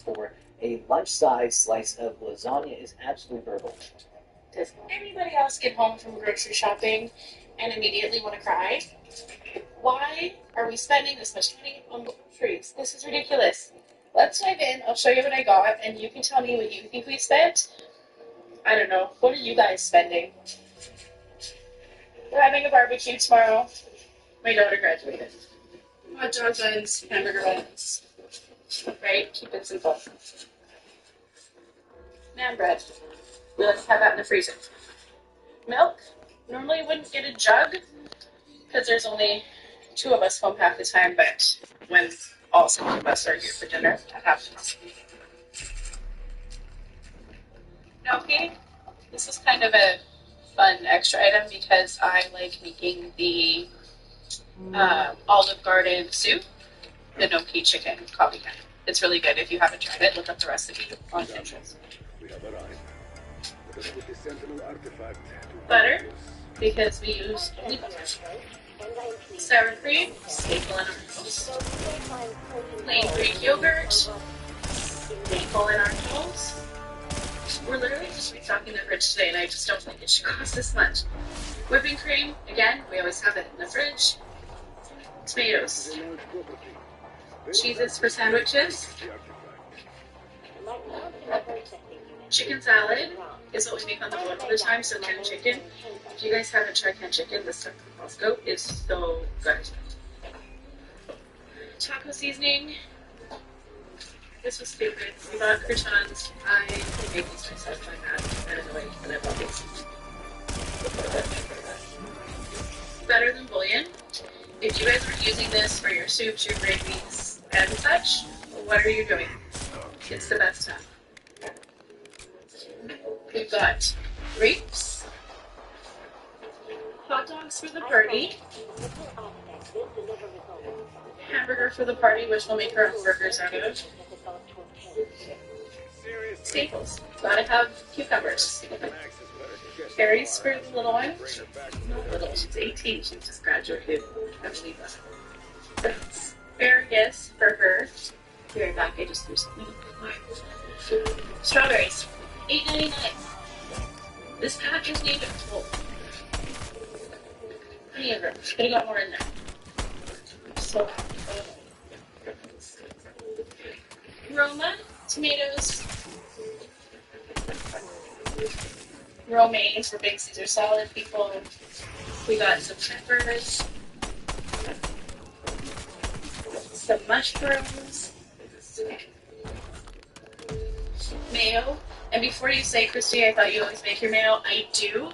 for a lunch-size slice of lasagna is absolutely verbal. Does anybody else get home from grocery shopping and immediately want to cry? Why are we spending this much money on groceries? This is ridiculous. Let's dive in. I'll show you what I got, and you can tell me what you think we spent. I don't know. What are you guys spending? We're having a barbecue tomorrow. My daughter graduated. Hot dog buns, hamburger buns. Right? Keep it simple. Naan bread. We like to have that in the freezer. Milk. Normally wouldn't get a jug because there's only 2 of us home half the time, but when all 6 of us are here for dinner, that happens. Gnocchi. This is kind of a fun extra item because I like making the Olive Garden soup, the gnocchi chicken coffee kind. It's really good. If you haven't tried it, look up the recipe on Pinterest. Butter, because we use only butter. Sour cream, staple in our house. Plain Greek yogurt, staple in our house. We're literally just restocking the fridge today, and I just don't think it should cost this much. Whipping cream, again, we always have it in the fridge. Tomatoes. Cheeses for sandwiches. Chicken salad is what we make on the boat all the time, so canned chicken. If you guys haven't tried canned chicken, this stuff from Costco is so good. Taco seasoning. This was stupid. We bought croutons. I can make these myself like that. I don't know why I bought these. Better than bouillon. If you guys are using this for your soups, your gravies, and such, what are you doing? It's the best stuff. We've got grapes, hot dogs for the party, hamburger for the party, which we'll make our own burgers out of. Staples. Gotta have cucumbers. Berries for the little one. Not little, she's 18, she just graduated. Actually, asparagus for her. Be right back, I just threw something. Strawberries. $8.99. This pack is named full. Plenty of room. Could have got more in there. So, Roma, tomatoes, romaine for big Caesar salad people. We got some peppers, some mushrooms, mayo. And before you say, Christy, I thought you always make your mayo. I do.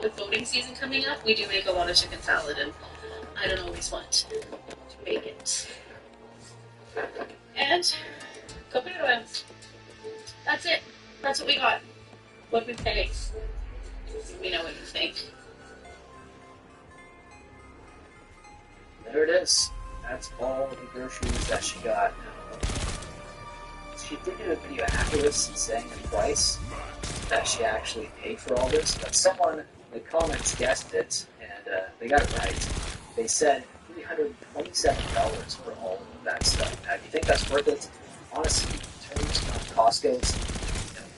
With voting season coming up, we do make a lot of chicken salad, and I don't always want to make it. And coconut oil. That's it. That's what we got. What we pay. We know what you think. There it is. That's all the groceries that she got. She did do a video after this saying the price that she actually paid for all this, but someone in the comments guessed it, and they got it right. They said $327 for all of that stuff. Now, if you think that's worth it, honestly, in terms of Costco's,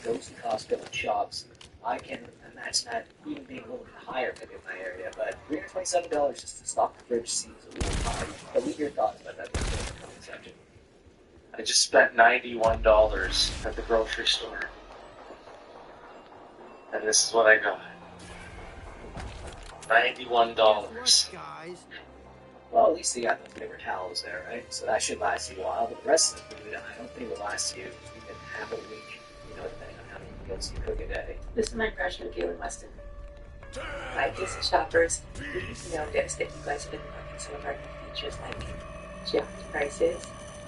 goes to Costco and shops, I can imagine that even being a little bit higher maybe in my area, but $327 just to stock the fridge seems a little high. But leave your thoughts about that in the comment section. I just spent $91 at the grocery store. And this is what I got. $91. Well, at least they got the paper towels there, right? So that should last you a while. But the rest of the food, I don't think will last you even half a week, depending on how many meals you cook a day. This is my impression of Galen Weston. Like Disney shoppers, we noticed that you guys have been working some of our features like jacked prices,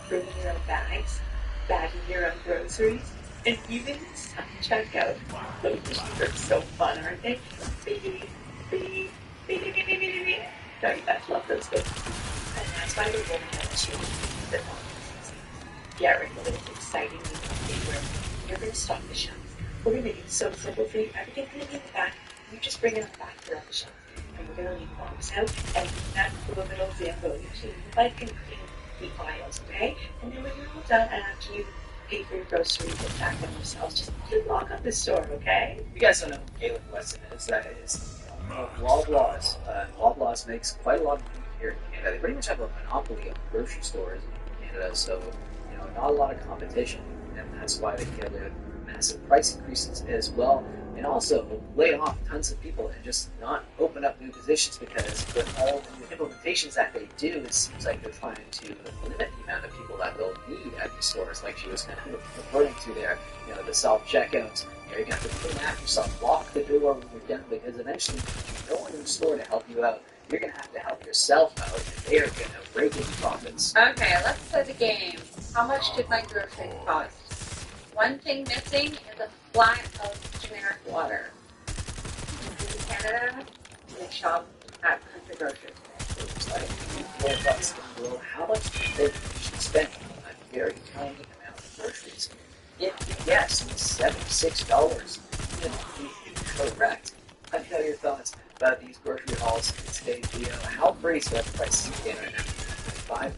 bringing your own bags, bagging your own groceries, and even self-checkout. Those are so fun, aren't they? Beep, beep, beep, beep, beep, beep, beep. Don't you guys love those things? And that's why we're going to choose the get ready for this exciting new thing where you're going to stock the shelf. We're going to make it so simple for you. Everything's going to be in the back. You just bring it back to the shelf. And we're going to leave box out. And that's the little example. You should like and clean the aisles, okay? And then when you're all done, after you pay for your groceries, get back on yourselves. Just lock up the store, okay? If you guys don't know who Galen Weston is, that is Loblaws. Loblaws makes quite a lot of money here in Canada. They pretty much have a monopoly of grocery stores in Canada, so not a lot of competition, and that's why they get massive price increases as well, and also lay off tons of people and just not open up new positions, because with all the implementations that they do, it seems like they're trying to limit the amount of people that they'll need at these stores, like she was kind of referring to there. The self-checkouts, you're going to have to clean after yourself, lock the door when you're done, because eventually no one in the store to help you out. You're going to have to help yourself out, and they are going to rake in profits. Okay, let's play the game. How much did my groceries cost? One thing missing is a flat of generic water. In Canada, they shop at country grocery stores. It's like $4 in the world. How much do you think you should spend on a very tiny amount of groceries? If you guess $76, you're correct. Let me know your thoughts about these grocery hauls in today's video. How crazy are the prices in Canada now? 5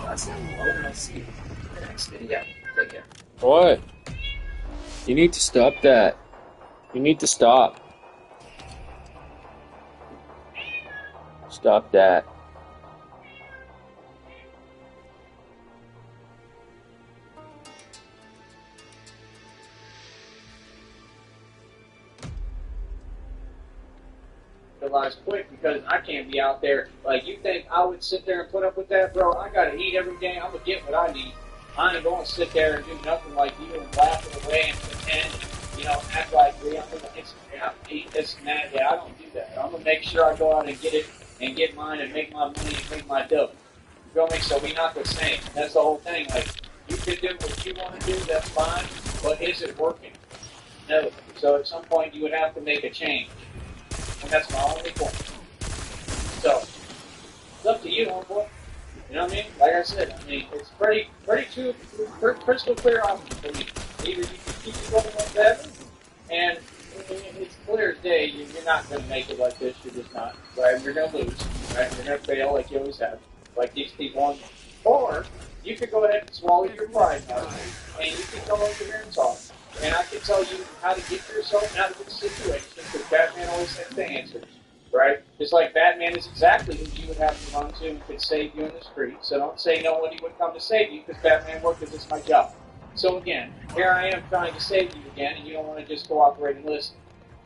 us, and I'll see you in the next video. Take care. What? You need to stop that. You need to stop. Stop that. Realize quick, because I can't be out there. Like, you think I would sit there and put up with that, bro? I gotta eat every day. I'm gonna get what I need. I ain't gonna sit there and do nothing like you and laugh it away and pretend, act like I'm gonna eat this and that. Yeah, I don't do that. I'm gonna make sure I go out and get it and get mine and make my money and make my dough. You feel me? So we not the same. That's the whole thing. Like, you can do what you want to do, that's fine, but is it working? No. So at some point you would have to make a change. And that's my only point. So, it's up to you, homeboy. You know what I mean? Like I said, it's pretty crystal clear option for me. Either you can keep going like that, and it's clear as day, you're not going to make it like this. You're just not. Right? You're going to lose. Right? You're going to fail like you always have. Like these people on. Or, you could go ahead and swallow your pride now, and you can come over here and talk. And I can tell you how to get yourself out of this situation, because Batman always has the answers, right? Just like Batman is exactly who you would have to run to and could save you in the street. So don't say nobody would come to save you, because Batman worked as it's my job. So again, here I am trying to save you again, and you don't want to just cooperate and listen.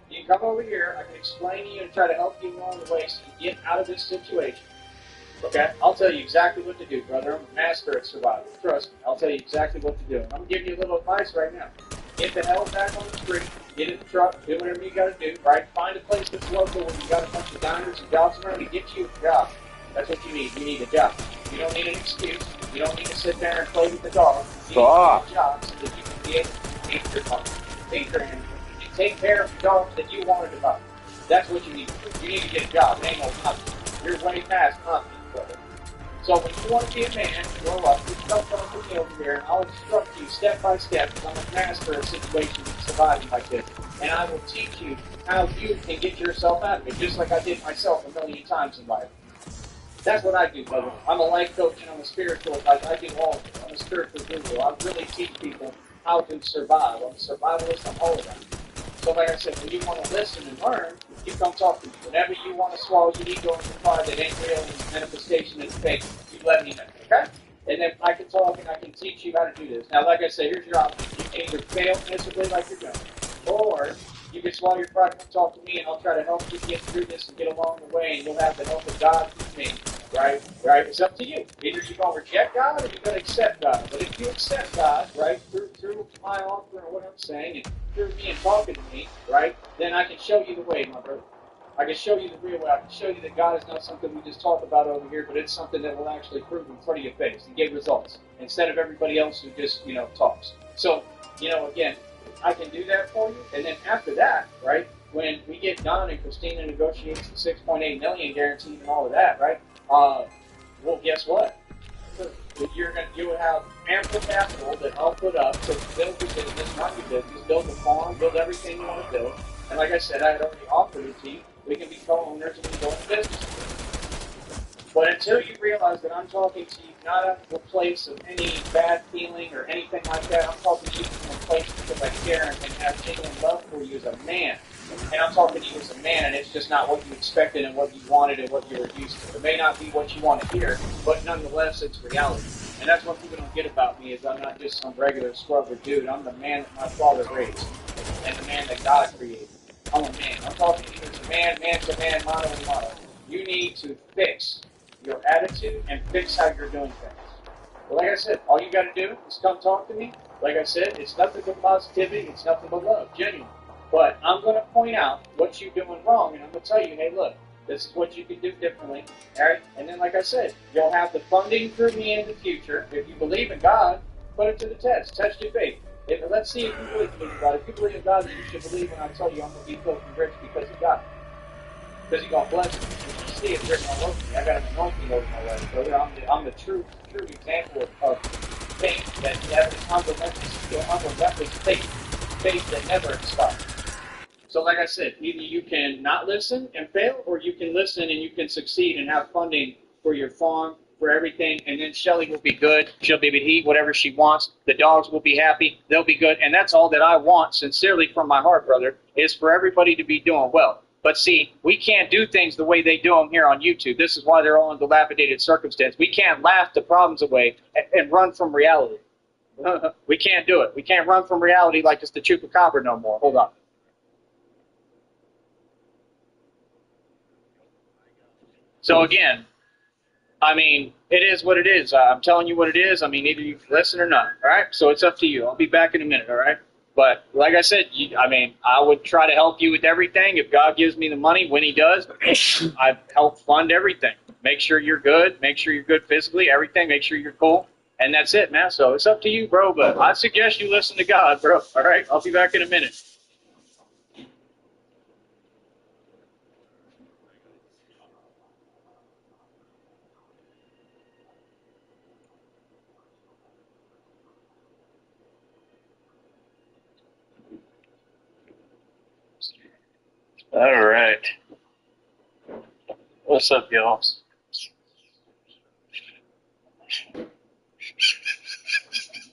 You can come over here, I can explain to you and try to help you along the way so you get out of this situation. Okay? I'll tell you exactly what to do, brother. I'm a master at survival. Trust me. I'll tell you exactly what to do. And I'm giving you a little advice right now. Get the hell back on the street, get in the truck, do whatever you gotta do, right? Find a place that's local where you got a bunch of diners and jobs around and get you a job. That's what you need. You need a job. You don't need an excuse. You don't need to sit there and play with the dog. You need a job so that you can be able to feed your mom, feed your animals, and take care of the dogs that you wanted to buy. That's what you need to do. You need to get a job. It ain't no nothing. You're way past nothing, brother. So when you want to be a man, grow up, you come with me over here, and I'll instruct you step by step, because I'm a master of situations and surviving like this. And I will teach you how you can get yourself out of it, just like I did myself a million times in life. That's what I do, brother. I'm a life coach and I'm a spiritual. I do all of it. I'm a spiritual guru. I really teach people how to survive. I'm a survivalist. I'm all around. So like I said, when you want to listen and learn, you come talk to me. Whenever you want to swallow your ego into pride that ain't real and manifestation is fake, you let me know, okay? And then I can talk and I can teach you how to do this. Now, like I said, here's your option. You can either fail miserably like you're doing, or you can swallow your pride and talk to me, and I'll try to help you get through this and get along the way, and you'll have the help of God through me, right? Right? It's up to you. Either you're going to reject God or you're going to accept God. But if you accept God, right, through my offer and what I'm saying, and through me and talking to me, right, then I can show you the way, my brother. I can show you the real way. I can show you that God is not something we just talk about over here, but it's something that will actually prove in front of your face and get results instead of everybody else who just, talks. So, again, I can do that for you. And then after that, right, when we get done and Christina negotiates the $6.8 million guaranteed and all of that, right, well, guess what? You will have ample capital that I'll put up to build your business, run your business, build the farm, build everything you want to build. And like I said, I had already offered it to you. We can be co-owners and we go into business. But until you realize that I'm talking to you not out of a place of any bad feeling or anything like that. I'm talking to you from a place because I care and have genuine love for you as a man. And I'm talking to you as a man, and it's just not what you expected and what you wanted and what you were used to. It may not be what you want to hear, but nonetheless, it's reality. And that's what people don't get about me, is I'm not just some regular scrubber dude. I'm the man that my father raised and the man that God created. I'm a man. I'm talking to you as a man, man to man, mano and mano. You need to fix your attitude and fix how you're doing things. Well, like I said, all you got to do is come talk to me. Like I said, it's nothing but positivity. It's nothing but love, genuine. But I'm going to point out what you're doing wrong, and I'm going to tell you, hey, look, this is what you can do differently. All right? And then, like I said, you'll have the funding through me in the future. If you believe in God, put it to the test. Test your faith. Let's see if you believe in God. If you believe in God, then you should believe when I tell you I'm going to be filthy rich because of God. Because He's going to bless me. You see it's written all over me. I got an anointing over my life, brother. I'm the true example of faith that never unrelentless faith that never stops. So like I said, either you can not listen and fail, or you can listen and you can succeed and have funding for your farm, for everything, and then Shelly will be good. She'll be able to eat whatever she wants. The dogs will be happy. They'll be good. And that's all that I want, sincerely from my heart, brother, is for everybody to be doing well. But see, we can't do things the way they do them here on YouTube. This is why they're all in dilapidated circumstance. We can't laugh the problems away and run from reality. We can't do it. We can't run from reality like it's the chupacabra no more. Hold on. So again, I mean, it is what it is. I'm telling you what it is. I mean, either you listen or not. All right? So it's up to you. I'll be back in a minute. All right? But like I said, I would try to help you with everything. If God gives me the money, when He does, I help fund everything. Make sure you're good. Make sure you're good physically, everything. Make sure you're cool. And that's it, man. So it's up to you, bro. But I suggest you listen to God, bro. All right? I'll be back in a minute. All right. What's up, y'all?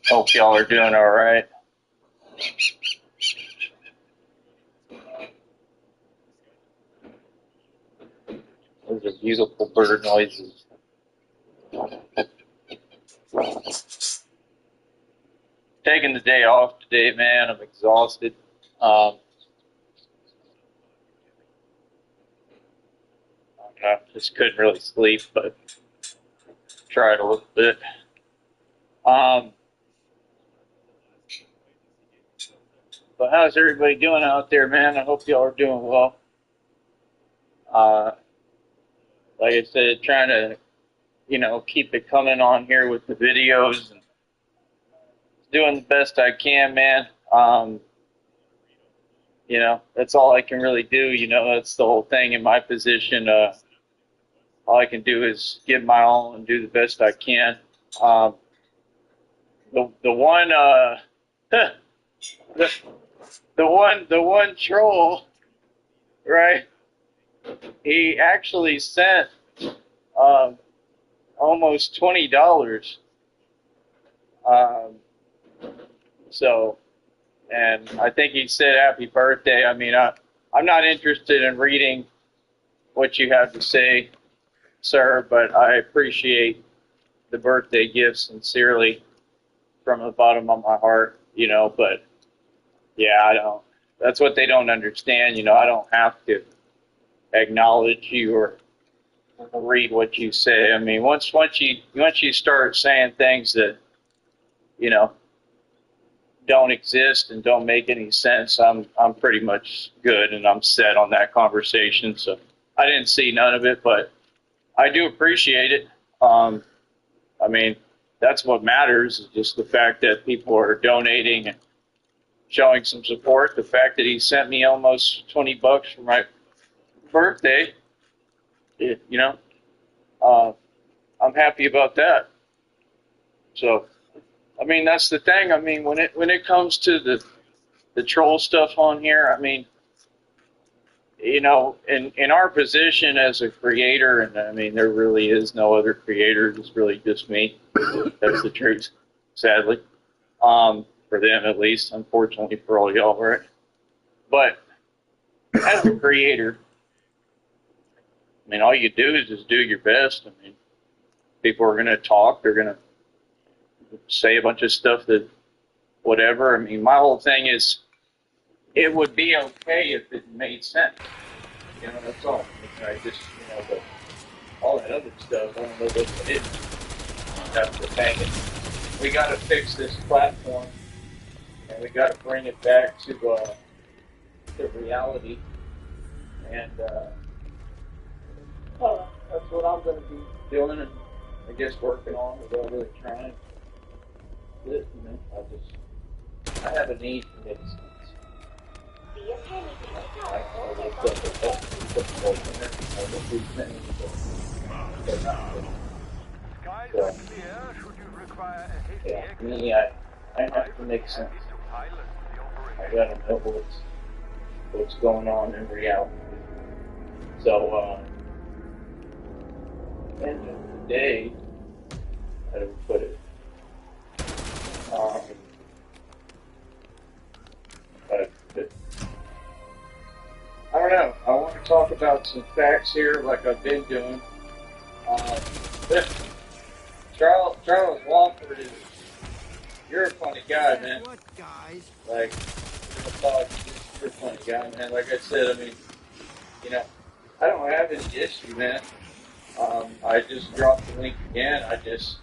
Hope y'all are doing all right. Those are beautiful bird noises. Taking the day off today, man. I'm exhausted. I just couldn't really sleep, but tried a little bit. But how's everybody doing out there, man? I hope y'all are doing well. Like I said, trying to, keep it coming on here with the videos and doing the best I can, man. That's all I can really do. That's the whole thing in my position. All I can do is give my all and do the best I can. The one troll, right? He actually sent almost $20. And I think he said happy birthday. I mean, I'm not interested in reading what you have to say, sir, but I appreciate the birthday gift sincerely from the bottom of my heart, but yeah, I don't. That's what they don't understand, I don't have to acknowledge you or read what you say. I mean, once you start saying things that, don't exist and don't make any sense, I'm pretty much good and I'm set on that conversation. So I didn't see none of it, but I do appreciate it. I mean, that's what matters, is just the fact that people are donating and showing some support. The fact that he sent me almost $20 for my birthday, I'm happy about that. So, I mean, that's the thing. I mean, when it comes to the troll stuff on here, I mean, you know, in our position as a creator, and I mean, there really is no other creator. It's really just me. That's the truth, sadly. For them at least, unfortunately for all y'all, right? But as a creator, I mean, all you do is just do your best. I mean, people are going to talk. They're going to say a bunch of stuff that, whatever. I mean, my whole thing is, it would be okay if it made sense. You know, that's all. I just, you know, but all that other stuff, I don't know what it is. That's the thing. We got to fix this platform, and we got to bring it back to reality. And that's what I'm going to be doing, and I guess working on without really trying. You know, I have a need for medicine. I have to make sense. I gotta know what's going on in reality. So, end of the day, how do we put it? But I don't know. I want to talk about some facts here, like I've been doing. Charles Walford is, you're a funny guy, man. What guys? Like, you're a funny guy, man. Like I said, I mean, you know, I don't have any issue, man. I just dropped the link again. I just,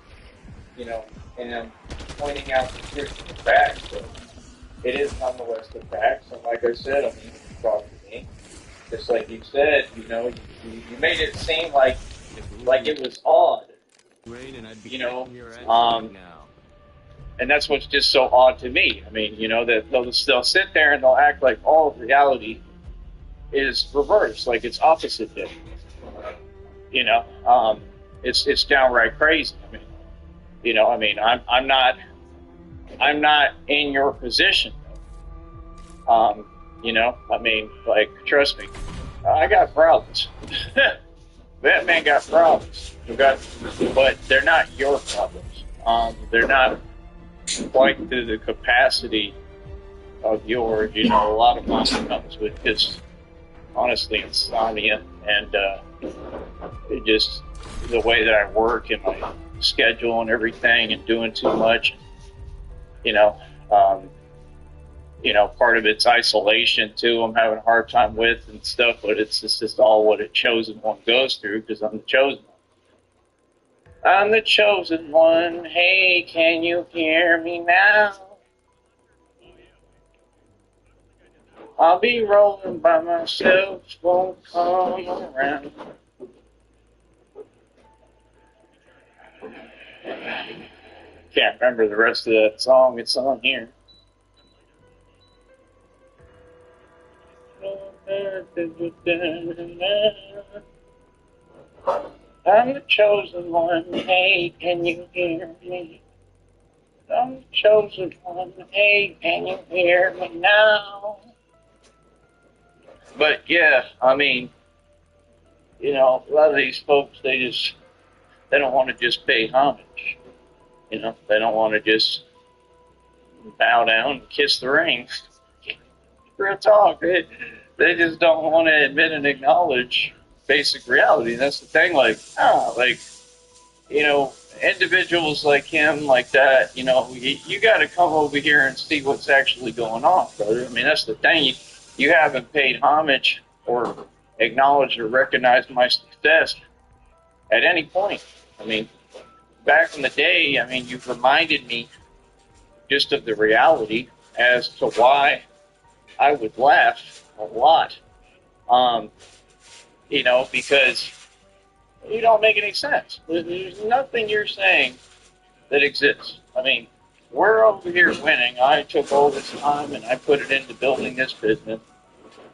you know, am pointing out the truth and the facts, but it is nonetheless the facts. And like I said, I mean, you talk to me, just like you said, you know, you made it seem like it was odd, you know, and that's what's just so odd to me. I mean, you know, that they'll sit there and they'll act like all of reality is reversed, like it's opposite day. You know, it's downright crazy. I mean, you know, I mean, I'm not in your position. You know, I mean, like, trust me, I got problems. That man got problems. But they're not your problems. They're not quite to the capacity of yours. You know, a lot of mine comes with just, honestly, insomnia and it just the way that I work and my schedule and everything, and doing too much. You know, part of it's isolation too. I'm having a hard time with and stuff, but it's just all what a chosen one goes through, because I'm the chosen one. I'm the chosen one. Hey, can you hear me now? I'll be rolling by myself, won't come around. Can't remember the rest of that song. It's on here. I'm the chosen one. Hey, can you hear me? I'm the chosen one. Hey, can you hear me now? But yeah, I mean, you know, a lot of these folks, they don't want to just pay homage. You know, they don't want to just bow down and kiss the ring. Real talk. They just don't want to admit and acknowledge basic reality. And that's the thing, like, you know, individuals like him, like that, you know, you got to come over here and see what's actually going on, brother. I mean, that's the thing. You haven't paid homage or acknowledged or recognized my success at any point. I mean, back in the day, I mean, you've reminded me just of the reality as to why I would laugh a lot. You know, because you don't make any sense. There's nothing you're saying that exists. I mean, we're over here winning. I took all this time and I put it into building this business.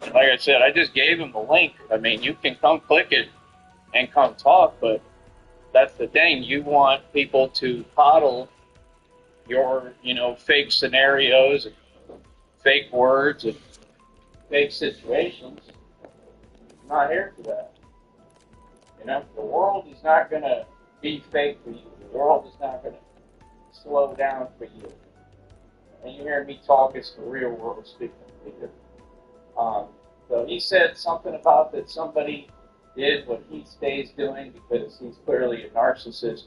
And like I said, I just gave him the link. I mean, you can come click it and come talk, but that's the thing. You want people to coddle your, you know, fake scenarios and fake words and fake situations I'm not here for that. You know, the world is not going to be fake for you. The world is not going to slow down for you. And you hear me talk, it's the real world speaking to you. So he said something about that somebody did what he stays doing because he's clearly a narcissist.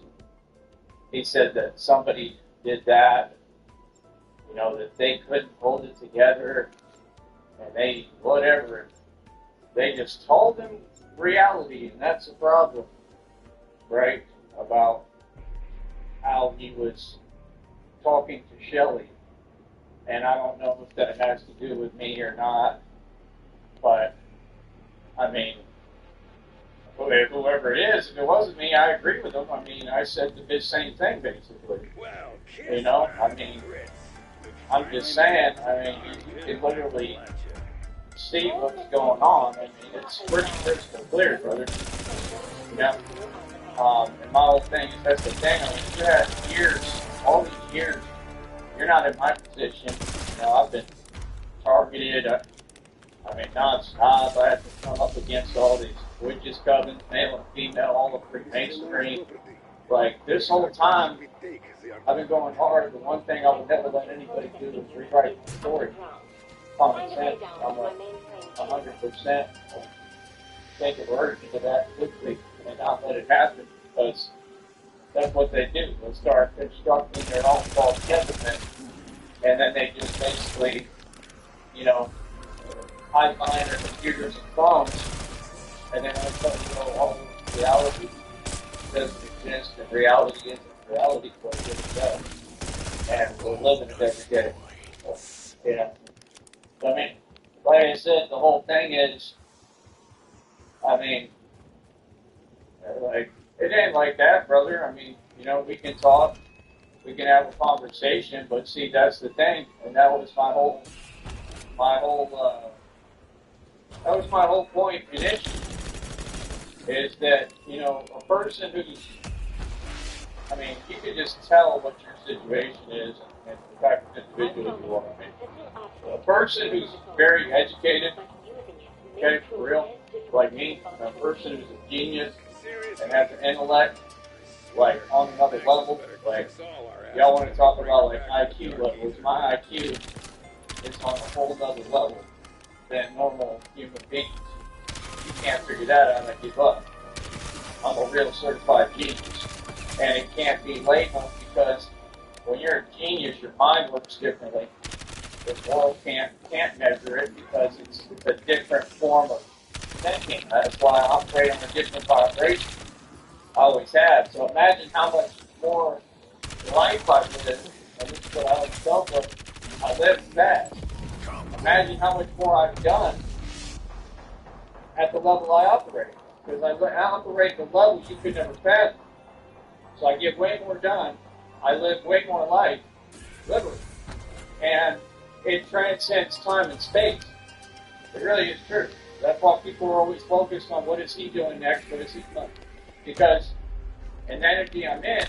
He said that somebody did that, you know, that they couldn't hold it together, and they, whatever, they just told him reality, and that's the problem, right? About how he was talking to Shelley. And I don't know if that has to do with me or not, but, I mean, whoever it is, if it wasn't me, I agree with him. I mean, I said the same thing, basically. You know, I mean, I'm just saying, I mean, you can literally see what's going on. I mean, it's pretty crystal clear, brother. You know? And my whole thing is, that's the thing, I mean, you had years, all these years, you're not in my position. You know, I've been targeted, I mean, non-stop. I had to come up against all these witches covens, male and female, all the Freemasonry. Like, this whole time, I've been going hard. The one thing I would never let anybody do is rewrite the story. Common sense. I'm 100% take aversion to that quickly and not let it happen, because that's what they do. They start constructing their own false evidence, and then they just basically, you know, hide behind their computers and phones, and then all of a sudden, you know, all reality doesn't exist, and reality isn't reality for itself, and we're living it every day. You know, so, I mean, like I said, the whole thing is, I mean, like, it ain't like that, brother. I mean, you know, we can talk, we can have a conversation, but see, that's the thing, and that was my whole point initially, is that, you know, a person who's, I mean, you can just tell what your situation is and the type of individual you are. I mean, a person who's very educated, okay, for real, like me, a person who's a genius and has an intellect, like, on another level, like, y'all want to talk about, like, IQ levels. My IQ is on a whole other level than normal human beings. You can't figure that out, I give up. I'm a real certified genius. And it can't be labeled, because when you're a genius, your mind works differently. The world can't measure it, because it's a different form of thinking. That's why I operate on a different vibration. I always have. So imagine how much more life I live, and this is what I always tell them, I live fast. Imagine how much more I've done at the level I operate. Because I operate at the level you could never fathom. So I get way more done. I live way more life, literally. And it transcends time and space. It really is true. That's why people are always focused on what is he doing next, what is he doing. Because in the energy I'm in,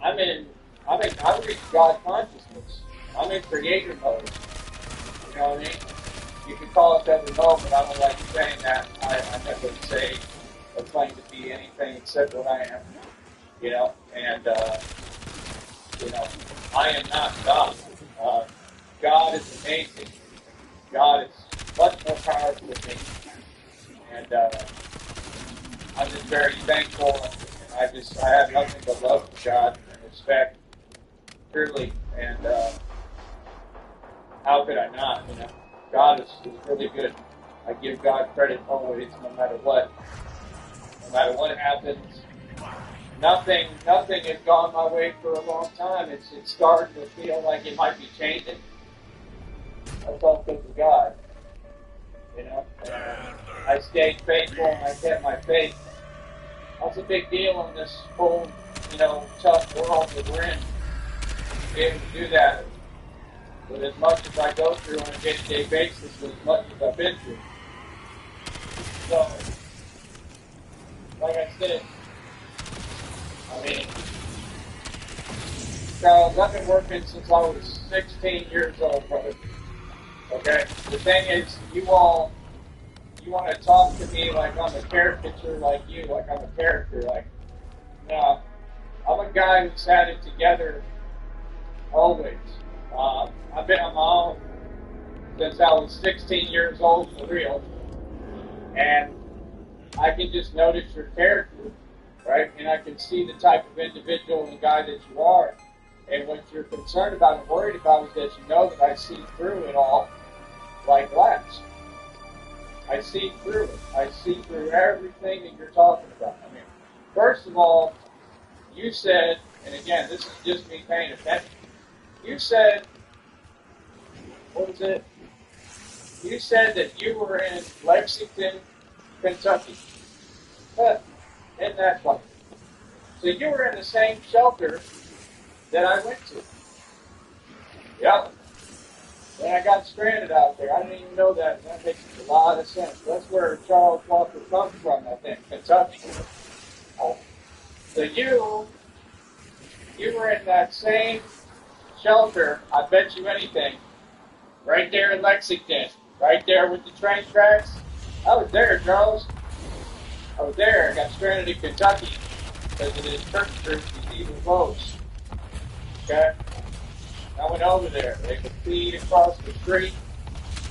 I reach God consciousness. I'm in creator mode. You know what I mean? You can call it whatever mode, but I don't like saying that. I never say or claim to be anything except what I am. You know, and you know, I am not God. God is amazing. God is much more powerful than me. And I'm just very thankful, and I have nothing but love for God and respect, truly, and how could I not, you know? God is really good. I give God credit always, no matter what. No matter what happens, nothing has gone my way for a long time. It's starting to feel like it might be changing. That's all because of God. You know, I stayed faithful and I kept my faith. That's a big deal in this whole, you know, tough world that we're in. To be able to do that with as much as I go through on a day-to-day basis, with as much as I've been through. So, like I said, I mean, Charles, I've been working since I was 16 years old, brother. Okay? The thing is, you all you want to talk to me like I'm a caricature like you, like I'm a character. Like, no, I'm a guy who's had it together always. I've been on my own since I was 16 years old for real. And I can just notice your character, right? And I can see the type of individual and guy that you are. And what you're concerned about and worried about is that you know that I see through it all like glass. I see through it. I see through everything that you're talking about. I mean, first of all, you said, and again, this is just me paying attention. You said, what was it? You said that you were in Lexington, Kentucky. Isn't that funny? So you were in the same shelter that I went to. Yep. And I got stranded out there. I didn't even know that. That makes a lot of sense. That's where Charles Walker comes from, I think, Kentucky. So you were in that same shelter, I bet you anything, right there in Lexington, right there with the train tracks. I was there, Charles. I was there. I got stranded in Kentucky because of this church these evil folks. Okay? I went over there. They could feed across the street.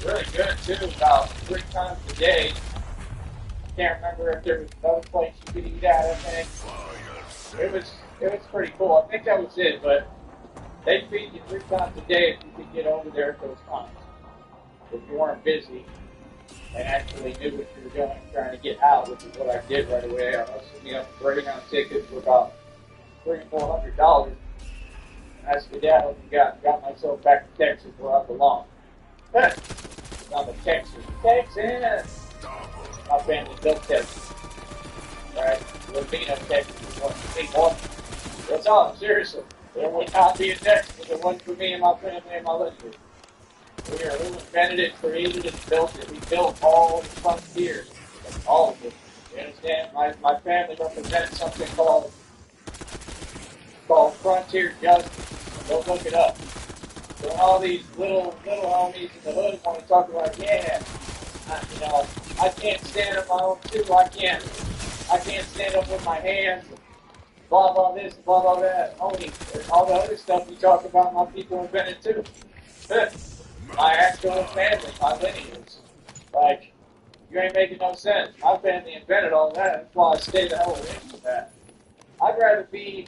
Really good, too, about 3 times a day. I can't remember if there was another place you could eat at, I think. It was pretty cool. I think that was it, but they'd feed you 3 times a day if you could get over there at those times. If you weren't busy and actually knew what you were doing, trying to get out, which is what I did right away. I was sitting up a Greyhound ticket for about $300 or $400. And I skedaddled and got myself back to Texas where I belong. I'm a Texan. Texas! My family built Texas. Right? Latino Texas is one of the big ones. That's all, seriously. There would not be a Texas if it wasn't for me and my family and my listeners. We are who invented it, created it, built it. We built all the frontiers. All of it. You understand? My family represents something called frontier justice. Go look it up. So all these little homies in the hood want to talk about, yeah, I can't stand up my own too. I can't stand up with my hands. Blah blah this, blah blah that. Homie, all the other stuff we talk about, my people invented too. My actual family, my lineage. Like, you ain't making no sense. My family invented all that. That's why I stay the hell away from that. I'd rather be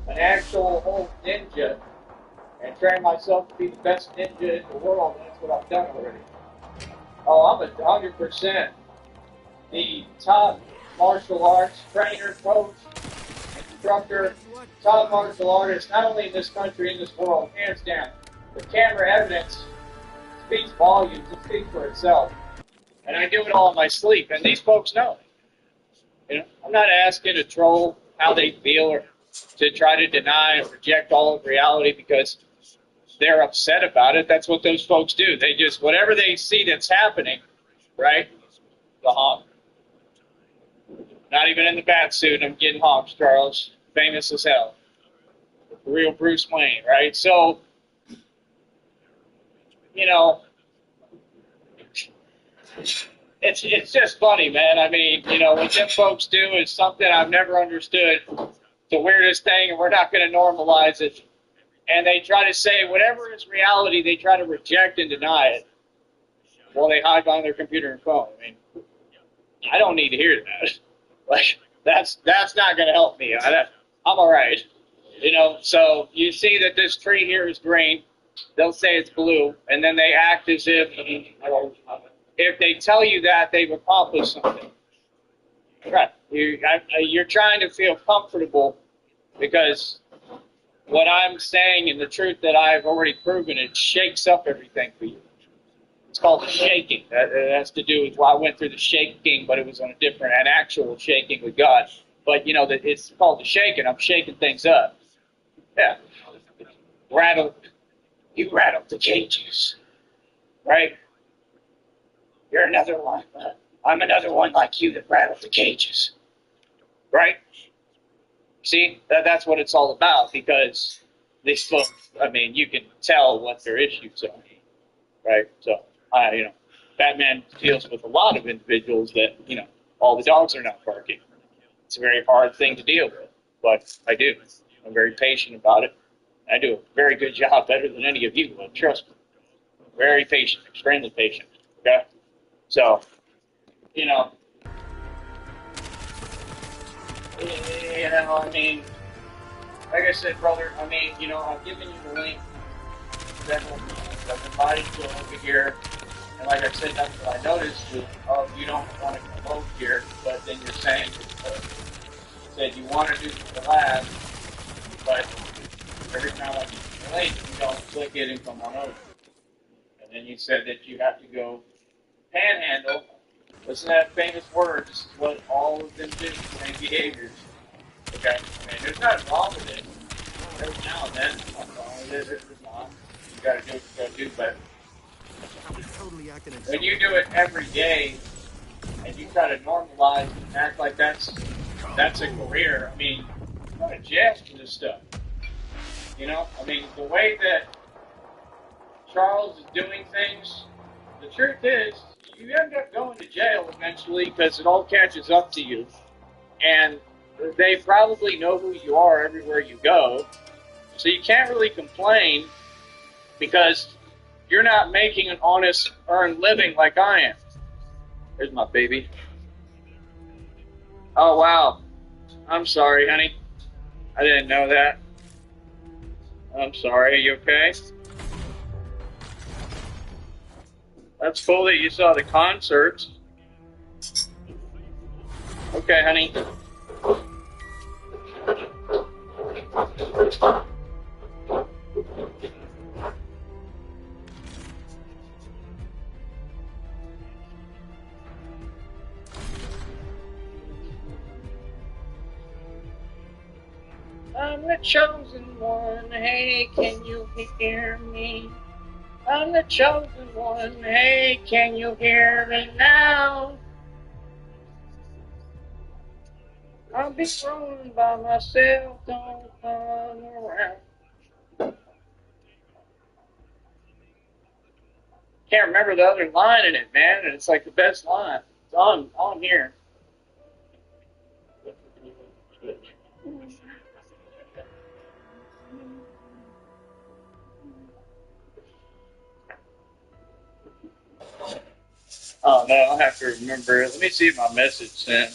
an actual old ninja and train myself to be the best ninja in the world. That's what I've done already. Oh, I'm 100% the top martial arts trainer, coach, instructor, top martial artist, not only in this country, in this world, hands down. The camera evidence speaks volumes. It speaks for itself. And I do it all in my sleep, and these folks know. I'm not asking to troll how they feel or to try to deny or reject all of reality because they're upset about it. That's what those folks do. They just, whatever they see that's happening, right, the honk. Not even in the bat suit, I'm getting honks, Charles. Famous as hell. The real Bruce Wayne, right? So, it's just funny, man. I mean, what them folks do is something I've never understood. It's the weirdest thing, and we're not going to normalize it. And they try to say whatever is reality, they try to reject and deny it while they hide behind their computer and phone. I mean, I don't need to hear that. Like, that's not going to help me. I'm all right. So you see that this tree here is green. They'll say it's blue, and then they act as if they tell you that, they've accomplished something. Right. You're trying to feel comfortable because what I'm saying and the truth that I've already proven, it shakes up everything for you. It's called the shaking. That has to do with why I went through the shaking, but it was on an actual shaking with God. But, that it's called the shaking. I'm shaking things up. Yeah. You rattled the cages. Right? You're another one. I'm another one like you that rattled the cages. Right? See, that's what it's all about because these folks, I mean, you can tell what their issues are. Right? So, Batman deals with a lot of individuals that, you know, all the dogs are not barking. It's a very hard thing to deal with, but I do. I'm very patient about it. I do a very good job, better than any of you would, trust me. Very patient, extremely patient, okay? So, you know, I mean, like I said, brother, I mean, you know, I've given you the link. I've invited you over here. And like I said, that's what I noticed is, oh, you don't want to come over here, but then you're saying, you said you want to do the lab, but every time I give you the link, you don't click it and come on over. And then you said that you have to go panhandle. Listen to that famous word. This is what all of them do, same behaviors. Okay? I mean, there's nothing wrong with it. Every now and then, nothing wrong with it. There's not. You gotta do what you gotta do, but when you do it every day and you try to normalize and act like that's a career, I mean, you're going to jail for this stuff. You know? I mean, the way that Charles is doing things, the truth is, you end up going to jail eventually because it all catches up to you. And they probably know who you are everywhere you go. So you can't really complain because you're not making an honest, earned living like I am. There's my baby. Oh, wow. I'm sorry, honey. I didn't know that. I'm sorry. Are you okay? That's cool that you saw the concert. Okay, honey. I'm the chosen one, hey, can you hear me? I'm the chosen one, hey, can you hear me now? I'll be rolling by myself, don't come around. Can't remember the other line in it, man, and it's like the best line. It's on here. Oh, no, I'll have to remember it. Let me see if my message sent.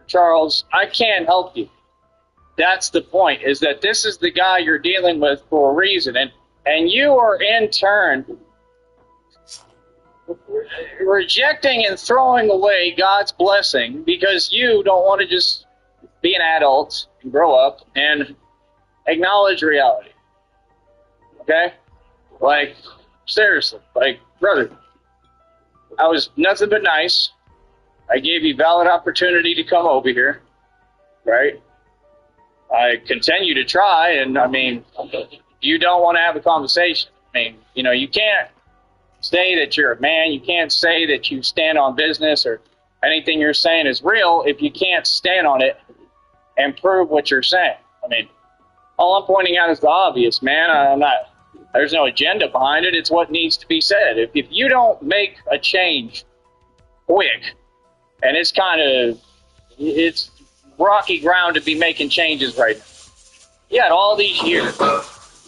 Charles, I can't help you. That's the point, is that this is the guy you're dealing with for a reason. And you are in turn rejecting and throwing away God's blessing because you don't want to just be an adult and grow up and acknowledge reality. Okay? Like, seriously. Like, brother, I was nothing but nice. I gave you valid opportunity to come over here. Right? I continue to try, and, I mean, you don't want to have a conversation. I mean, you know, you can't say that you're a man. You can't say that you stand on business or anything you're saying is real if you can't stand on it and prove what you're saying. I mean, all I'm pointing out is the obvious, man. There's no agenda behind it. It's what needs to be said. If you don't make a change quick, and it's rocky ground to be making changes right now. You had all these years.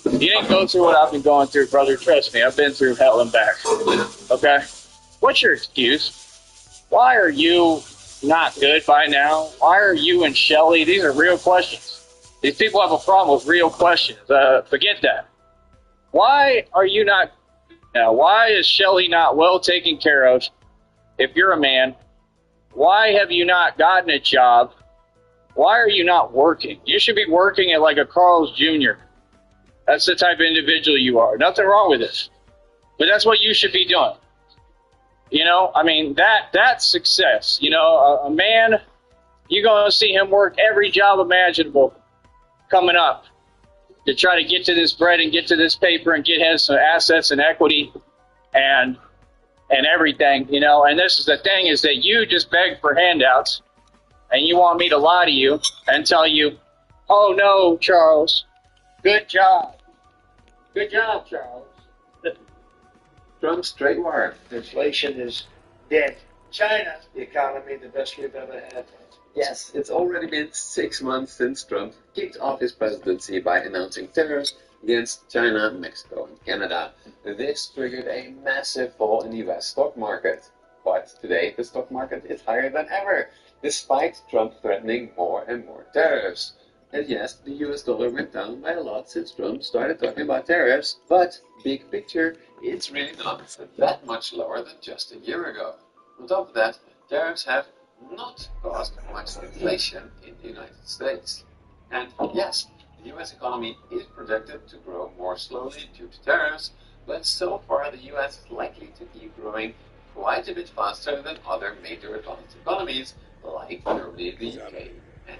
You didn't go through what I've been going through, brother. Trust me, I've been through hell and back. Okay? What's your excuse? Why are you not good by now? Why are you and Shelly? These are real questions. These people have a problem with real questions. Forget that. Why are you not... Now, why is Shelly not well taken care of if you're a man? Why have you not gotten a job? Why are you not working? You should be working at like a Carl's Jr. That's the type of individual you are. Nothing wrong with this. But that's what you should be doing. You know, I mean, that's success. You know, a man, you're going to see him work every job imaginable coming up to try to get to this bread and get to this paper and get him some assets and equity and everything, you know. And this is the thing, is that you just beg for handouts, and you want me to lie to you and tell you, oh no, Charles, good job, Charles. Trump's trade war. Inflation is dead. China, the economy, the best we've ever had. Yes, it's already been 6 months since Trump kicked off his presidency by announcing tariffs against China, Mexico, and Canada. This triggered a massive fall in the US stock market. But today, the stock market is higher than ever, despite Trump threatening more and more tariffs. And yes, the US dollar went down by a lot since Trump started talking about tariffs, but big picture, it's really not that much lower than just a year ago. On top of that, tariffs have not caused much inflation in the United States. And yes, the US economy is projected to grow more slowly due to tariffs, but so far the US is likely to keep growing quite a bit faster than other major advanced economies like Germany, the UK, and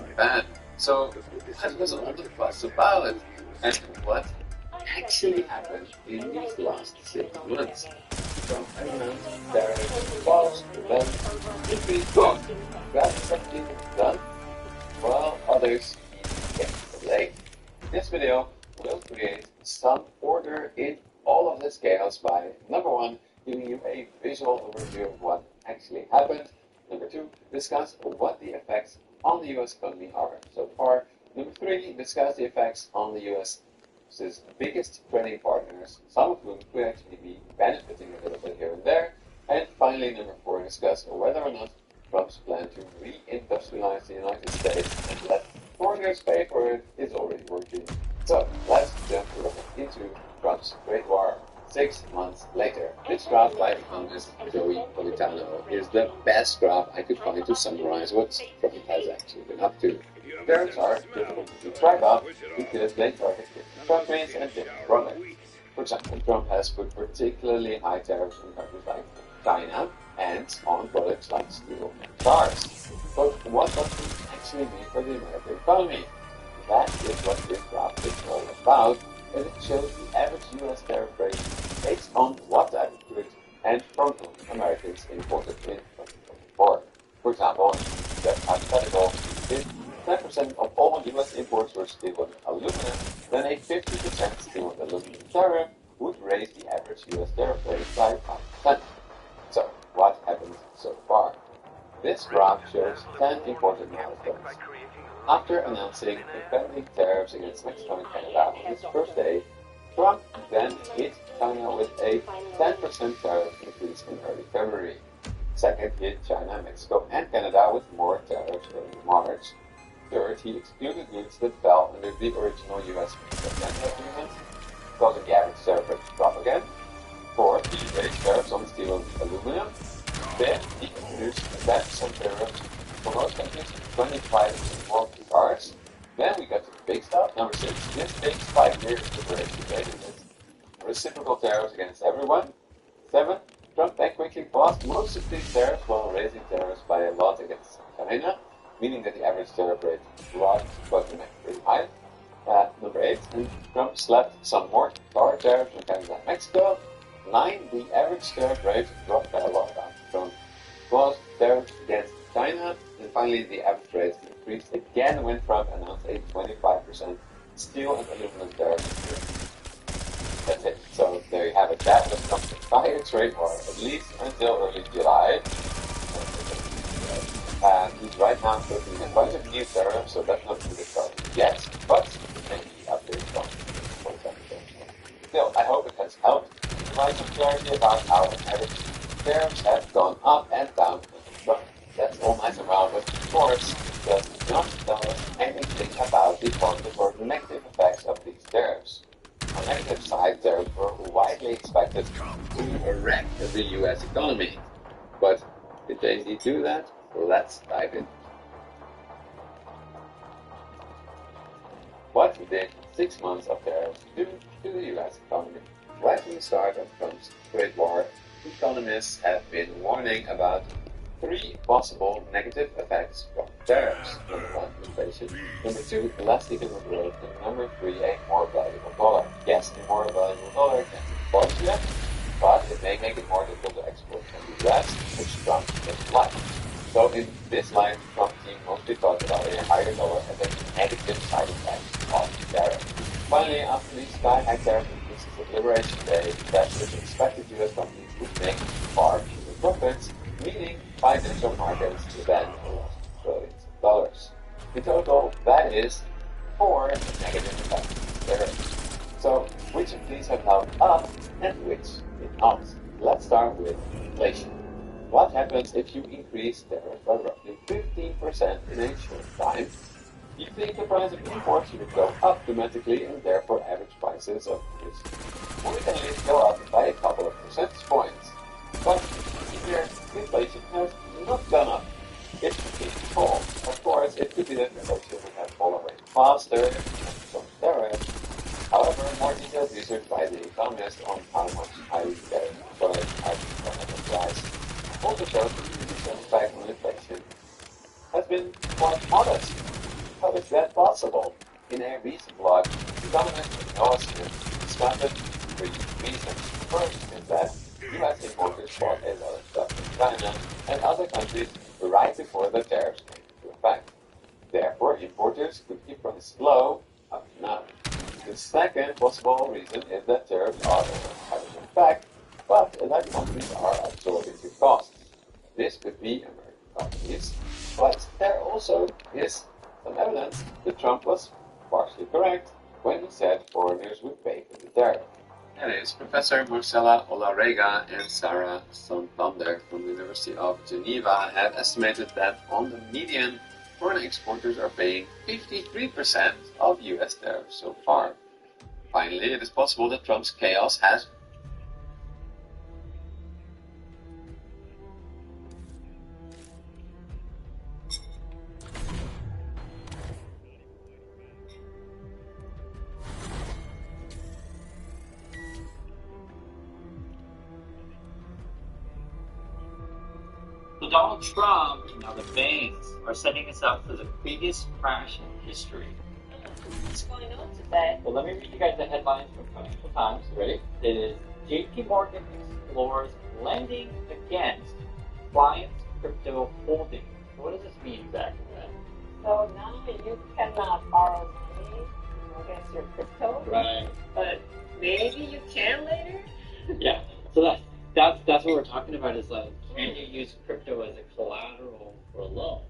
Japan. So what was all the fuss about? And what actually happened in these last 6 months? Trump announced tariffs, laws, events, if we don't grab something done, while others keep getting delayed. This video will create some order in all of this chaos by, number one, giving you a visual overview of what actually happened. Number two, discuss what the effects on the US economy are so far. Number three, discuss the effects on the US's biggest trading partners, some of whom could actually be benefiting a little bit here and there. And finally, number four, discuss whether or not Trump's plan to re-industrialize the United States and let foreigners pay for it is already working. So let's jump into Trump's trade war 6 months later. This graph by economist Ki46ojSdJty578IFQQ5ILgD is the best graph I could find to summarize what Trump has actually been up to. Tariffs are difficult to keep track of because they target different countries and different products. For example, Trump has put particularly high tariffs on countries like China and on products like steel and cars. But what does this actually mean for the American economy? That is what this graph is all about, and it shows the average US tariff rate based on what type of goods and from whom Americans imported in 2024. For example, just hypothetical, if 10% of all US imports were steel and aluminum, then a 50% steel and aluminum tariff would raise the average US tariff rate by 5%. So, what happened so far? This graph shows 10 important milestones. After announcing impending tariffs against Mexico and Canada on his first day, Trump then hit China with a 10% tariff increase in early February. Second, hit China, Mexico, and Canada with more tariffs early March. Third, he excluded goods that fell under the original US-Mexico agreement, causing the average tariff rate to drop again. Fourth, he raised tariffs on steel and aluminum. Fifth, he introduced a 10% tariff for most countries, 25% more for cars. Then we got to the big stuff. Number 6, this takes 5 years to break the list. Reciprocal tariffs against everyone. 7, Trump then quickly passed most of these tariffs while raising tariffs by a lot against China, meaning that the average tariff rate was pretty high. Number 8, and Trump slapped some more car tariffs on Canada and Mexico. 9, the average tariff rate dropped by a lot after Trump was tariffs against China. And finally, the average rate increased again when Trump announced a 25% steel and aluminum tariff. That's it. So there you have it. That was Trump's entire trade war, at least until early July. He's right now putting a bunch of new tariffs, so that's not really started yet, but maybe updates on Still, I hope it has helped to provide some clarity about how average tariffs have gone up and down. But that's all nice and well, but of course, does not tell us anything about the positive or negative effects of these tariffs. On the negative side, tariffs were widely expected to wreck the US economy. But did they indeed do that? Let's dive in. What did 6 months of tariffs do to the US economy? Right from the start of Trump's trade war, economists have been warning about 3 possible negative effects from tariffs. Number 1, inflation. Number 2, less economic growth. And number 3, a more valuable dollar. Yes, a more valuable dollar can be positive, but but it may make it more difficult to export from the US, which Trump doesn't like. So in this line, the Trump team mostly talks about a higher dollar as a negative side effect of the tariff. Finally, after the Sky High tariff increases at Liberation Day, investors expected US companies would make far fewer profits, meaning financial markets to then lost trillions of dollars. In total, that is 4 negative effects of tariffs. So, which of these have held up and which did not? Let's start with inflation. What happens if you increase tariffs by roughly 15% in a short time? You think the price of imports would go up dramatically and therefore average prices of goods would at least go up by a couple of percentage points. But here, inflation has not gone up. It continues to fall. Of course, it could be that inflation would have fallen away faster and some tariffs. However, more detailed research by the economist on how much highly tariff products are price also shows that the initial effect on inflation has been quite modest. How is that possible? In a recent blog, economist Noah Smith discovered 3 reasons. First is that US importers bought a lot of stuff from China and other countries right before the tariffs came into effect. Therefore, importers could keep prices low up to now. The second possible reason is that tariffs are having an effect, but that companies are absorbing the costs. This could be American companies, but there also is some evidence that Trump was partially correct when he said foreigners would pay for the tariff. That is, Professor Marcela Olarega and Sarah Santander from the University of Geneva have estimated that on the median, foreign exporters are paying 53% of US tariffs so far. Finally, it is possible that Trump's chaos has So Donald Trump and now the banks are setting us up for the biggest crash in history. What's going on today? Well, let me read you guys the headlines from Financial Times. Ready? It is JP Morgan explores lending against client crypto holdings. What does this mean exactly? So now you cannot borrow money against your crypto, Right. but maybe you can later? Yeah. So that's what we're talking about is like, can you use crypto as a collateral for a loan?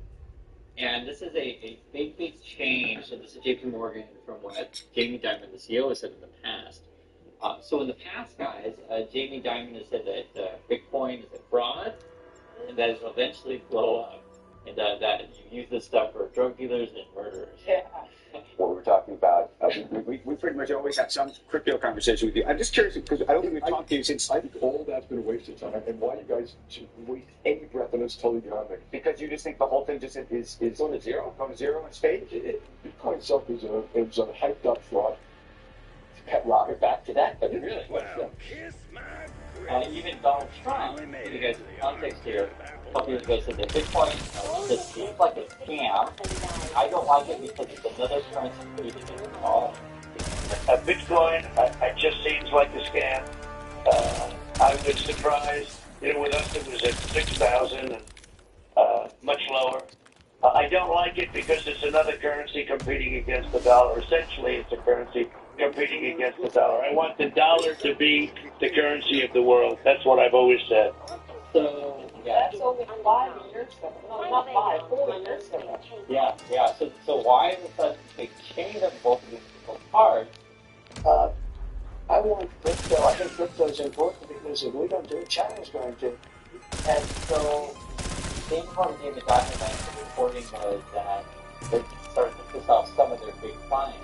And this is a big change. So this is JP Morgan from what Jamie Dimon, the CEO, has said in the past. So in the past, guys, Jamie Dimon has said that Bitcoin is a fraud and that it will eventually blow up. And that you use this stuff for drug dealers and murderers. Yeah. What we're talking about. We pretty much always have some crypto conversation with you. I'm just curious because I don't think we've talked to you since. I think all that's been a waste of time, and why you guys should waste any breath on it's totally beyond me. Because you just think the whole thing just is Going to zero. going to zero and fade. Bitcoin itself is a hyped up fraud. It's a pet rocket. Back to that. I mean, Really? Yeah. Even Donald Trump, to give you guys some context here, a couple years ago said that Bitcoin just seems like a scam. I don't like it because it's another currency created in the dollar. Bitcoin, it just seems like a scam. I was surprised. With us it was at 6,000 and much lower. I don't like it because it's another currency competing against the dollar. Essentially, it's a currency competing against the dollar. I want the dollar to be the currency of the world. That's what I've always said. So, yeah. That's only 5 years ago. No, not 5, 4 years ago. Yeah. So why is it such a big change of both of these people apart? I want crypto. I think crypto is important because if we don't do it, China's going to. And so, the important thing that Dr. Manson reporting was that they started to piss off some of their big clients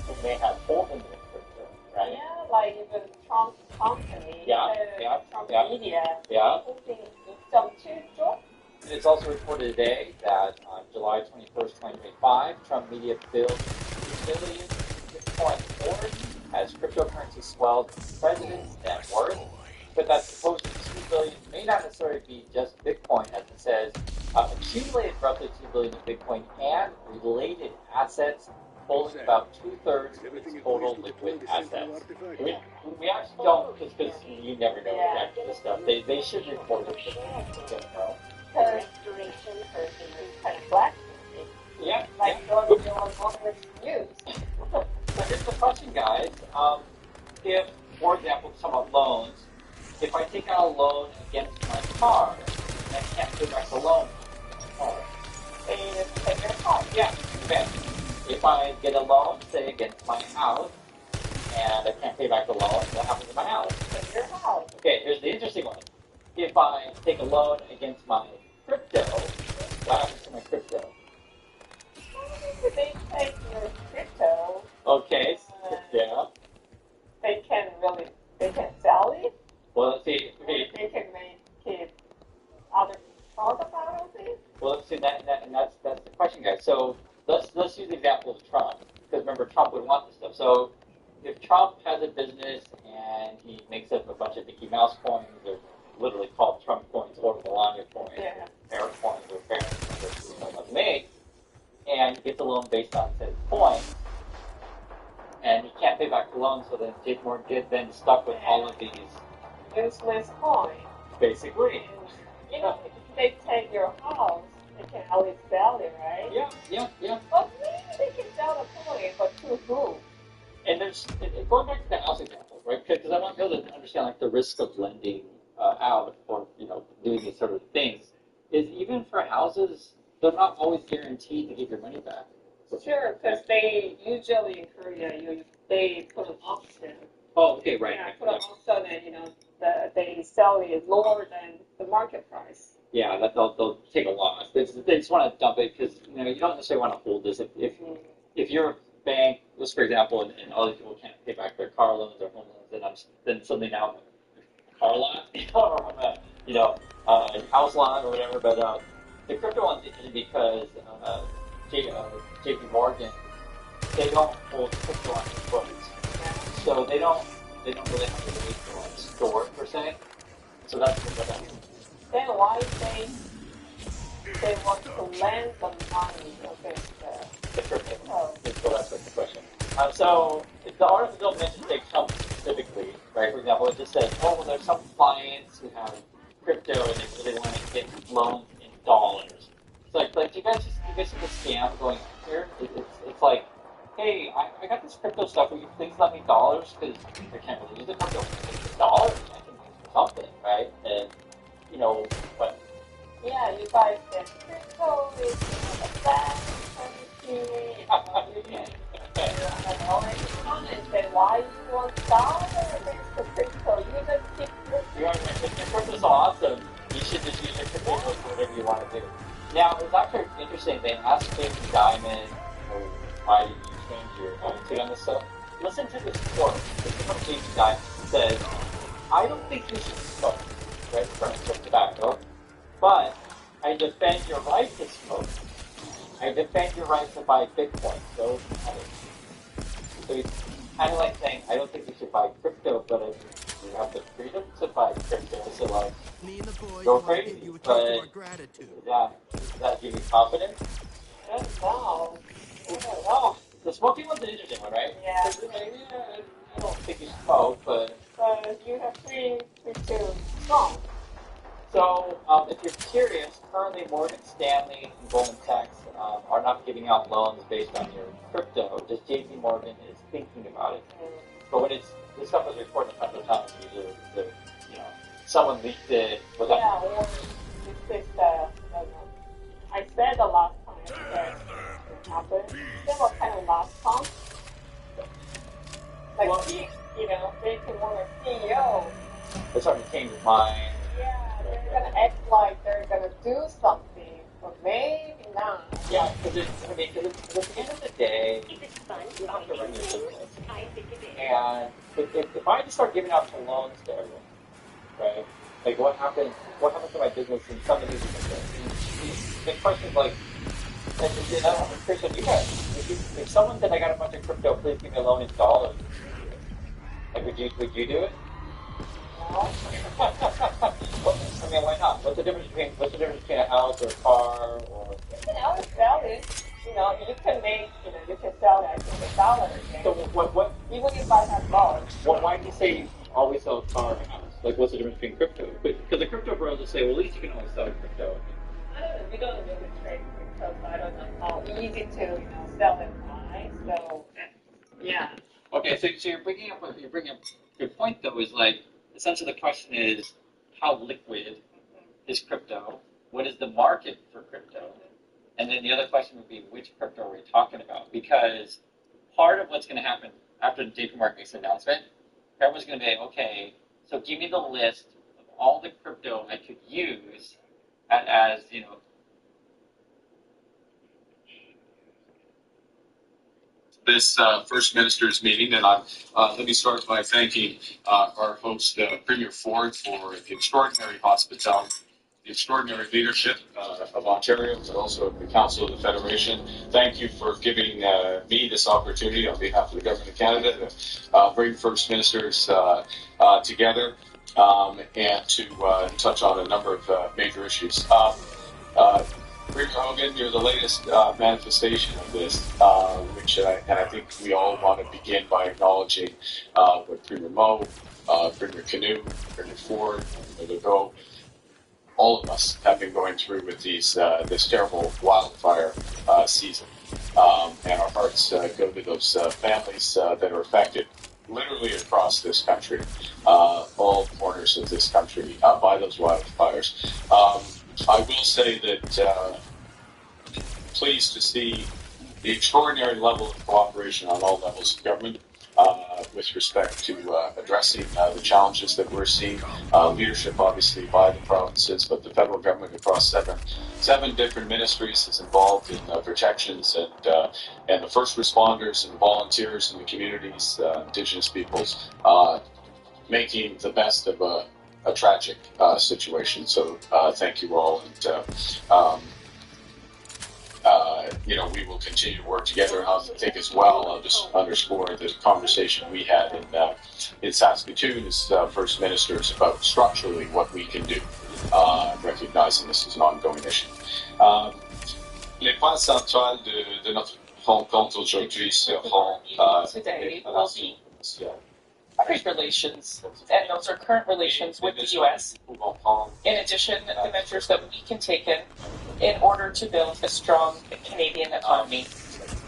who may have holdings in crypto, right? Yeah, like even Trump company, Trump media, Yeah. holding some too. It's also reported today that on July 21st, 2025, Trump media billed 2 billion Bitcoin forward as cryptocurrency swelled the president's net worth. But that supposed 2 billion may not necessarily be just Bitcoin, as it says, accumulated roughly 2 billion in Bitcoin and related assets holding about 2/3 of its total liquid assets. We actually don't, because you never know exactly this stuff. They should report it. Because Restoration is kind of black. yeah. Like those news. So here's the question, guys. If, for example, some of loans, if I take out a loan against my car, and I can't pay back the loan, They take your car. yeah, okay. If I get a loan, say against my house, and I can't pay back the loan, what happens to my house? Take your house. Okay, here's the interesting one. If I take a loan against my crypto, what happens to my crypto? They take your crypto. Okay, yeah. They can sell it. Well, let's see. Okay. They can make it other product out of it. Well, let's see that's the question, guys. So let's use the example of Trump, because remember, Trump would want this stuff. So if Trump has a business and he makes up a bunch of Mickey Mouse coins, they're literally called Trump coins or Melania coins, Air coins or Fair coins, made, and he gets a loan based on said points, and he can't pay back the loan, so then JP Morgan gets then stuck with all of these Useless coin. basically. You know, if they take your house, they can always sell it, right? Yeah. But maybe they can sell the coin, but to who? And there's going back to the house example, right? Because I want people to understand like the risk of lending out or doing these sort of things. Is even for houses, they're not always guaranteed to give your money back. Sure, because they usually in Korea, they put an auction. Oh, okay, right. Yeah, put an auction, and they sell it lower than the market price. Yeah, they'll take a loss. They just want to dump it because you don't necessarily want to hold this. If you're a bank, just for example, and all these people can't pay back their car loans or home loans, then suddenly now I'm a car lot, or I'm a house lot or whatever. But the crypto one's interesting because JP Morgan, they don't hold crypto on their books, so they don't really have the way to store it per se. So that's what that means. Then why they want to lend the money against The crypto. Oh. So that's the question. So the article don't mention Trump specifically, right? For example, it just says, oh, well, there's some clients who have crypto and they really want to get loans in dollars. It's like you guys see the scam going on here? It's like, hey, I got this crypto stuff. Will you please let me dollars? Because I can't really use the crypto. It's dollars. I can use it for something, right? And but yeah, you guys get crypto is a bad currency. And say, why you want dollars against the crypto? You just keep if your crypto's so awesome, you should just use your crypto for whatever you want to do. Now, it's actually interesting. They asked Jamie Dimon, why did you change your attitude on this stuff? Listen to this quote. This is from Jamie Dimon. It says, I don't think you should smoke, right, from tobacco, but I defend your right to smoke. I defend your right to buy Bitcoin. So he's kind of like saying, I don't think you should buy crypto, but you have the freedom to buy crypto. So like, go crazy. But does that give you confidence? I don't know. The smoking one's an interesting one, right? Yeah. I don't think you smoke, but you have free to smoke. So, if you're curious, currently Morgan Stanley and Goldman Sachs are not giving out loans based on your crypto. Just JP Morgan is thinking about it. But when this stuff was reported a couple of times, usually someone leaked it. Or this is I said the last time that it happened. There was kind of last time. Like, JP Morgan CEO. They started to change his mind. Yeah, they're going to act like they're going to do something, but maybe not. Yeah, because at the end of the day, you have to run your business. And if I just start giving out some loans to everyone, right? Like, what happens to my business and some of these things? The questions like, and I'm curious on you guys. If someone said, I got a bunch of crypto, please give me a loan in dollars, like, would you do it? No. Why not? What's the difference between a house or a car or? You can always sell it. You can make, you can sell that in the dollar. Okay? So what? Even if I have dollars. Why do you say you always sell car and house? Like, what's the difference between crypto? Because the crypto bros will say, well, at least you can only sell crypto. I don't know. We don't really trade crypto, so I don't know how easy to, sell and buy. So, yeah. Okay, so you're bringing up a good point though. Is like essentially the question is how liquid is crypto? What is the market for crypto? And then the other question would be which crypto are we talking about? Because part of what's going to happen after the JP Morgan makes an announcement, everyone's going to be okay. So give me the list of all the crypto I could use as this First Minister's meeting, and let me start by thanking our host, Premier Ford, for the extraordinary hospitality, the extraordinary leadership of Ontario, but also the Council of the Federation. Thank you for giving me this opportunity on behalf of the Government of Canada to bring First Ministers together and to touch on a number of major issues. Premier Hogan, you're the latest manifestation of this, which and I think we all want to begin by acknowledging what Premier Moe, Premier Canoe, Premier Ford, Premier Legault, all of us have been going through with this terrible wildfire season. And our hearts go to those families that are affected literally across this country, all corners of this country by those wildfires. I will say that pleased to see the extraordinary level of cooperation on all levels of government with respect to addressing the challenges that we're seeing. Leadership, obviously, by the provinces, but the federal government across seven different ministries is involved in protections and the first responders and the volunteers in the communities, Indigenous peoples, making the best of a tragic situation. So thank you all, and we will continue to work together. And I think as well, I'll just underscore the conversation we had in Saskatoon as First Ministers about structurally what we can do, recognizing this is an ongoing issue. Les points centrales de notre rencontre aujourd'hui seront today will be trade relations, and those are current relations with the U.S. In addition, the measures that we can take in order to build a strong Canadian economy,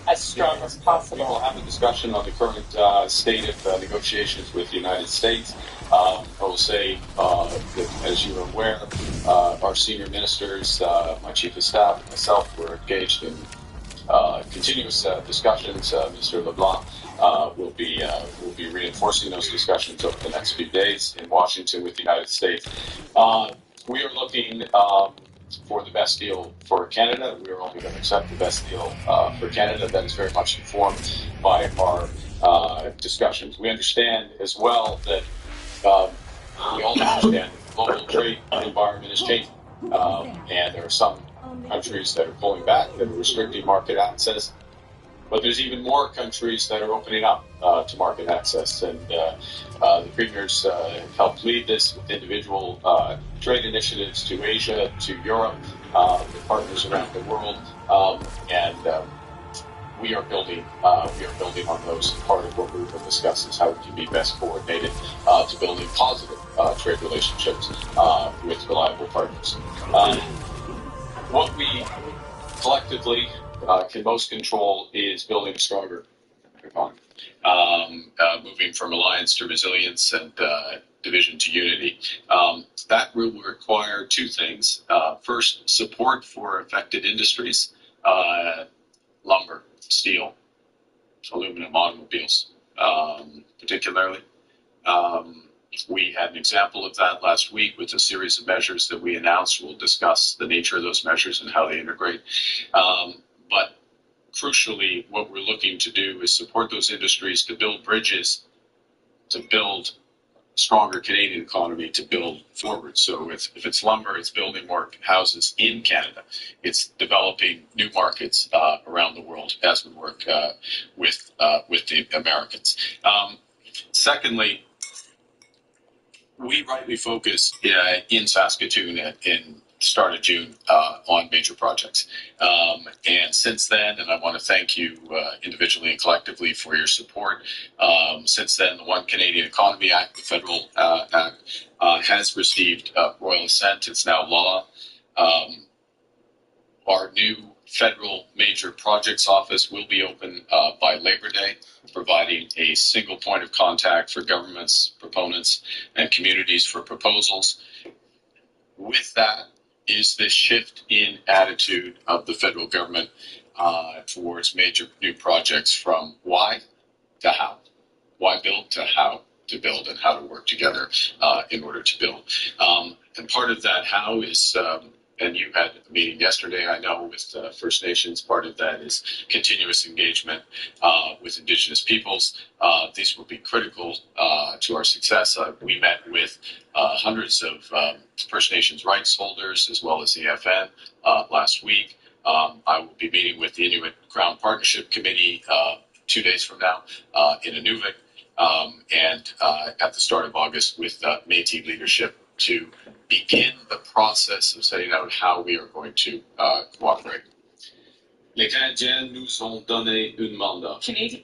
as strong as possible. We will have a discussion on the current state of negotiations with the United States. I will say that, as you are aware, our senior ministers, my chief of staff, and myself, were engaged in continuous discussions. Mr. LeBlanc will be reinforcing those discussions over the next few days in Washington with the United States. We are looking for the best deal for Canada. We are only going to accept the best deal for Canada. That is very much informed by our discussions. We understand as well that we all understand the global trade environment is changing, and there are some countries that are pulling back, that are restricting market access. But there's even more countries that are opening up to market access, and the premiers helped lead this with individual trade initiatives to Asia, to Europe, with partners around the world, and we are building on those. Part of what we will discuss is how we can be best coordinated to building positive trade relationships with reliable partners. What we collectively can most control is building a stronger economy, moving from alliance to resilience and division to unity. That will require two things. First, support for affected industries, lumber, steel, aluminum, automobiles, particularly. We had an example of that last week with a series of measures that we announced. We'll discuss the nature of those measures and how they integrate. But crucially, what we're looking to do is support those industries to build bridges, to build a stronger Canadian economy, to build forward. So if it's lumber, it's building more houses in Canada. It's developing new markets around the world as we work with the Americans. Secondly, we rightly focus in Saskatoon in start of June on major projects. And since then, and I want to thank you individually and collectively for your support. Since then, the One Canadian Economy Act, the federal act, has received royal assent. It's now law. Our new federal major projects office will be open by Labor Day, providing a single point of contact for governments, proponents, and communities for proposals. With that is this shift in attitude of the federal government towards major new projects from why to how. Why build to how to build, and how to work together in order to build. And part of that how is, and you had a meeting yesterday, I know, with First Nations. Part of that is continuous engagement with Indigenous peoples. These will be critical to our success. We met with hundreds of First Nations rights holders as well as the FN last week. I will be meeting with the Inuit Crown Partnership Committee 2 days from now in Inuvik, and at the start of August with Métis leadership to begin the process of setting out how we are going to cooperate. Les Canadiens nous ont donné un mandat. Canadian.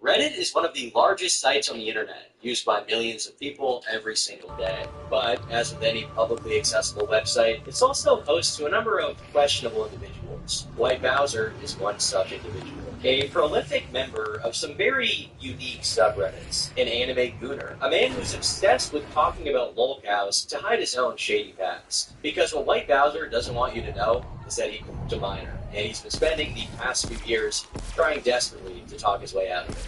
Reddit is one of the largest sites on the internet, used by millions of people every single day. But, as with any publicly accessible website, it's also host to a number of questionable individuals. White Bowser is one such individual. A prolific member of some very unique subreddits, an anime gooner, a man who's obsessed with talking about lolcows to hide his own shady past. Because what White Bowser doesn't want you to know is that he cooked a minor, and he's been spending the past few years trying desperately to talk his way out of it.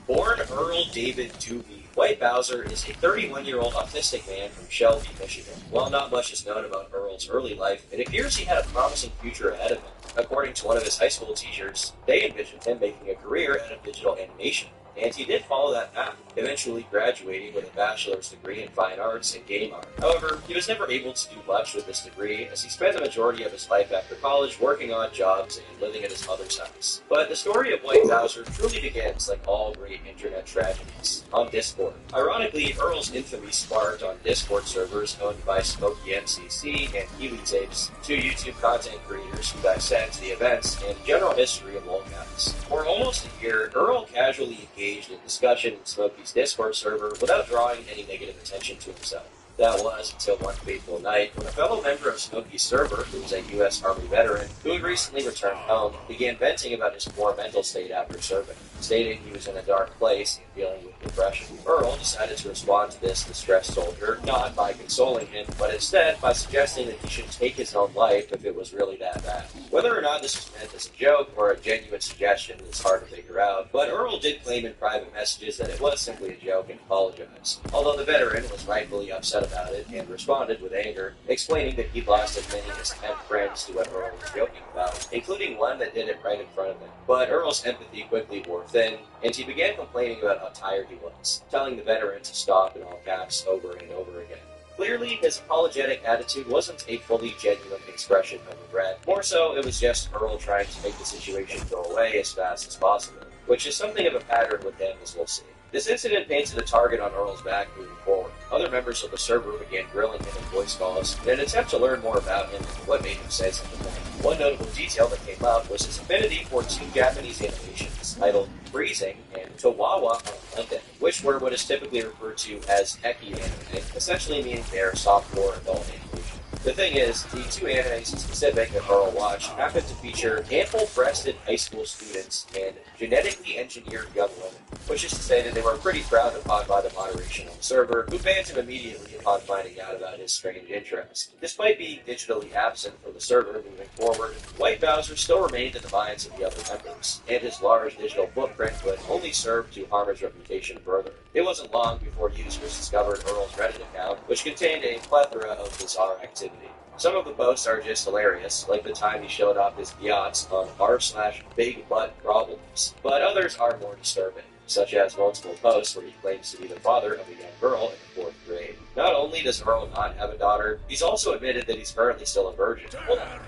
Born Earl David Doobie, White Bowser is a 31-year-old autistic man from Shelby, Michigan. While not much is known about Earl's early life, it appears he had a promising future ahead of him. According to one of his high school teachers, they envisioned him making a career out of digital animation. And he did follow that path, eventually graduating with a bachelor's degree in fine arts and game art. However, he was never able to do much with this degree, as he spent the majority of his life after college working odd jobs and living at his mother's house. But the story of White Bowser truly begins, like all great internet tragedies, on Discord. Ironically, Earl's infamy sparked on Discord servers owned by Smokey MCC and Kiwi Tapes, two YouTube content creators who dissect the events and general history of lolcows. For almost a year, Earl casually engaged in discussion in Smokey's Discord server without drawing any negative attention to himself. That was until one fateful night when a fellow member of Smokey's server, who was a U.S. Army veteran who had recently returned home, began venting about his poor mental state after serving, stating he was in a dark place and dealing with depression. Earl decided to respond to this distressed soldier, not by consoling him, but instead by suggesting that he should take his own life if it was really that bad. Whether or not this was meant as a joke or a genuine suggestion is hard to figure out, but Earl did claim in private messages that it was simply a joke and apologized, although the veteran was rightfully upset about it and responded with anger, explaining that he'd lost as many as 10 friends to what Earl was joking about, including one that did it right in front of him. But Earl's empathy quickly wore thin, and he began complaining about how tired he was, telling the veteran to stop in all caps over and over again. Clearly, his apologetic attitude wasn't a fully genuine expression of regret. More so, it was just Earl trying to make the situation go away as fast as possible, which is something of a pattern with him, as we'll see. This incident painted a target on Earl's back moving forward. Other members of the server began grilling him in voice calls in an attempt to learn more about him and what made him say such a thing. One notable detail that came up was his affinity for two Japanese animations titled Freezing and Towawa on London, which were what is typically referred to as eki anime, essentially meaning they are softcore adult animation. The thing is, the two animes in specific that Earl watched happened to feature ample-breasted high school students and genetically engineered young women, which is to say that they were pretty frowned upon by the moderation on the server, who banned him immediately upon finding out about his strange interest. Despite being digitally absent from the server moving forward, White Bowser still remained in the minds of the other members, and his large digital footprint would only serve to harm his reputation further. It wasn't long before users discovered Earl's Reddit account, which contained a plethora of bizarre activity. Some of the posts are just hilarious, like the time he showed off his yachts on r/big butt problems, but others are more disturbing, such as multiple posts where he claims to be the father of a young girl in the 4th grade. Not only does Earl not have a daughter, he's also admitted that he's currently still a virgin. Hold on,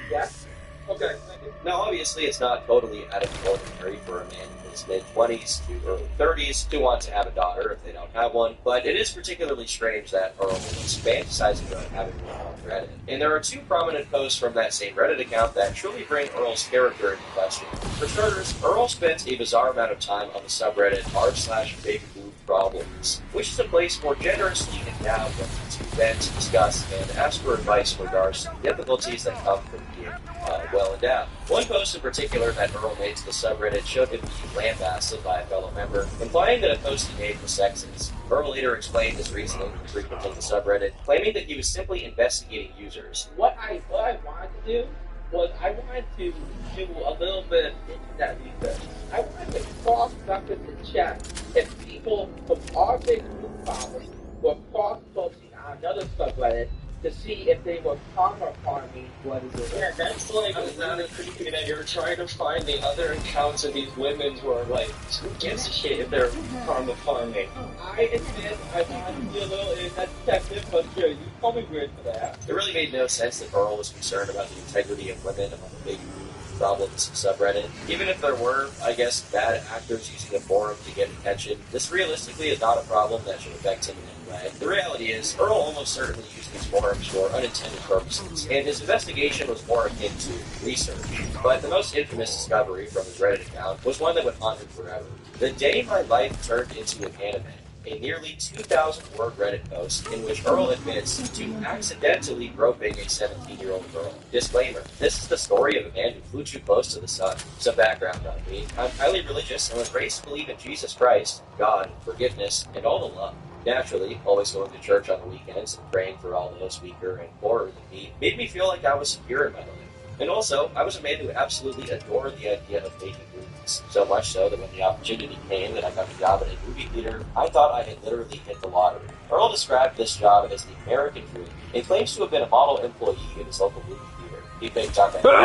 yeah? Okay, thank you. Now obviously it's not totally out of the ordinary for a man in his his mid-20s to early 30s who want to have a daughter if they don't have one, but it is particularly strange that Earl was fantasizing about having one on Reddit. And there are two prominent posts from that same Reddit account that truly bring Earl's character into question. For starters, Earl spent a bizarre amount of time on the subreddit r/big-boob-problems, which is a place more generously endowed to vent, discuss, and ask for advice in regards to the difficulties that come from being well endowed. One post in particular that Earl made to the subreddit showed him being lambasted by a fellow member, implying that a post he made was sexist. Earl later explained his reasoning for frequenting the subreddit, claiming that he was simply investigating users. What I wanted to do was I wanted to do a little bit of internet research. I wanted to cross-reference and check if people from our big group problems were cross-posting on another subreddit to see if they were karma farming what is it. Yeah, that's like not a pretty good idea. You're trying to find the other accounts of these women who are like, who gives a shit if they're karma farming? I admit I wanted to be a little internet detective, but sure, you call me weird for that. It really made no sense that Earl was concerned about the integrity of women among the big problems subreddit. Even if there were, I guess, bad actors using the forum to get attention, this realistically is not a problem that should affect him in any way. The reality is, Earl almost certainly used these forums for unintended purposes, and his investigation was more akin to research. But the most infamous discovery from his Reddit account was one that would haunt him forever. The day my life turned into an anime, a nearly 2,000-word Reddit post in which Earl admits to accidentally groping a 17-year-old girl. Disclaimer, this is the story of a man who flew too close to the sun. Some background on me. I'm highly religious and was raised to believe in Jesus Christ, God, forgiveness, and all the love. Naturally, always going to church on the weekends and praying for all those weaker and poorer than me made me feel like I was secure in my life. And also, I was a man who absolutely adored the idea of making movies. So much so that when the opportunity came that I got a job at a movie theater, I thought I had literally hit the lottery. Earl described this job as the American dream and claims to have been a model employee in his local movie theater. He picked up and even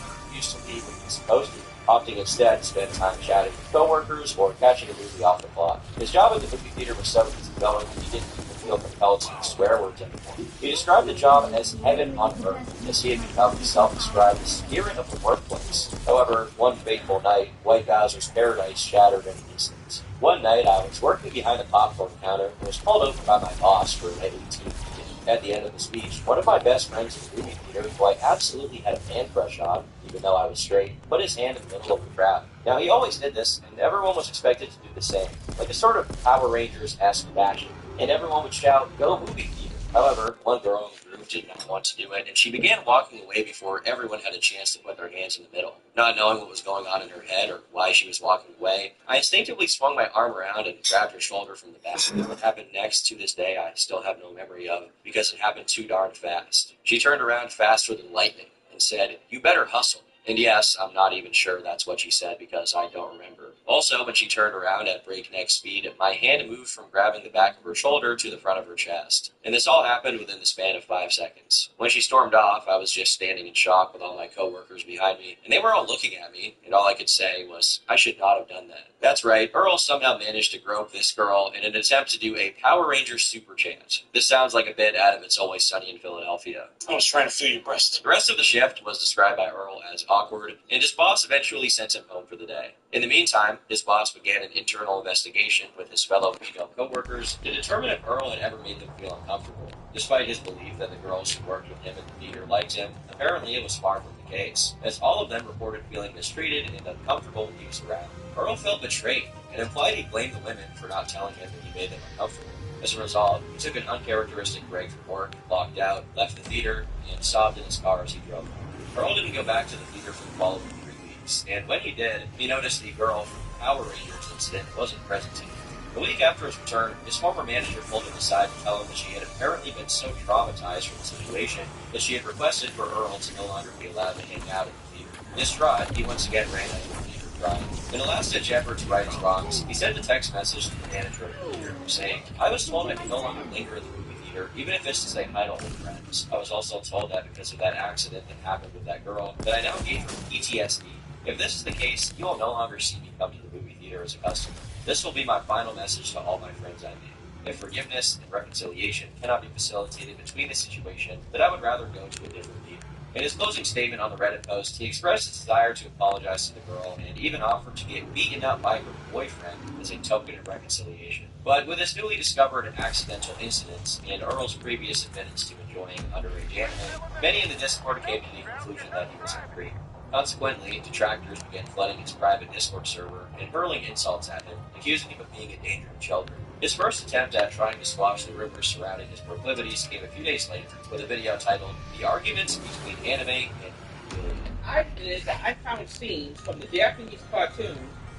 refused to leave when he was supposed to, opting instead to spend time chatting with coworkers or catching a movie off the clock. His job at the movie theater was so easy going that he didn't even feel compelled to use swear words anymore. He described the job as heaven on earth, as he had become the self-described spirit of the workplace. However, one fateful night, White Bowser's paradise shattered in an instant. One night, I was working behind the popcorn counter and was called over by my boss for a nightly team meeting. At the end of the speech, one of my best friends in the movie theater, who I absolutely had a man crush on, even though I was straight, put his hand in the middle of the crowd. Now, he always did this, and everyone was expected to do the same, like a sort of Power Rangers-esque fashion. And everyone would shout, "Go movie theater." However, one girl in the group did not want to do it, and she began walking away before everyone had a chance to put their hands in the middle. Not knowing what was going on in her head or why she was walking away, I instinctively swung my arm around and grabbed her shoulder from the back. What happened next, to this day, I still have no memory of, because it happened too darn fast. She turned around faster than lightning and said, "You better hustle." And yes, I'm not even sure that's what she said because I don't remember. Also, when she turned around at breakneck speed, my hand moved from grabbing the back of her shoulder to the front of her chest. And this all happened within the span of 5 seconds. When she stormed off, I was just standing in shock with all my coworkers behind me, and they were all looking at me, and all I could say was, I should not have done that. That's right, Earl somehow managed to grope this girl in an attempt to do a Power Rangers super chant. This sounds like a bit out of It's Always Sunny in Philadelphia. I was trying to feel your breast. The rest of the shift was described by Earl as awkward, and his boss eventually sent him home for the day. In the meantime, his boss began an internal investigation with his fellow female coworkers to determine if Earl had ever made them feel uncomfortable. Despite his belief that the girls who worked with him in the theater liked him, apparently it was far from the case, as all of them reported feeling mistreated and uncomfortable when he was around. Earl felt betrayed, and implied he blamed the women for not telling him that he made them uncomfortable. As a result, he took an uncharacteristic break from work, locked out, left the theater, and sobbed in his car as he drove home. Earl didn't go back to the theater for the following 3 weeks, and when he did, he noticed the girl from the Power Rangers incident wasn't present anymore. A week after his return, his former manager pulled him aside to tell him that she had apparently been so traumatized from the situation that she had requested for Earl to no longer be allowed to hang out in the theater. Distraught, he once again ran out of the theater crying. In a last-ditch effort to right his wrongs, he sent a text message to the manager of the theater saying, "I was told I can no longer linger at the movie theater, even if it's to say hi to old friends. I was also told that because of that accident that happened with that girl, that I now gain from PTSD. If this is the case, you will no longer see me come to the movie theater as a customer. This will be my final message to all my friends I made. If forgiveness and reconciliation cannot be facilitated between the situation, then I would rather go to a different theater." In his closing statement on the Reddit post, he expressed his desire to apologize to the girl and even offered to get beaten up by her boyfriend as a token of reconciliation. But with his newly discovered accidental incidents and Earl's previous admittance to enjoying underage anime, many in the Discord came to the conclusion that he was a creep. Consequently, detractors began flooding his private Discord server and hurling insults at him, accusing him of being a danger to children. His first attempt at trying to squash the rumors surrounding his proclivities came a few days later with a video titled "The Arguments Between Anime and Alien." I found scenes from the Japanese cartoon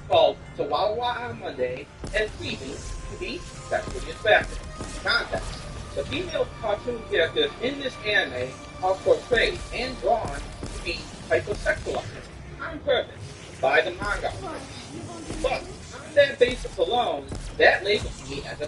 called Tawawa on Monday and Freezing to be sexually attractive. Context: the female cartoon characters in this anime are portrayed and drawn to be hypersexualized on purpose by the manga artist. But on that basis alone, that labels me as a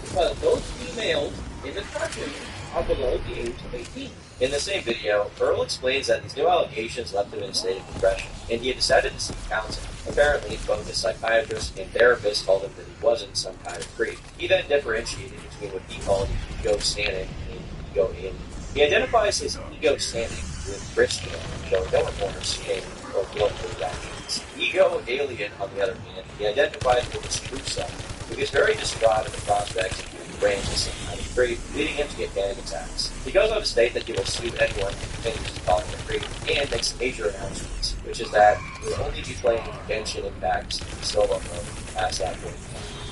because those females in the cartoon are below the age of 18. In the same video, Earl explains that these new allegations left him in a state of depression, and he had decided to seek counseling. Apparently, both his psychiatrist and therapist told him that he wasn't some kind of creep. He then differentiated between what he called ego-standing and ego-alien. He identifies his ego-standing with Christian, showing no remorse, shame, or guilt for his actions. Ego-alien, on the other hand, he identifies with his true self, who is very distraught at the prospects of being framed as some kind of creep, leading him to get panic attacks. He goes on to state that he will sue anyone who continues to call him a creep, and makes major announcements, which is that he will only be playing Genshin Impact's solo mode past that point.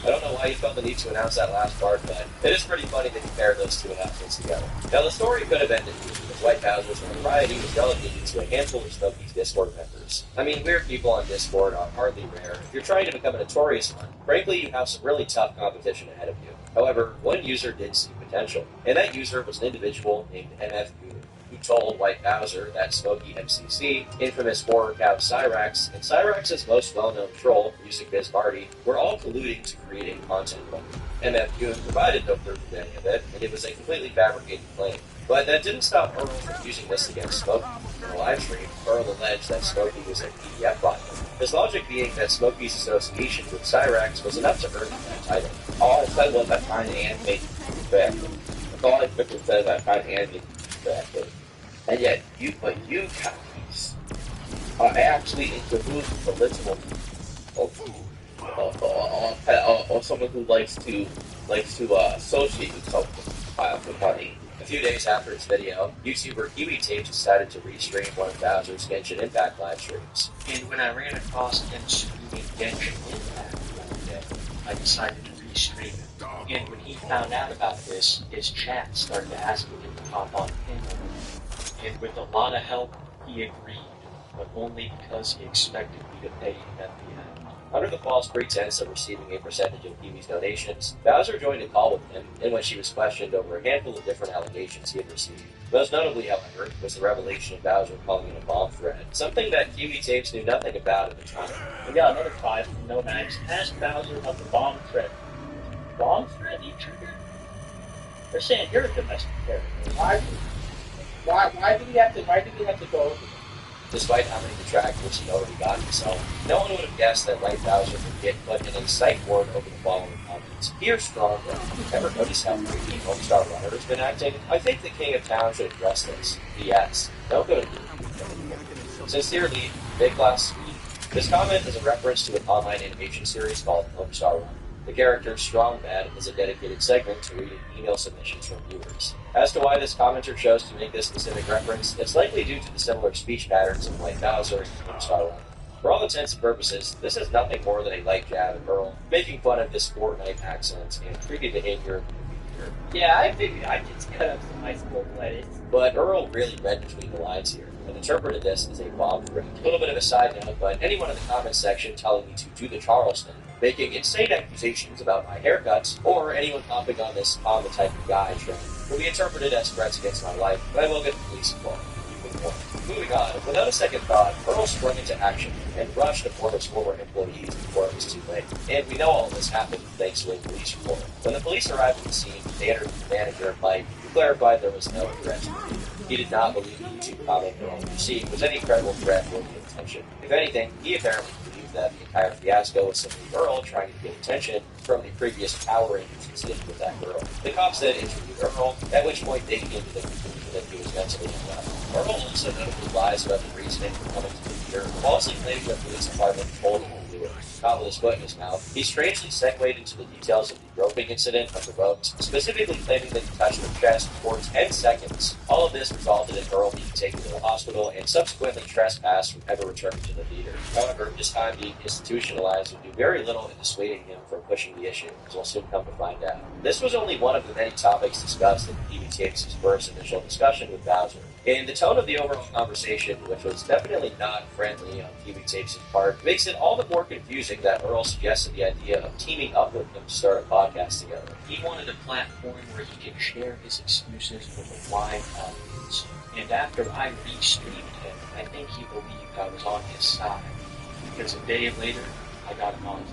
I don't know why he felt the need to announce that last part, but it is pretty funny that he paired those two announcements together. Now, the story could have ended here, because White Bowser's notoriety was relegated to a handful of Smokey's Discord members. I mean, weird people on Discord are hardly rare. If you're trying to become a notorious one, frankly, you have some really tough competition ahead of you. However, one user did see potential, and that user was an individual named MFQ, who told White Bowser that Smokey MCC, infamous horror cow Cyrax, and Cyrax's most well-known troll, Music Biz Marty, were all colluding to create a content bubble. MFQ provided no proof of any of it, and it was a completely fabricated claim. But that didn't stop Earl from using this against Smokey. In a live stream, Earl alleged that Smokey was a PDF bot. His logic being that Smokey's association with Cyrax was enough to earn him that title. All I said was I find anime attractive. That's all I quickly said, I find anime attractive. And yet, you guys are actually into who's political or someone who likes to associate with something for money. A few days after his video, YouTuber Ki46ojSdJty578IFQQ5ILgD decided to restream one of Bowser's Genshin Impact live streams. And when I ran across him streaming Genshin Impact one day, I decided to restream it. And when he found out about this, his chat started asking him to hop on him. And with a lot of help, he agreed, but only because he expected me to pay him at the end. Under the false pretense of receiving a percentage of Kiwi's donations, Bowser joined a call with him, in which he was questioned over a handful of different allegations he had received. Most notably, however, was the revelation of Bowser calling it a bomb threat, something that Kiwi Tapes knew nothing about at the time. We got another 5 from Nomax. Ask Bowser about the bomb threat. Bomb threat you triggered? They're saying you're a domestic terrorist. Why did he have to go over this? Despite how many detractors he already got himself, no one would have guessed that White Bowser would get put in a psych ward over the following comments. Dear Strongbow, ever notice how creepy Homestar Runner has been acting? I think the King of Town should address this. P.S. Don't go to the Sincerely, Big Glass Sweet. This comment is a reference to an online animation series called Homestar Runner. The character Strong Bad is a dedicated segment to reading email submissions from viewers. As to why this commenter chose to make this specific reference, it's likely due to the similar speech patterns of White Bowser and Homestar Runner. For all intents and purposes, this is nothing more than a light jab at Earl, making fun of his Fortnite accent and creepy behavior of the movie. Yeah, I figured I'd just cut up some high school lettuce. But Earl really read between the lines here, and interpreted this as a bomb threat. A little bit of a side note, but anyone in the comments section telling me to do the Charleston, making insane accusations about my haircuts, or anyone hopping on this I'm the type of guy trend, will be interpreted as threats against my life, and I will get the police involved. Moving on, without a second thought, Earl sprung into action and rushed to his former employees before it was too late. And we know all of this happened thanks to a police report. When the police arrived at the scene, they interviewed the manager, Mike, who clarified there was no threat. He did not believe the YouTube comment Earl received was any credible threat worthy of attention. If anything, he apparently believed that the entire fiasco was simply Earl trying to get attention from the previous Power Rangers incident with that girl. The cops then interviewed Earl, at which point they came to the conclusion that he was mentally unwell. Earl also notably lies about the reasoning for coming to the theater, falsely claiming that the police department told him to do it. Caught with his foot in his mouth, he strangely segued into the details of the groping incident unprovoked, specifically claiming that he touched her chest for 10 seconds. All of this resulted in Earl being taken to the hospital and subsequently trespassed from ever returning to the theater. However, this time being institutionalized would do very little in dissuading him from pushing the issue, as we'll soon come to find out. This was only one of the many topics discussed in Ki46oj's first initial discussion with Bowser. And the tone of the overall conversation, which was definitely not friendly on Ki46oj's part, makes it all the more confusing that Earl suggested the idea of teaming up with him to start a podcast together. He wanted a platform where he could share his excuses with a wide audience. And after I re-streamed him, I think he believed I was on his side. Because a day later, I got him on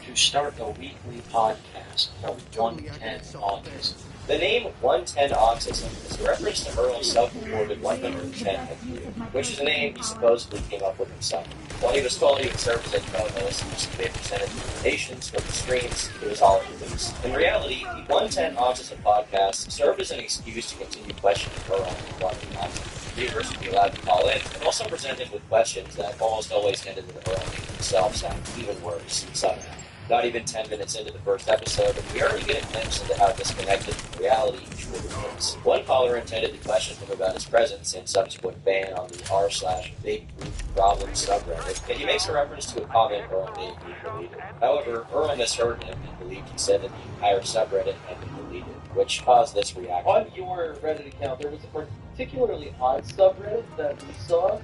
to start a weekly podcast called 110 Autism. The name 110 Autism is a reference to Earl's self-reported 110 IQ, which is a name he supposedly came up with himself. While he was told he would serve as a co-host and survey percentage informations from the streams, it was all a ruse. In reality, the 110 Autism podcast served as an excuse to continue questioning Earl regarding autism. Viewers would be allowed to call in, and also presented with questions that almost always ended with Earl making himself sound even worse somehow. Not even 10 minutes into the first episode, we already get a glimpse into how disconnected from reality he truly is. One caller intended to question him about his presence and subsequent ban on the r/big group problem subreddit, and he makes a reference to a comment Earl made being deleted. However, Earl misheard him and believed he said that the entire subreddit had been deleted, which caused this reaction. On your Reddit account, there was a particularly odd subreddit that we saw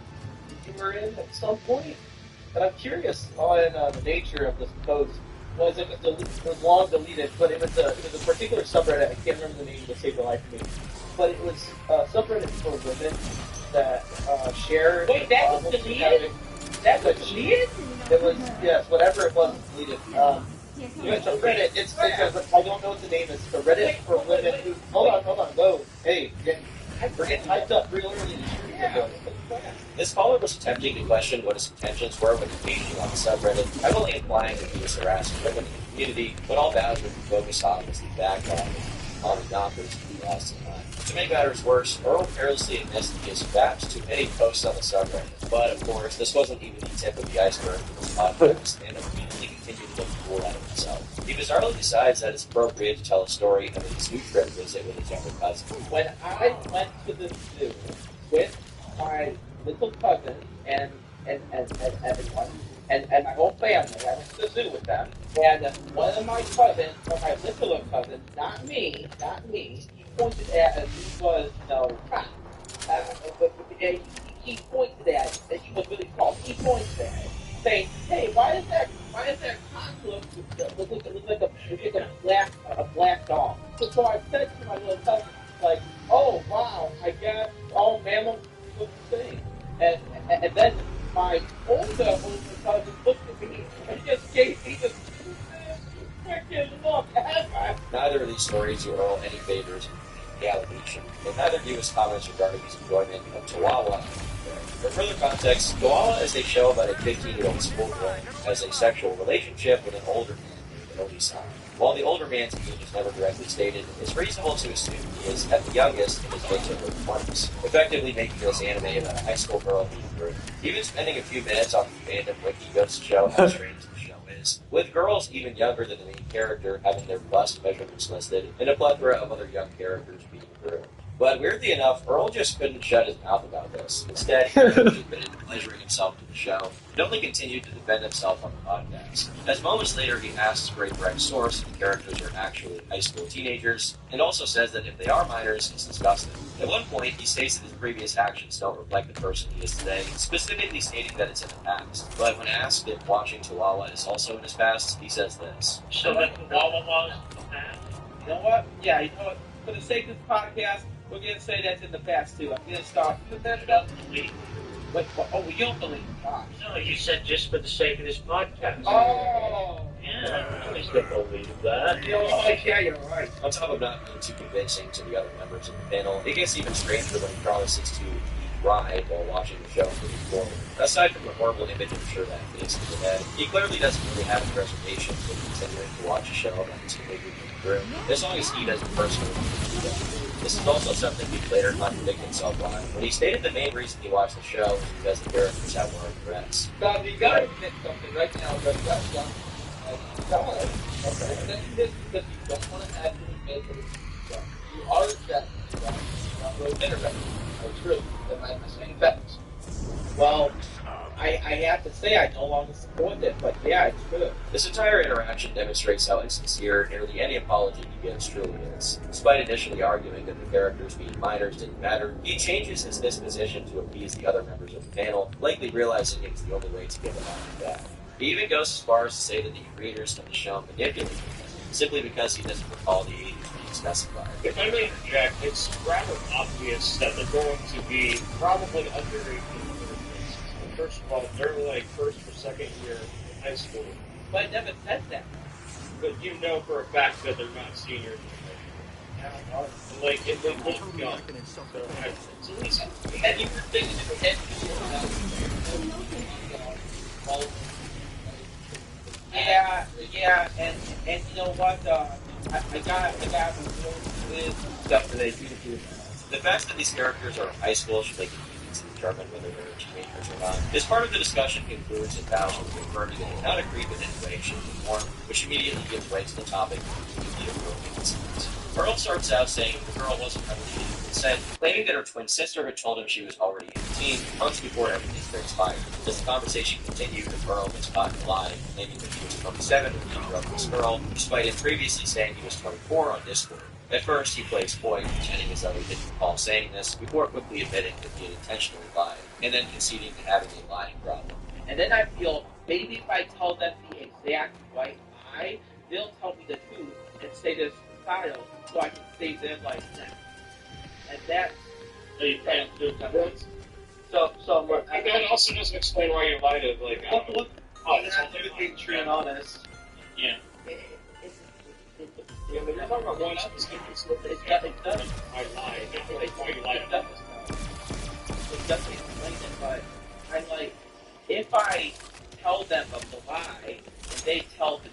you were in at some point, and I'm curious on the nature of this post. Was it was long deleted, but it was a particular subreddit. I can't remember the name to save the life of me. But it was a subreddit for women that share. Wait, that was deleted? That was deleted? It was, yes, whatever it was deleted. It's a Reddit. I don't know what the name is. It's a Reddit for women who. Hold on. Whoa. Hey, I forget typed up real early. This caller was attempting to question what his intentions were when engaging on the subreddit, heavily implying that he was harassing women in the community, but all Bowser could focus on was the backlog on the knockers he lost in line. To make matters worse, Earl carelessly admits that he has fapped to any posts on the subreddit, but of course, this wasn't even the tip of the iceberg for this podcast, and immediately continued to look cool out of himself. He bizarrely decides that it's appropriate to tell a story of his new trip visit with his younger cousin. When I went to the zoo with my little cousin and everyone, and my whole family, I went to the zoo with them, and one of my cousins, or my little cousin, not me, he pointed at, as he was, he pointed at, and he was really tall, he pointed at it, saying, hey, why is that cock look like a black dog? So I said to my little cousin, like, oh, wow, I guess all mammals look the same. And then my older cousin looked at me and just gave me this freaking look. Neither of these stories do Earl any favors in the allegation, and neither do his comments regarding his enjoyment of Chihuahua. For further context, Chihuahua is a show about a 15-year-old schoolboy who has a sexual relationship with an older man named Oni-san. While the older man's age is never directly stated, it's reasonable to assume he is, at the youngest, in his mid to early 20s, effectively making this anime about a high school girl being through. Even spending a few minutes on the fandom wiki goes to show how strange the show is, with girls even younger than the main character having their bust measurements listed, and a plethora of other young characters being through. But weirdly enough, Earl just couldn't shut his mouth about this. Instead, he admitted to pleasuring himself to the show, and only continued to defend himself on the podcast. As moments later, he asks for a direct source if the characters are actually high school teenagers, and also says that if they are minors, it's disgusting. At one point, he states that his previous actions don't reflect the person he is today, specifically stating that it's in the past. But when asked if watching Chihuahua is also in his past, he says this. So that Chihuahua was in the past? You know what? Yeah, you know what? For the sake of this podcast, we're going to say that's in the past, too. I'm going to start with that. Wait, what? Oh, you don't believe God. no, you said just for the sake of this podcast. Oh! Yeah, I used to believe that. Yeah, you're right. On top of not being too convincing to the other members of the panel, it gets even stranger when he promises to cried while watching the show moving forward. Aside from the horrible image I'm sure that face in his head, he clearly doesn't really have any reservations with continuing to watch a show that is completely through, as long as he doesn't personally do that. This is also something he later contradicted himself on, when he stated the main reason he watched the show was because the characters have more threats. Bob, you gotta admit something right now that that's not okay. And that's just because you don't want to actually make it. You are rejecting it. You're not really interested. That's true. Am I saying facts? Well, I have to say I no longer support it, but yeah, it's true. This entire interaction demonstrates how insincere nearly any apology he gives truly is. Despite initially arguing that the characters being minors didn't matter, he changes his disposition to appease the other members of the panel, likely realizing it's the only way to get them off the bat. He even goes as far as to say that the creators of the show manipulated him, simply because he doesn't recall the age being specified. If I may interject, it's rather obvious that they're going to be probably under 18. First of all, they're like first or second year in high school. But I never said that. But you know for a fact that they're not seniors. Like, if they look young. So at least, and you were thinking in your head, yeah, and you know what? I got with stuff today. The fact that these characters are in high school should make it easy to determine whether they're teenagers or not. As part of the discussion concludes that Bowser confirming that he not agree with any way, shape, or form, which immediately gives way to the topic of consent. Earl starts out saying the girl wasn't ready to consent, claiming that her twin sister had told him she was already 18 months before everything transpired. As the conversation continued, Earl was caught in a lie, claiming that he was 27 when he grew up with this girl, despite him previously saying he was 24 on Discord. At first, he plays coy, pretending as though he didn't recall saying this, before quickly admitting that he had intentionally lied, and then conceding to having a lying problem. And then I feel, maybe if I tell them the exact right lie, they'll tell me the truth and say this style, so I can save their life next. And that's... So and that also doesn't explain why you lied to, like, this has to do with being true and honest. Yeah. Yeah, but you're talking about one specific It does. I lied. Why you lied? It doesn't explain it, but I'm like, if I tell them of the lie, and they tell the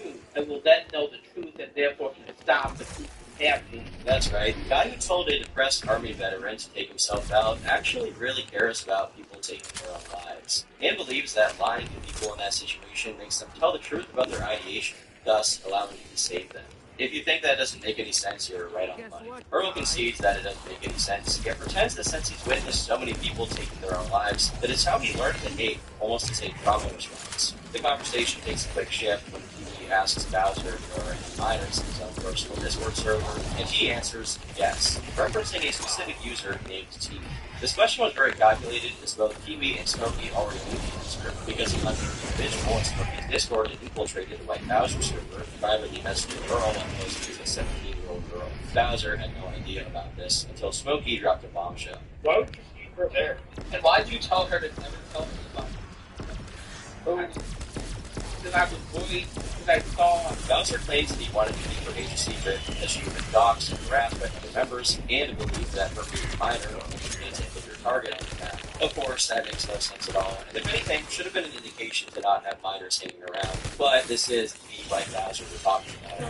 truth, I will then know the truth, and therefore can stop the truth from happening. That's right. The guy who told a depressed Army veteran to take himself out actually really cares about people taking their own lives, and believes that lying to people in that situation makes them tell the truth about their ideation, thus allowing you to save them. If you think that doesn't make any sense, you're right on the money. Earl concedes that it doesn't make any sense, yet pretends that since he's witnessed so many people taking their own lives, that it's how he learned to hate, almost as a trauma response. The conversation takes a quick shift when he asks Bowser if there are any minors in his own personal Discord server, and he answers yes, referencing a specific user named T. This question was very calculated, as both Kiwi and Smokey already knew the answer, because he left the individual in Smokey's Discord and infiltrated the White Bowser server, privately messaging Earl and posting to a 17-year-old girl. Bowser had no idea about this until Smokey dropped a bombshell. Why would you keep her there? And why did you tell her to never tell me about it? Because I was worried, because I saw... Bowser claims that he wanted to keep her age secret, that she had been doxxed and harassed by other members, and believed that her being minor means a bigger target on the map. Of course, that makes no sense at all, and if anything, should have been an indication to not have minors hanging around. But this is the White Bowser we're talking about.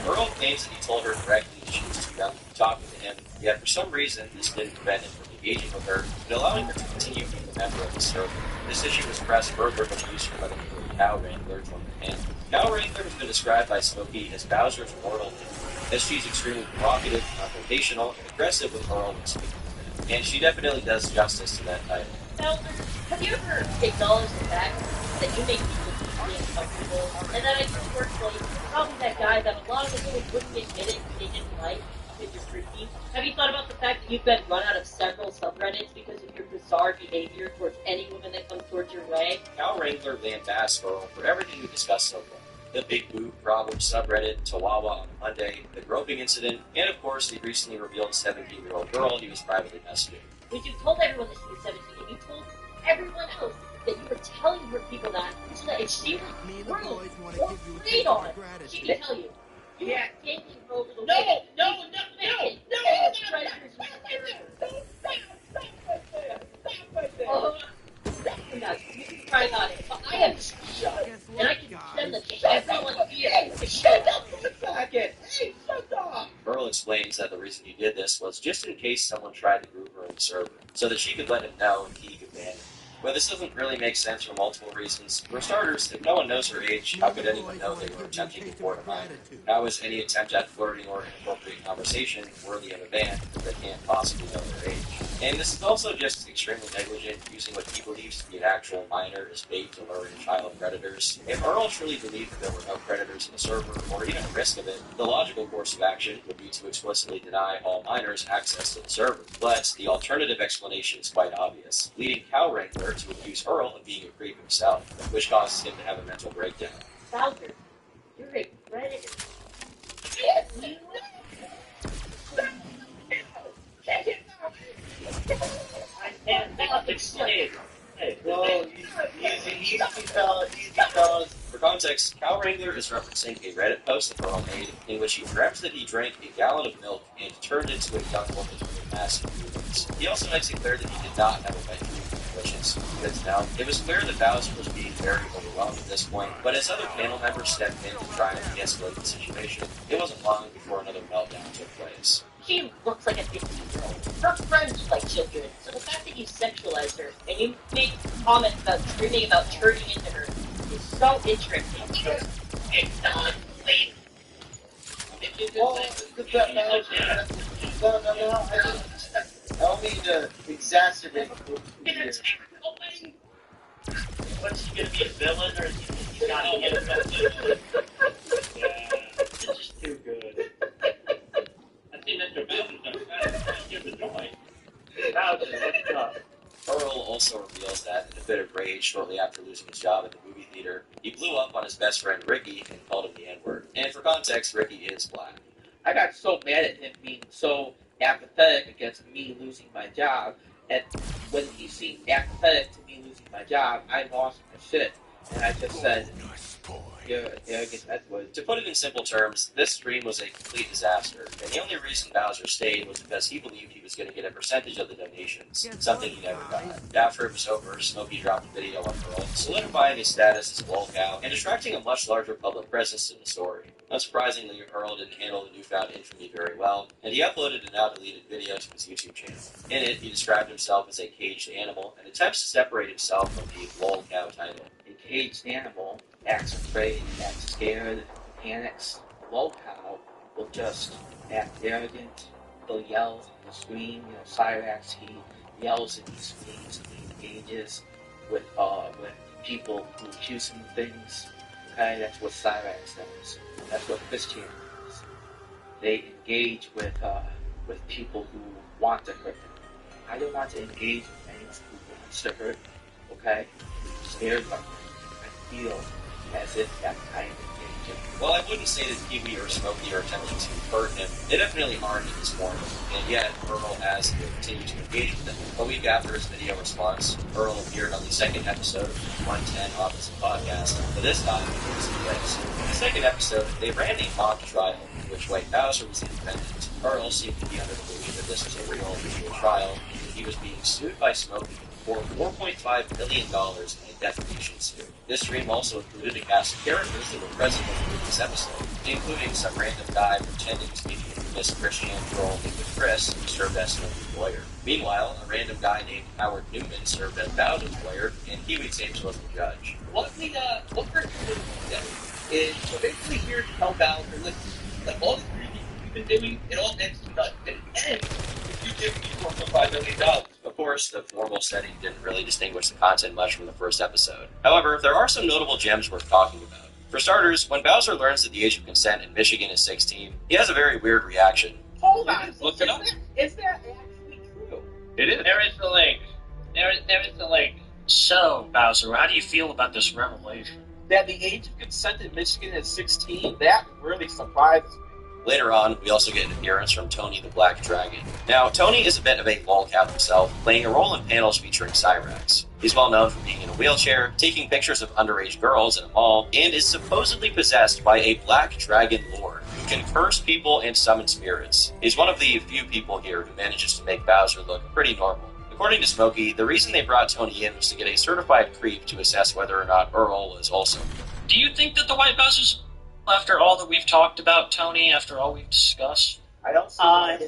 Earl claims that he told her directly that she was too young to be talking to him, yet for some reason, this didn't prevent him from engaging with her, and allowing her to continue being a member of the server. This issue was pressed further when she used to let Cow Wrangler joined the panel. Cow Wrangler has been described by Smokey as Bowser's mortal enemy, as she's extremely provocative, confrontational, and aggressive with Earl when speaking with him. And she definitely does justice to that title. Bowser, have you ever acknowledged the fact that you make people deeply uncomfortable, and that at your workplace, you're probably that guy that a lot of people wouldn't admit it they didn't like, because you're freaky? Have you thought about the fact that you've been run out of several subreddits because of your bizarre behavior towards any woman that comes towards your way? Cow Wrangler lambasted Earl for everything we discussed so far. The Big Boob Problem subreddit, Chihuahua on Monday, the groping incident, and of course the recently revealed 17-year-old girl he was privately messaging. Because you told everyone that she was 17, and you told everyone else that you were telling her people that, so that if she was groomed or preyed on, she could tell you. You were taking her over the way. No! Treasures. crying on it, but I am shut, and I can send the to everyone here. Shut up for a second! Hey, shut up! Earl explains that the reason he did this was just in case someone tried to group her in the server, so that she could let him know and he could ban it. But this doesn't really make sense for multiple reasons. For starters, if no one knows her age, how could anyone know they were attempting to court a minor? How is any attempt at flirting or inappropriate conversation worthy of a ban if they can't possibly know their age? And this is also just extremely negligent, using what he believes to be an actual minor as bait to lure in child predators. If Earl truly believed that there were no predators in the server, or even a risk of it, the logical course of action would be to explicitly deny all minors access to the server. But the alternative explanation is quite obvious, leading Cow Wrangler to accuse Earl of being a creep himself, which causes him to have a mental breakdown. Bowser, you're a predator. Whoa, easy, fellas. For context, Cow Wrangler is referencing a Reddit post that Earl made in which he reps that he drank a gallon of milk and turned into a young woman with massive boobs. He also makes it clear that he did not have a wet dream of delicious. Because now, it was clear that Bowser was being very overwhelmed at this point, but as other panel members stepped in to try and de-escalate the situation, it wasn't long before another meltdown took place. She looks like a 15-year-old. Her friends like children, so the fact that you sexualize her and you make comments about dreaming about turning into her is so interesting. It's not sleep. No, I don't mean to exacerbate it. What's he gonna be, a villain, or is he not gonna get a villain? Yeah, it's just too good. I see Mr. Bowser's give the joy. Bowser, what's up? Earl also reveals that, in a bit of rage shortly after losing his job at the movie theater, he blew up on his best friend Ricky and called him the N-word. And for context, Ricky is black. I got so mad at him being so apathetic against me losing my job, and when he seemed apathetic to me losing my job, I lost my shit, and I just said, "You're an arrogant Edward." To put it in simple terms, this stream was a complete disaster, and the only reason Bowser stayed was because he believed he was going to get a percentage of the donations, something he never got. After it was over, Smokey dropped a video on Earl, solidifying his status as a lolcow and attracting a much larger public presence in the story. Unsurprisingly, Earl didn't handle the newfound infamy very well, and he uploaded a now-deleted video to his YouTube channel. In it, he described himself as a caged animal and attempts to separate himself from the lolcow title. A caged animal acts afraid, acts scared, panics. A lolcow will just act arrogant. He'll yell, he'll scream. Cyrax, he yells and he screams and he engages with people who accuse him of things. Okay, that's what Cyrax does. That's what Christian does. They engage with people who want to hurt them. I don't want to engage with anyone who wants to hurt. Okay, I'm scared of them. I feel as if that I am engaging. Well, I wouldn't say that Kiwi or Smokey are attempting to hurt him. They definitely aren't in this morning, and yet Earl has continued to engage with them. A week after his video response, Earl appeared on the second episode of the 110 Opposite Podcast, but this time it was in place. In the second episode, they ran a mock trial in which White Bowser was the defendant. Earl seemed to be under the belief that this was a real legal trial, and he was being sued by Smokey for $4.5 million in a defamation suit. This stream also included a cast of characters that were present in the previous episode, including some random guy pretending to be Miss Christian Troll named Chris, who served as Smokey's lawyer. Meanwhile, a random guy named Howard Newman served as Bowser's lawyer, and Kiwi Tapes was the judge. What we're doing is we're basically here to tell Bowser, listen, like all the things you've been doing, it all ends to nothing. It ends if you give me $4.5 million. Of course, the formal setting didn't really distinguish the content much from the first episode. However, there are some notable gems worth talking about. For starters, when Bowser learns that the age of consent in Michigan is 16, he has a very weird reaction. Hold on, Look it up. Is that actually true? It is. There is the link. There is the link. So, Bowser, how do you feel about this revelation? That the age of consent in Michigan is 16? That really surprises me. Later on, we also get an appearance from Tony the Black Dragon. Now, Tony is a bit of a lolcow himself, playing a role in panels featuring Cyrax. He's well known for being in a wheelchair, taking pictures of underage girls in a mall, and is supposedly possessed by a black dragon lord who can curse people and summon spirits. He's one of the few people here who manages to make Bowser look pretty normal. According to Smokey, the reason they brought Tony in was to get a certified creep to assess whether or not Earl was also. Do you think that the White Bowser's, after all that we've talked about, Tony, after all we've discussed? I don't see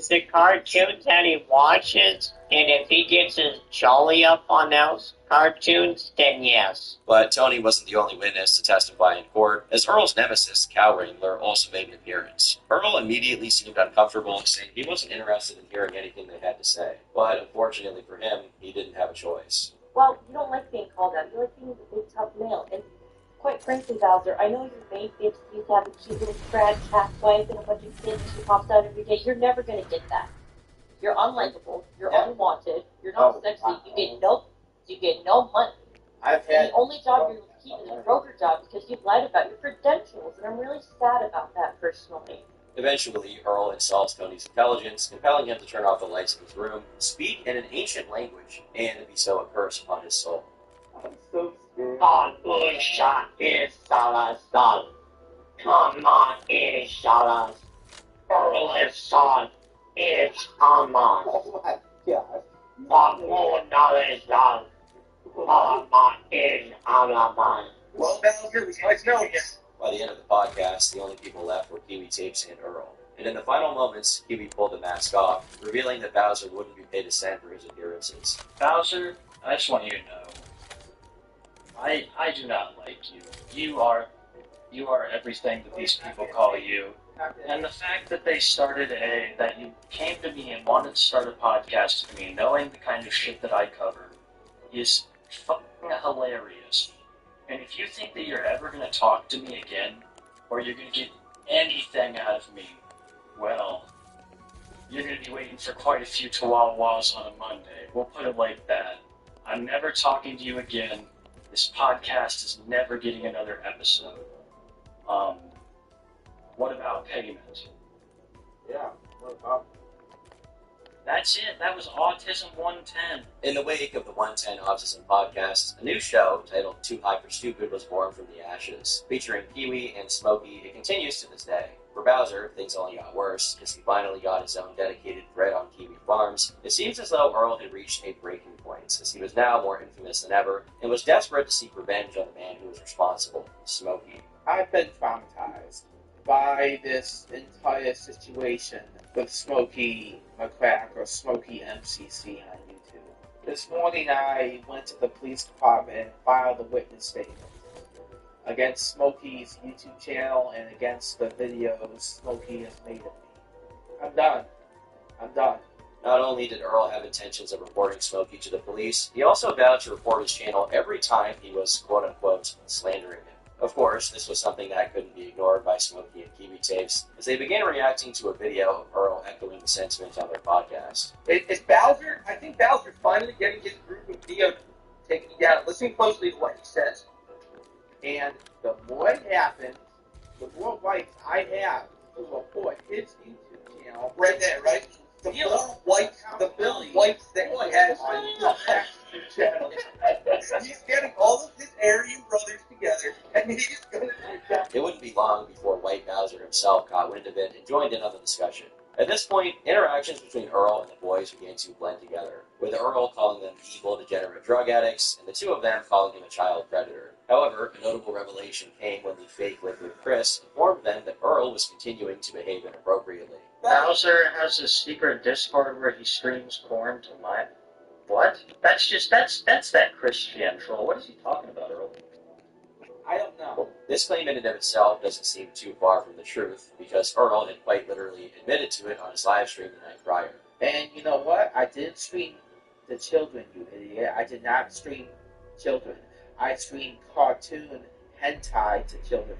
The cartoons that he watches, and if he gets his jolly up on those cartoons, then yes. But Tony wasn't the only witness to testify in court, as Earl's nemesis, Cow Wrangler, also made an appearance. Earl immediately seemed uncomfortable, saying he wasn't interested in hearing anything they had to say. But unfortunately for him, he didn't have a choice. Well, you don't like being called out. You like being the big tough male. And quite frankly, Bowser, I know you're made for you to have a cute little trad cat wife and a bunch of kids who pops out every day. You're never going to get that. You're unlikable. You're unwanted. You're not sexy. You get no money. The only job you're keeping is a broker job because you've lied about your credentials, and I'm really sad about that personally. Eventually, Earl insults Tony's intelligence, compelling him to turn off the lights in his room, speak in an ancient language, and to bestow a curse upon his soul. I'm so scared. Busha is son. Come on, Ishalas. Earl's son is Haman. Oh my God. Mamuna's son. Mama is Alaman. Well, Bowser, it's nice knowing you. By the end of the podcast, the only people left were Kiwi Tapes and Earl. And in the final moments, Kiwi pulled the mask off, revealing that Bowser wouldn't be paid a cent for his appearances. Bowser, I just want you to know, I do not like you. You are everything that these people call you. And the fact that that you came to me and wanted to start a podcast with me, knowing the kind of shit that I cover, is fucking hilarious. And if you think that you're ever going to talk to me again, or you're going to get anything out of me, well, you're going to be waiting for quite a few chihuahuas on a Monday. We'll put it like that. I'm never talking to you again. This podcast is never getting another episode. What about payment? Yeah, what about? That's it. That was Autism 110. In the wake of the 110 Autism podcast, a new show titled Too High for Stupid was born from the ashes. Featuring Kiwi and Smokey, it continues to this day. For Bowser, things only got worse, as he finally got his own dedicated thread on Kiwi Farms. It seems as though Earl had reached a breaking point, as he was now more infamous than ever, and was desperate to seek revenge on the man who was responsible, Smokey. I've been traumatized by this entire situation with Smokey McCrack or Smokey MCC on YouTube. This morning I went to the police department and filed a witness statement against Smokey's YouTube channel and against the videos Smokey has made of me. I'm done. Not only did Earl have intentions of reporting Smokey to the police, he also vowed to report his channel every time he was quote-unquote slandering him. Of course, this was something that couldn't be ignored by Smokey and Kiwi Tapes, as they began reacting to a video of Earl echoing the sentiment on their podcast. Is Bowser? I think Bowser's finally getting his group of Dio taking me down. Listening closely to what he says. And the more it happens, the more rights I have to report his YouTube channel. Right there, right? The more whites that he has on his channel. He's getting all of his Aryan brothers together, and he's going to do that. It wouldn't be long before White Bowser himself caught wind of it and joined in on the discussion. At this point, interactions between Earl and the boys began to blend together, with Earl calling them evil, degenerate drug addicts, and the two of them calling him a child predator. However, a notable revelation came when the fake Liquid Chris informed them that Earl was continuing to behave inappropriately. Bowser has a secret Discord where he streams porn to my... What? That's that Christian troll. What is he talking about, Earl? I don't know. This claim in and of itself doesn't seem too far from the truth, because Earl had quite literally admitted to it on his live stream the night prior. And you know what? I didn't stream the children, you idiot. I did not stream children. I streamed cartoon hentai to children,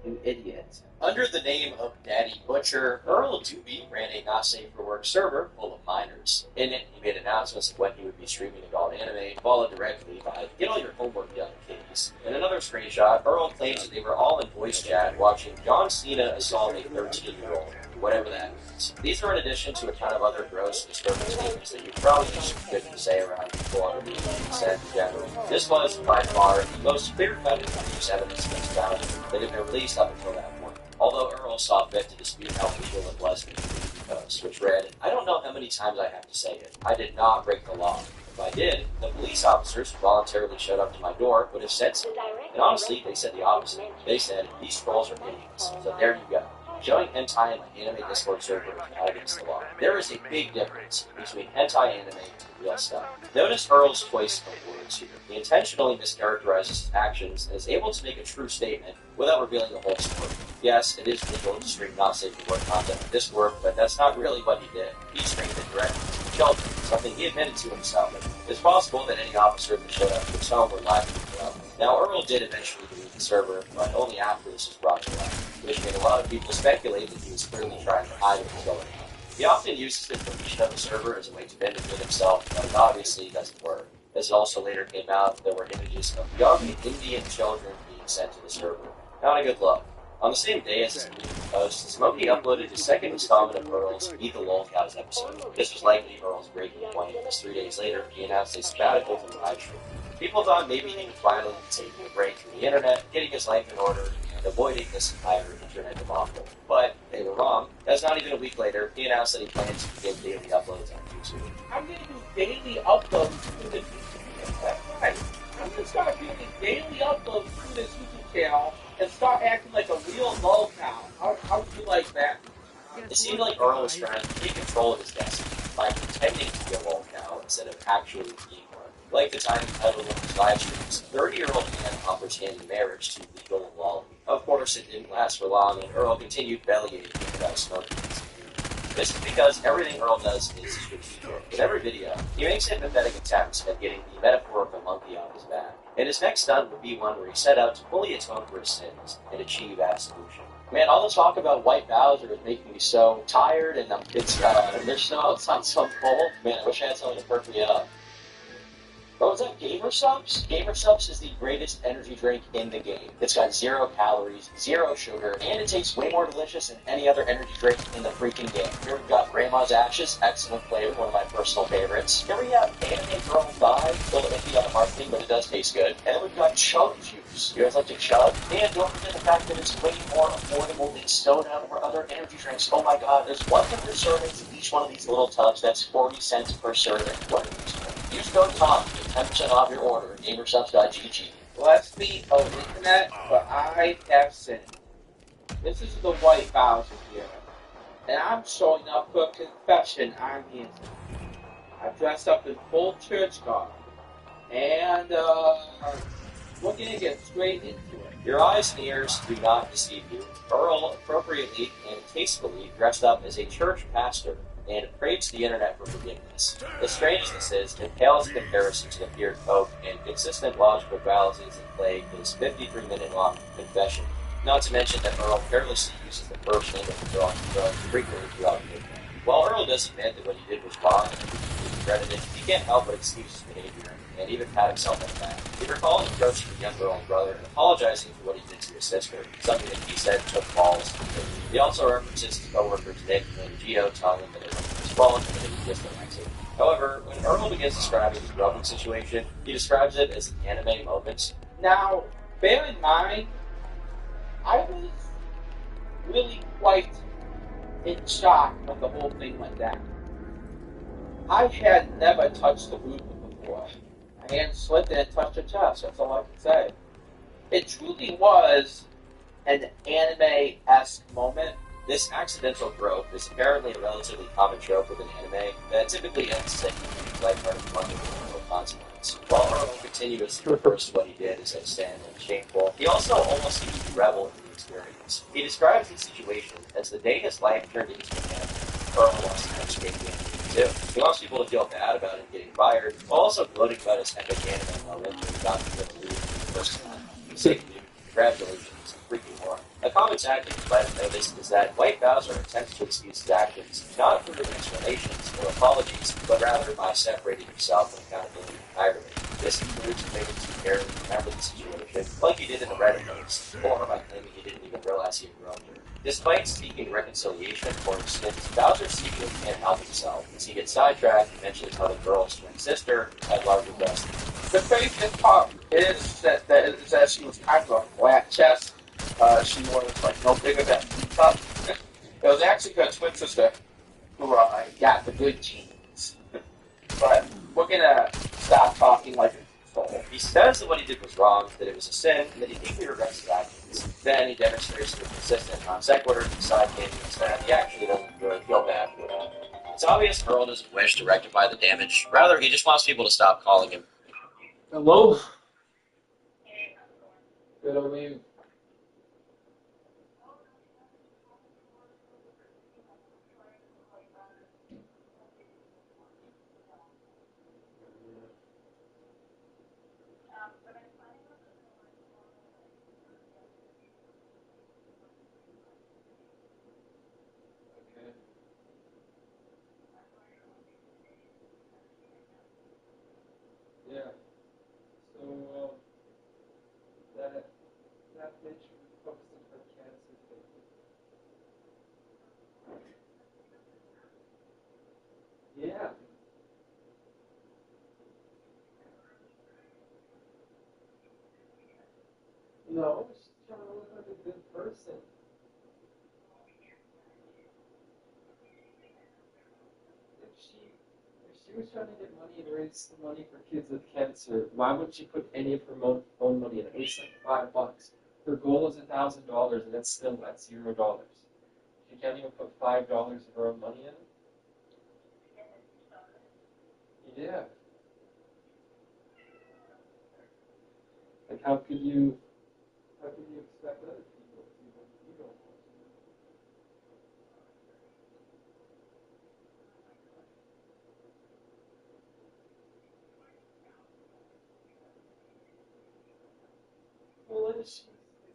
you idiot. Under the name of Daddy Butcher, Earl Doobie ran a not-safe-for-work server full of minors. In it, he made announcements of when he would be streaming adult anime, followed directly by, "Get all your homework done, kids." In another screenshot, Earl claims that they were all in voice chat watching John Cena assault a 13-year-old, whatever that means. These are in addition to a ton of other gross and disturbing statements that you probably just couldn't say around people under the consent in general. This was, by far, the most clear-cut and obvious evidence against Downey that had been released up until that point. Although Earl saw fit to dispute how legal it was in the post, which read, "I don't know how many times I have to say it. I did not break the law. If I did, the police officers who voluntarily showed up to my door would have said so. And honestly, they said the opposite. They said, these trolls are idiots. So there you go. Showing hentai in my anime Discord server is not against the law. There is a big difference between hentai anime and real stuff. Notice Earl's choice of words here. He intentionally mischaracterizes his actions and is able to make a true statement without revealing the whole story. Yes, it is legal to stream not safe for work content on Discord, but that's not really what he did. He streamed it directly to children, something he admitted to himself. It's possible that any officer that showed up to his home would lie to him. Now, Earl did eventually leave the server, but only after this was brought to light, which made a lot of people speculate that he was clearly trying to hide what was going on. He often uses the information of the server as a way to vindicate himself, but it obviously doesn't work. As it also later came out, there were images of young Indian children being sent to the server. Not a good look. On the same day as his post, Smokey uploaded his second installment of Earl's Meet the Lolcows episode. This was likely Earl's breaking point, as 3 days later, he announced a sabbatical from the live stream. People thought maybe he would finally be taking a break from the internet, getting his life in order, and avoiding this entire internet debacle. But they were wrong, as not even a week later, he announced that he plans to begin daily uploads on YouTube. I'm going to do daily uploads to the YouTube. That's right. I'm going to start doing daily uploads to this YouTube channel and start acting like a real lolcow. How would you like that? It seemed like Earl was trying to take control of his destiny by pretending to be a lolcow instead of actually being one. Like the time he titled one of his live streams, 30-year-old man offers hand in marriage to legal lolly. Of course, it didn't last for long, and Earl continued bellyaching without smoking. This is because everything Earl does is strategic. In every video, he makes hypothetical attempts at getting the metaphor of a monkey off his back. And his next stunt would be one where he set out to fully atone for his sins and achieve absolution. Man, all the talk about White Bowser is making me so tired, and there's snow outside so cold. Man, I wish I had something to perk me up. What was that? Gamer Subs? Gamer Subs is the greatest energy drink in the game. It's got 0 calories, 0 sugar, and it tastes way more delicious than any other energy drink in the freaking game. Here we've got Grandma's Ashes, excellent flavor, one of my personal favorites. Here we have Anime Girl 5, still iffy on the marketing, but it does taste good. And then we've got Chug Juice. You guys like to chug? And don't forget the fact that it's way more affordable than soda or other energy drinks. Oh my god, there's 100 servings in each one of these little tubs. That's 40 cents per serving. What are you doing? Use code TOM to get 10% off your order at GamerSubs.gg. Bless me, O Internet, but I have sinned. This is the White Bowser here, and I'm showing up for confession. I'm innocent. I dressed up in full church garb, and we're gonna get straight into it. Your eyes and ears do not deceive you. Earl appropriately and tastefully dressed up as a church pastor and prayed to the internet for forgiveness. The strangeness is, it pales in comparison to the feared Pope and consistent logical fallacies that plague his 53-minute-long confession. Not to mention that Earl carelessly uses the first name of the dog frequently throughout the video. While Earl does admit that what he did was wrong and he regretted it, he can't help but excuse his behavior and even pat himself on the back. He recalls approaching the young girl's brother and apologizing for what he did to his sister, something that he said took balls. He also references his co-workers Nick and Gio, telling them that it was his fault and that he just elected. However, when Earl begins describing his broken situation, he describes it as an anime moment. Now, bear in mind, I was really quite in shock when the whole thing went down. I had never touched the booth before. My hand slipped and touched her chest, that's all I can say. It truly was an anime-esque moment. This accidental growth is apparently a relatively common trope within anime that typically ends sickly lighthearted fun with no consequence. While Earl continuously refers to what he did as outstanding and shameful, he also almost seems to revel in the experience. He describes the situation as the day his life turned into an anime. Earl wants to escape the anime too. He wants people to feel bad about him getting fired, while also gloating about his epic anime moment when he got to the lead for the first time. Say, congratulations, freaking more. A common tactic you might have noticed is that White Bowser attempts to excuse his actions, not through explanations or apologies, but rather by separating himself from accountability entirely. This includes claiming to barely remember the situation, like he did in the Reddit post, or by claiming he didn't even realize he had grown here. Despite seeking reconciliation for his sins, Bowser secretly can't help himself, as he gets sidetracked and mentions how the girl's twin sister had larger breasts. The craziest part is that she was kind of a flat chest. She was like no bigger than top. It was actually her twin sister who got the good genes. But we're gonna stop talking like a fool. He says that what he did was wrong, that it was a sin, and that he deeply regrets his actions. Then he demonstrates through consistent non sequitur side cases that he actually doesn't really feel bad for it. It's obvious Earl doesn't wish to rectify the damage. Rather, he just wants people to stop calling him. Hello? Good on you. Yeah. So, that bitch posted her cancer thing. Yeah. No, she's trying to look like a good person. If she was trying to get money and raise money for kids with cancer, why wouldn't she put any of her own money in? At least like $5. Her goal is $1,000, and that's still at $0. She can't even put $5 of her own money in. Yeah. Like, how could you expect other people to do what you don't want to do? Well, it's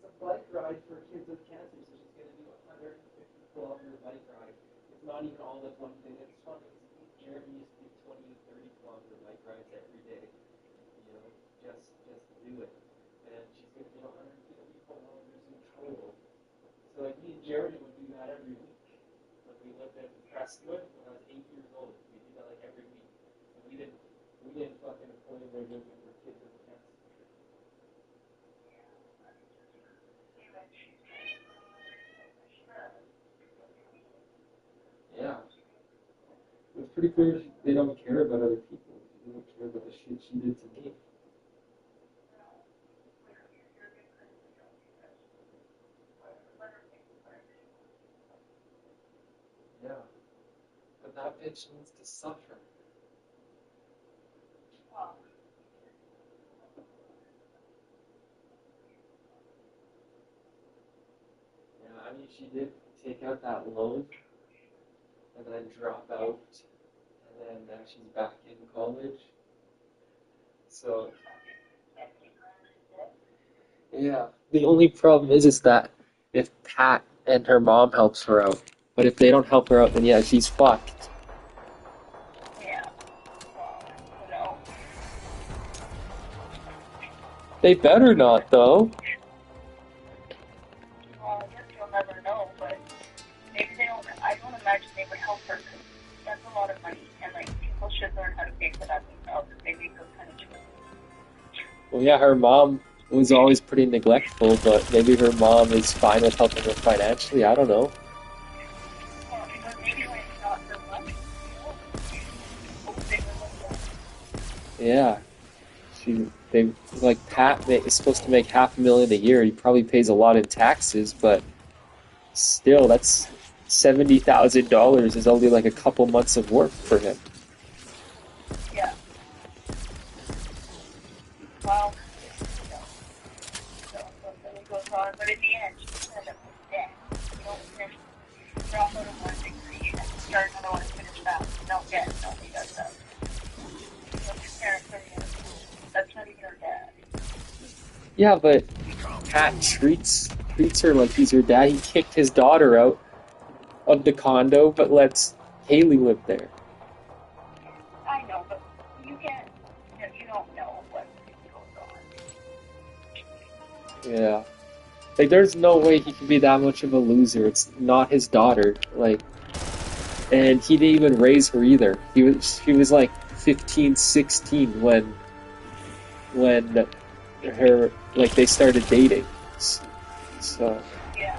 a bike ride for kids with cancer, so she's going to do a 150-kilometer bike ride. It's not even all that one thing. It's funny. Jeremy used to do 20 to 30-kilometer bike rides every day, just to do it. And she's going to do 150 kilometers in total. So like me and Jeremy would do that every week. When we lived in Crestwood when I was 8 years old, we did that like every week. And we didn't fucking afford to do it for kids with cancer. Yeah. It's pretty clear they don't care about other people. They don't care about the shit she did to me. Yeah. But that bitch needs to suffer. Yeah, I mean, she did take out that loan and then drop out, and then now she's back in college. So, yeah. The only problem is that if Pat and her mom helps her out, but if they don't help her out, then yeah, she's fucked. Yeah. No. They better not, though. Well, I guess you'll never know, but maybe they don't. I don't imagine they would help her because that's a lot of money, and like people should learn how to pay for that themselves if they make those kind of choices. Well, yeah, her mom was always pretty neglectful, but maybe her mom is fine with helping her financially. I don't know. Well, because maybe when it's not her money, Yeah. Pat is supposed to make $500,000 a year. He probably pays a lot in taxes, but still, that's $70,000 is only like a couple months of work for him. yeah. Well, so it goes on, but in the end, she ended up with debt. You don't finish, drop out of one degree and start another one and finish that. No debt, nobody does that. So your parents are in, that's not even her dad. Yeah, but Pat treats her like he's her dad. He kicked his daughter out of the condo, but lets Haley live there. I know, but you can't, you don't know what goes on. Yeah. Like, there's no way he can be that much of a loser. It's not his daughter. Like, and he didn't even raise her either. He was like 15, 16 when her, like, they started dating. So. Yeah.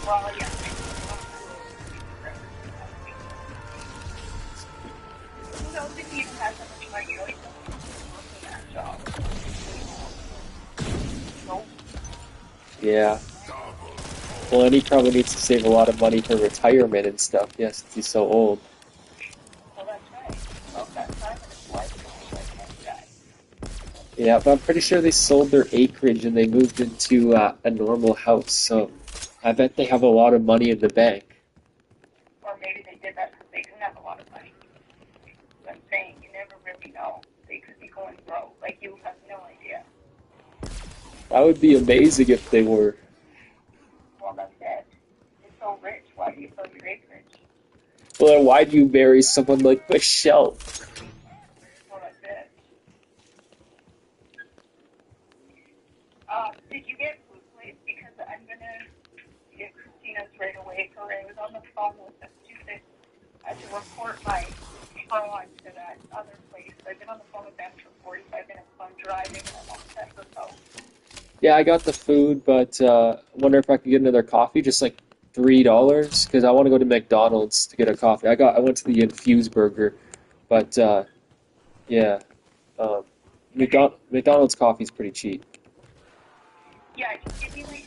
Well, yeah. So did he Yeah. Well, and he probably needs to save a lot of money for retirement and stuff, yeah, since he's so old. Well, that's right. Well, that time in his life before that guy. Yeah, but I'm pretty sure they sold their acreage and they moved into a normal house, so I bet they have a lot of money in the bank. Or maybe they did that because they didn't have a lot of money. I'm saying, you never really know. They could be going broke. Like, you have no idea. That would be amazing if they were. Well, that's it. You're so rich. Why do you sell your acreage? Well, then why do you marry someone like Michelle? Well, that's it. Did you get food, please? Because I'm going to get Christina's right away. So I was on the phone with them Tuesday to report my fraud to that other place. I've been on the phone with them for 45 minutes. So I'm driving and I'm all set to go. Yeah, I got the food, but I wonder if I could get another coffee, just like $3, because I want to go to McDonald's to get a coffee. I went to the Infuse Burger, but yeah, McDonald's coffee is pretty cheap. Yeah, just give me like 2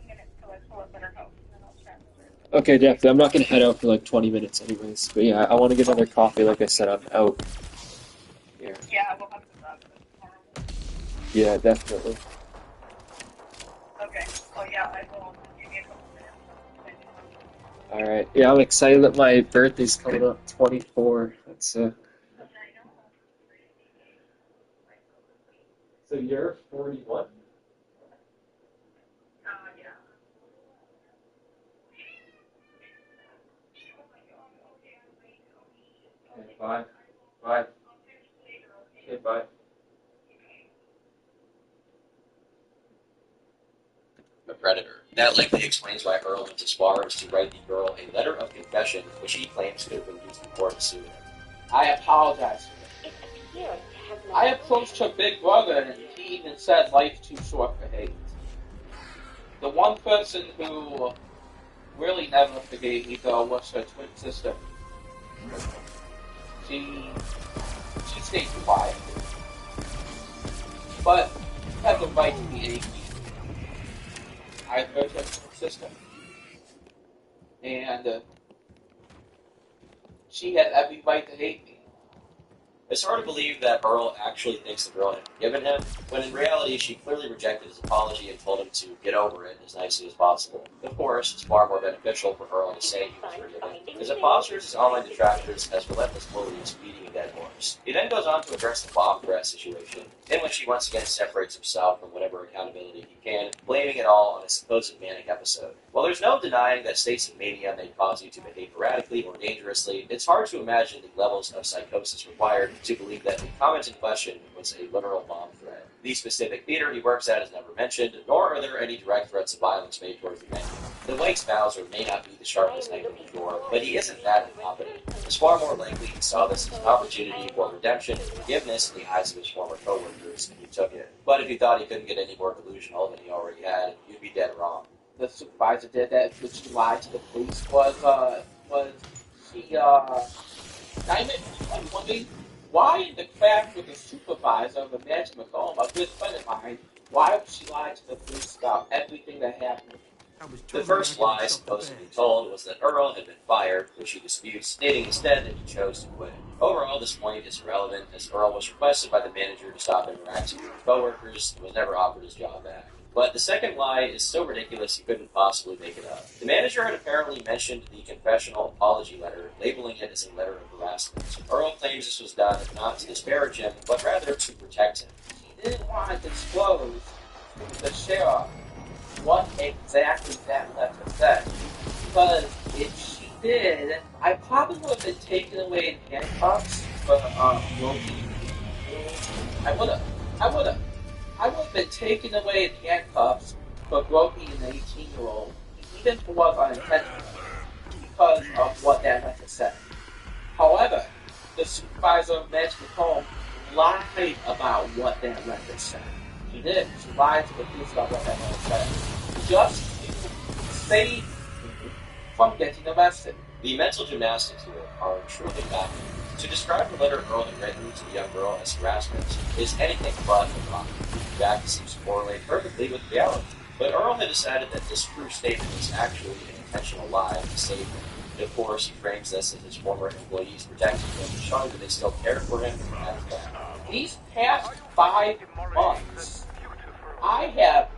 minutes till I pull up at her house, and then I'll transfer. Okay, definitely. I'm not gonna head out for like 20 minutes anyways, but yeah, I want to get another coffee. Like I said, I'm out. Yeah. Yeah, we'll have to talk tomorrow. Yeah, definitely. Okay. Well, yeah, I will give you a couple minutes. All right. Yeah, I'm excited that my birthday's coming up. 24. That's So you're 41? Yeah. Okay, bye. Bye. Okay, bye. A predator. That likely explains why Earl went as far as to write the girl a letter of confession, which he claims could have been used in court to sue him. I apologize for it. I approached her big brother and he even said life's too short for hate. The one person who really never forgave me though was her twin sister. She stayed quiet. But had the right to be angry. I hurt her twin sister. And she had every right to hate me. It's hard to believe that Earl actually thinks the girl had forgiven him, when in reality she clearly rejected his apology and told him to get over it as nicely as possible. Of course, it's far more beneficial for Earl to say he was forgiven, because it fosters his online detractors as relentless bullies beating a dead horse. He then goes on to address the bomb threat situation, in which he once again separates himself from whatever accountability he can, blaming it all on a supposed manic episode. While there's no denying that states of mania may cause you to behave erratically or dangerously, it's hard to imagine the levels of psychosis required to believe that the comment in question was a literal bomb threat. The specific theater he works at is never mentioned, nor are there any direct threats of violence made towards the venue. The White's Bowser may not be the sharpest knife in the drawer, but he isn't that incompetent. It's far more likely he saw this as an opportunity for redemption and forgiveness in the eyes of his former co-workers, and he took it. But if he thought he couldn't get any more delusional than he already had, you'd be dead wrong. The supervisor did that, which she lied to the police, I'm wondering, why in the crap with the supervisor of the management home, a good friend of mine, why would she lie to the police about everything that happened? The first lie supposedly told was that Earl had been fired, which he disputes, stating instead that he chose to quit. Overall, this point is irrelevant, as Earl was requested by the manager to stop interacting with co-workers and was never offered his job back. But the second lie is so ridiculous he couldn't possibly make it up. The manager had apparently mentioned the confessional apology letter, labeling it as a letter of harassment. Earl claims this was done not to disparage him, but rather to protect him. He didn't want to disclose to the sheriff what exactly that letter said, because if she did, I probably would have been taken away in handcuffs for Loki. I would have been taken away in handcuffs for groping an 18-year-old, even if it was unintentional, because of what that letter said. However, the supervisor of management home lied about what that letter said. She did. She lied to the police about what that letter said. Just to save me from getting arrested. The mental gymnastics here are truly baffling. To describe the letter Earl had written to the young girl as harassment is anything but wrong. back seems to correlate perfectly with reality. But Earl had decided that this true statement was actually an intentional lie to save him. And of course, he frames this as his former employees protecting him, showing that they still care for him after that. These past 5 months, I have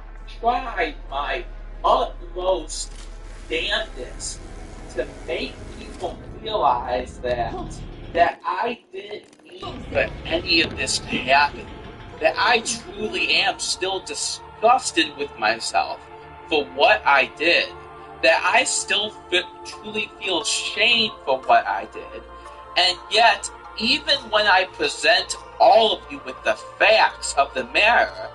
tried my utmost damnedest to make people realize that I didn't mean for any of this to happen. That I truly am still disgusted with myself for what I did. That I still truly feel shame for what I did. And yet, even when I present all of you with the facts of the matter,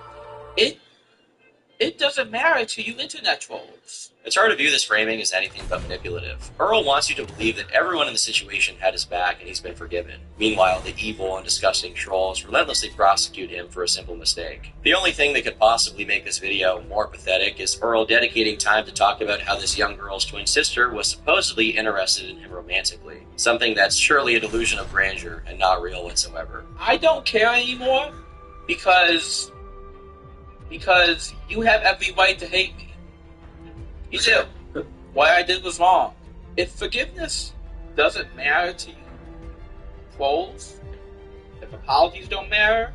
it doesn't matter to you internet trolls. It's hard to view this framing as anything but manipulative. Earl wants you to believe that everyone in the situation had his back and he's been forgiven. Meanwhile, the evil and disgusting trolls relentlessly prosecute him for a simple mistake. The only thing that could possibly make this video more pathetic is Earl dedicating time to talk about how this young girl's twin sister was supposedly interested in him romantically. Something that's surely a delusion of grandeur and not real whatsoever. I don't care anymore because you have every right to hate me. You do. What I did was wrong. If forgiveness doesn't matter to you, trolls, if apologies don't matter,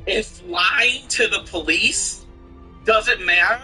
if lying to the police doesn't matter,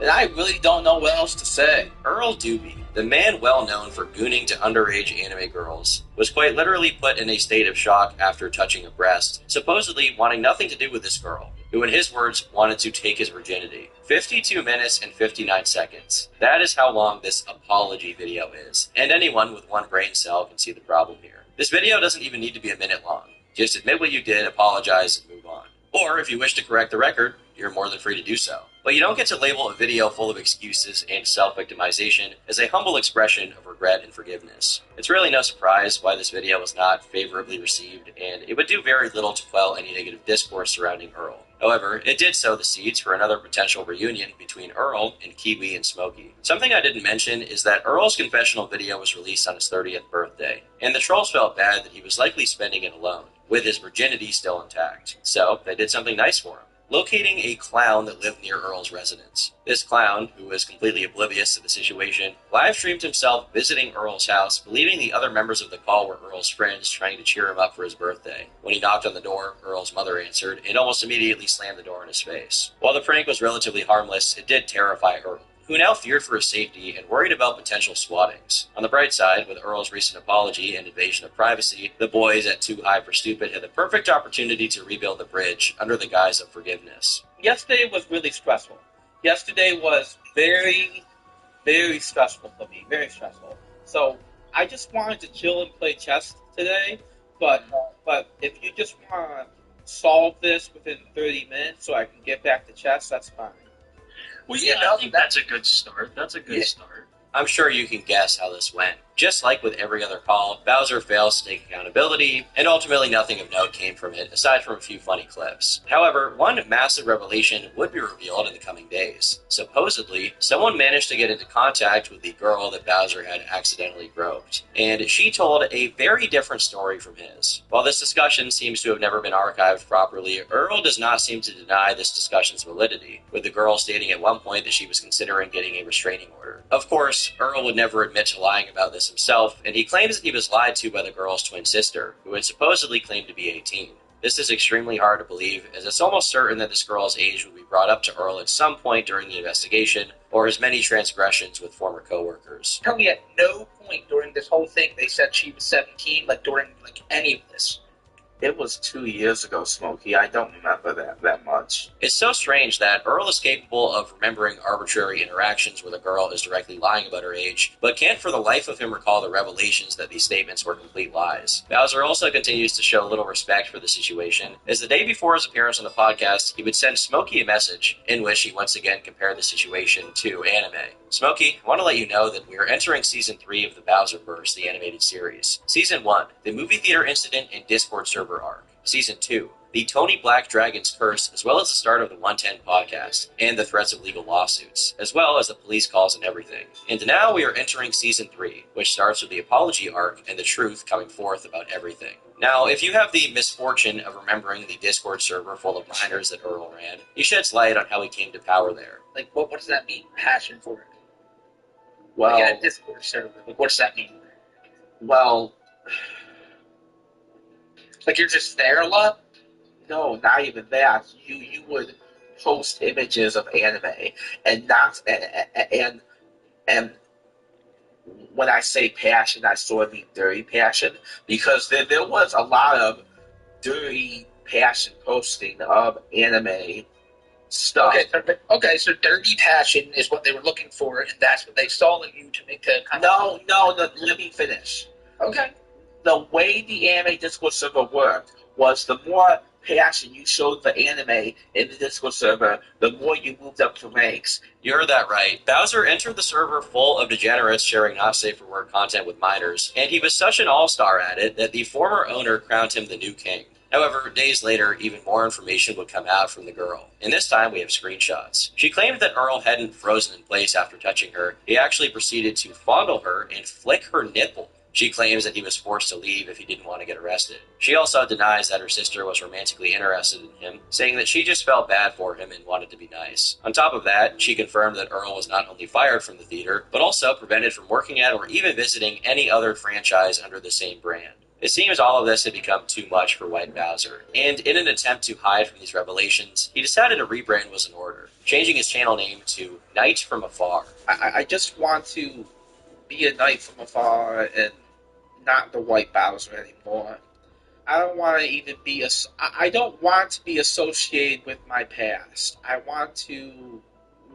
then I really don't know what else to say. Earl Doobie, the man well known for gooning to underage anime girls, was quite literally put in a state of shock after touching a breast, supposedly wanting nothing to do with this girl, who in his words wanted to take his virginity. 52 minutes and 59 seconds. That is how long this apology video is, and anyone with one brain cell can see the problem here. This video doesn't even need to be a minute long. Just admit what you did, apologize, and move on. Or if you wish to correct the record, you're more than free to do so. But you don't get to label a video full of excuses and self-victimization as a humble expression of regret and forgiveness. It's really no surprise why this video was not favorably received, and it would do very little to quell any negative discourse surrounding Earl. However, it did sow the seeds for another potential reunion between Earl and Kiwi and Smokey. Something I didn't mention is that Earl's confessional video was released on his 30th birthday, and the trolls felt bad that he was likely spending it alone, with his virginity still intact. So, they did something nice for him, locating a clown that lived near Earl's residence. This clown, who was completely oblivious to the situation, live-streamed himself visiting Earl's house, believing the other members of the call were Earl's friends trying to cheer him up for his birthday. When he knocked on the door, Earl's mother answered, and almost immediately slammed the door in his face. While the prank was relatively harmless, it did terrify Earl, who now feared for his safety and worried about potential swattings. On the bright side, with Earl's recent apology and invasion of privacy, the boys at Too High for Stupid had the perfect opportunity to rebuild the bridge under the guise of forgiveness. Yesterday was really stressful. Yesterday was very, very stressful for me. Very stressful. So I just wanted to chill and play chess today, but if you just want to solve this within 30 minutes so I can get back to chess, that's fine. Well, yeah, I think that's a good start. That's a good start. I'm sure you can guess how this went. Just like with every other call, Bowser fails to take accountability, and ultimately nothing of note came from it, aside from a few funny clips. However, one massive revelation would be revealed in the coming days. Supposedly, someone managed to get into contact with the girl that Bowser had accidentally groped, and she told a very different story from his. While this discussion seems to have never been archived properly, Earl does not seem to deny this discussion's validity, with the girl stating at one point that she was considering getting a restraining order. Of course, Earl would never admit to lying about this himself, and he claims that he was lied to by the girl's twin sister, who had supposedly claimed to be 18. This is extremely hard to believe, as it's almost certain that this girl's age would be brought up to Earl at some point during the investigation, or his many transgressions with former co-workers. Tell me at no point during this whole thing they said she was 17, during any of this. It was 2 years ago, Smokey. I don't remember that much. It's so strange that Earl is capable of remembering arbitrary interactions where the girl is directly lying about her age, but can't for the life of him recall the revelations that these statements were complete lies. Bowser also continues to show little respect for the situation, as the day before his appearance on the podcast, he would send Smokey a message in which he once again compared the situation to anime. Smokey, I want to let you know that we are entering Season 3 of the Bowserverse, the animated series. Season 1, the movie theater incident and Discord server arc. Season 2, the Tony Black Dragon's curse, as well as the start of the 110 podcast, and the threats of legal lawsuits, as well as the police calls and everything. And now we are entering Season 3, which starts with the apology arc and the truth coming forth about everything. Now, if you have the misfortune of remembering the Discord server full of minors that Earl ran, he sheds light on how he came to power there. Like, what does that mean? Passion for it. Well, Like, in a Discord server. Like, what does that mean? well, Like, you're just there a lot? No, not even that. You would post images of anime, and not and when I say passion, I sort of mean dirty passion, because there was a lot of dirty passion posting of anime stuff. Okay, so dirty passion is what they were looking for, and that's what they saw in you to make the kind of... No, let me finish. Okay. The way the anime Discord server worked was the more passion you showed for anime in the Discord server, the more you moved up the ranks. You heard that right. Bowser entered the server full of degenerates sharing not safe for work content with minors, and he was such an all-star at it that the former owner crowned him the new king. However, days later, even more information would come out from the girl. And this time we have screenshots. She claimed that Earl hadn't frozen in place after touching her. He actually proceeded to fondle her and flick her nipple. She claims that he was forced to leave if he didn't want to get arrested. She also denies that her sister was romantically interested in him, saying that she just felt bad for him and wanted to be nice. On top of that, she confirmed that Earl was not only fired from the theater, but also prevented from working at or even visiting any other franchise under the same brand. It seems all of this had become too much for White Bowser, and in an attempt to hide from these revelations, he decided a rebrand was in order, changing his channel name to Knight from Afar. I just want to be a knight from afar and not the White Bowser anymore. I don't want to even be I don't want to be associated with my past. I want to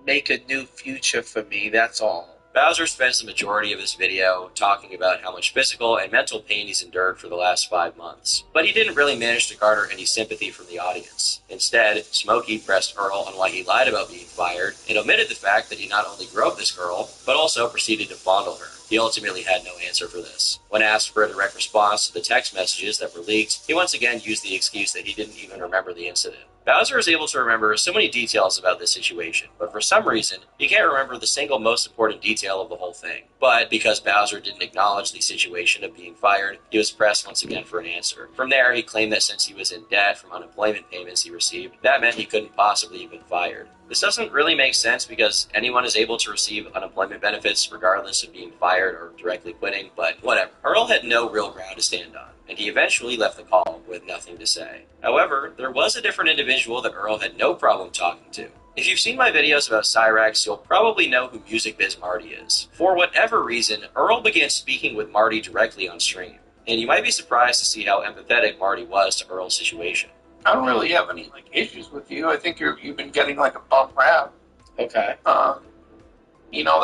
make a new future for me, that's all. Bowser spends the majority of this video talking about how much physical and mental pain he's endured for the last 5 months. But he didn't really manage to garner any sympathy from the audience. Instead, Smokey pressed Earl on why he lied about being fired, and omitted the fact that he not only groped this girl, but also proceeded to fondle her. He ultimately had no answer for this. When asked for a direct response to the text messages that were leaked, he once again used the excuse that he didn't even remember the incident. Bowser is able to remember so many details about this situation, but for some reason, he can't remember the single most important detail of the whole thing. But because Bowser didn't acknowledge the situation of being fired, he was pressed once again for an answer. From there, he claimed that since he was in debt from unemployment payments he received, that meant he couldn't possibly have been fired. This doesn't really make sense because anyone is able to receive unemployment benefits regardless of being fired or directly quitting, but whatever. Earl had no real ground to stand on, and he eventually left the call with nothing to say. However, there was a different individual that Earl had no problem talking to. If you've seen my videos about Cyrax, you'll probably know who Music Biz Marty is. For whatever reason, Earl began speaking with Marty directly on stream, and you might be surprised to see how empathetic Marty was to Earl's situation. I don't really have any issues with you. I think you've been getting a bum rap. Okay.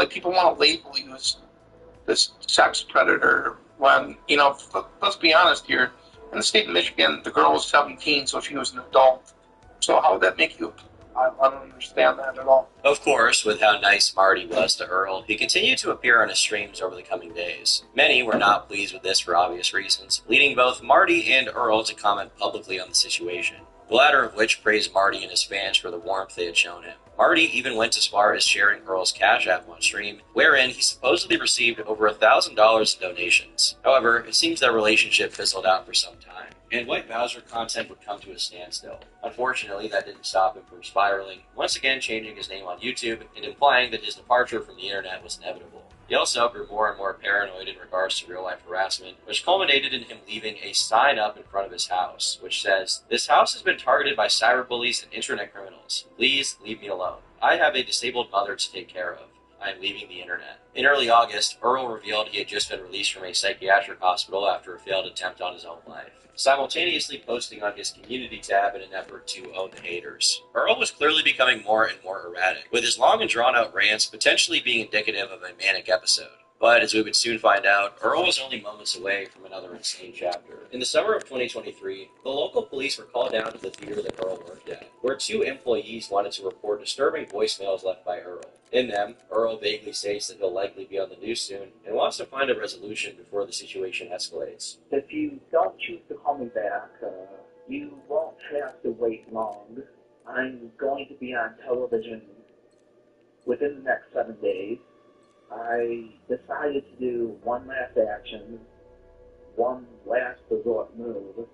People want to label you as this sex predator when, let's be honest here. In the state of Michigan, the girl was 17, so she was an adult. So how would that make you? I don't understand that at all. Of course, with how nice Marty was to Earl, he continued to appear on his streams over the coming days. Many were not pleased with this for obvious reasons, leading both Marty and Earl to comment publicly on the situation. The latter of which praised Marty and his fans for the warmth they had shown him. Marty even went as far as sharing Earl's Cash App on stream, wherein he supposedly received over $1,000 in donations. However, it seems their relationship fizzled out for some time, and White Bowser content would come to a standstill. Unfortunately, that didn't stop him from spiraling, once again changing his name on YouTube and implying that his departure from the internet was inevitable. He also grew more and more paranoid in regards to real-life harassment, which culminated in him leaving a sign up in front of his house, which says, "This house has been targeted by cyberbullies and internet criminals. Please leave me alone. I have a disabled mother to take care of. I am leaving the internet." In early August, Earl revealed he had just been released from a psychiatric hospital after a failed attempt on his own life, simultaneously posting on his community tab in an effort to own the haters. Earl was clearly becoming more and more erratic, with his long and drawn-out rants potentially being indicative of a manic episode. But as we would soon find out, Earl was only moments away from another insane chapter. In the summer of 2023, the local police were called down to the theater that Earl worked at, where 2 employees wanted to report disturbing voicemails left by Earl. In them, Earl vaguely states that he'll likely be on the news soon and wants to find a resolution before the situation escalates. If you don't choose to call me back, you won't have to wait long. I'm going to be on television within the next 7 days. I decided to do one last action one last resort move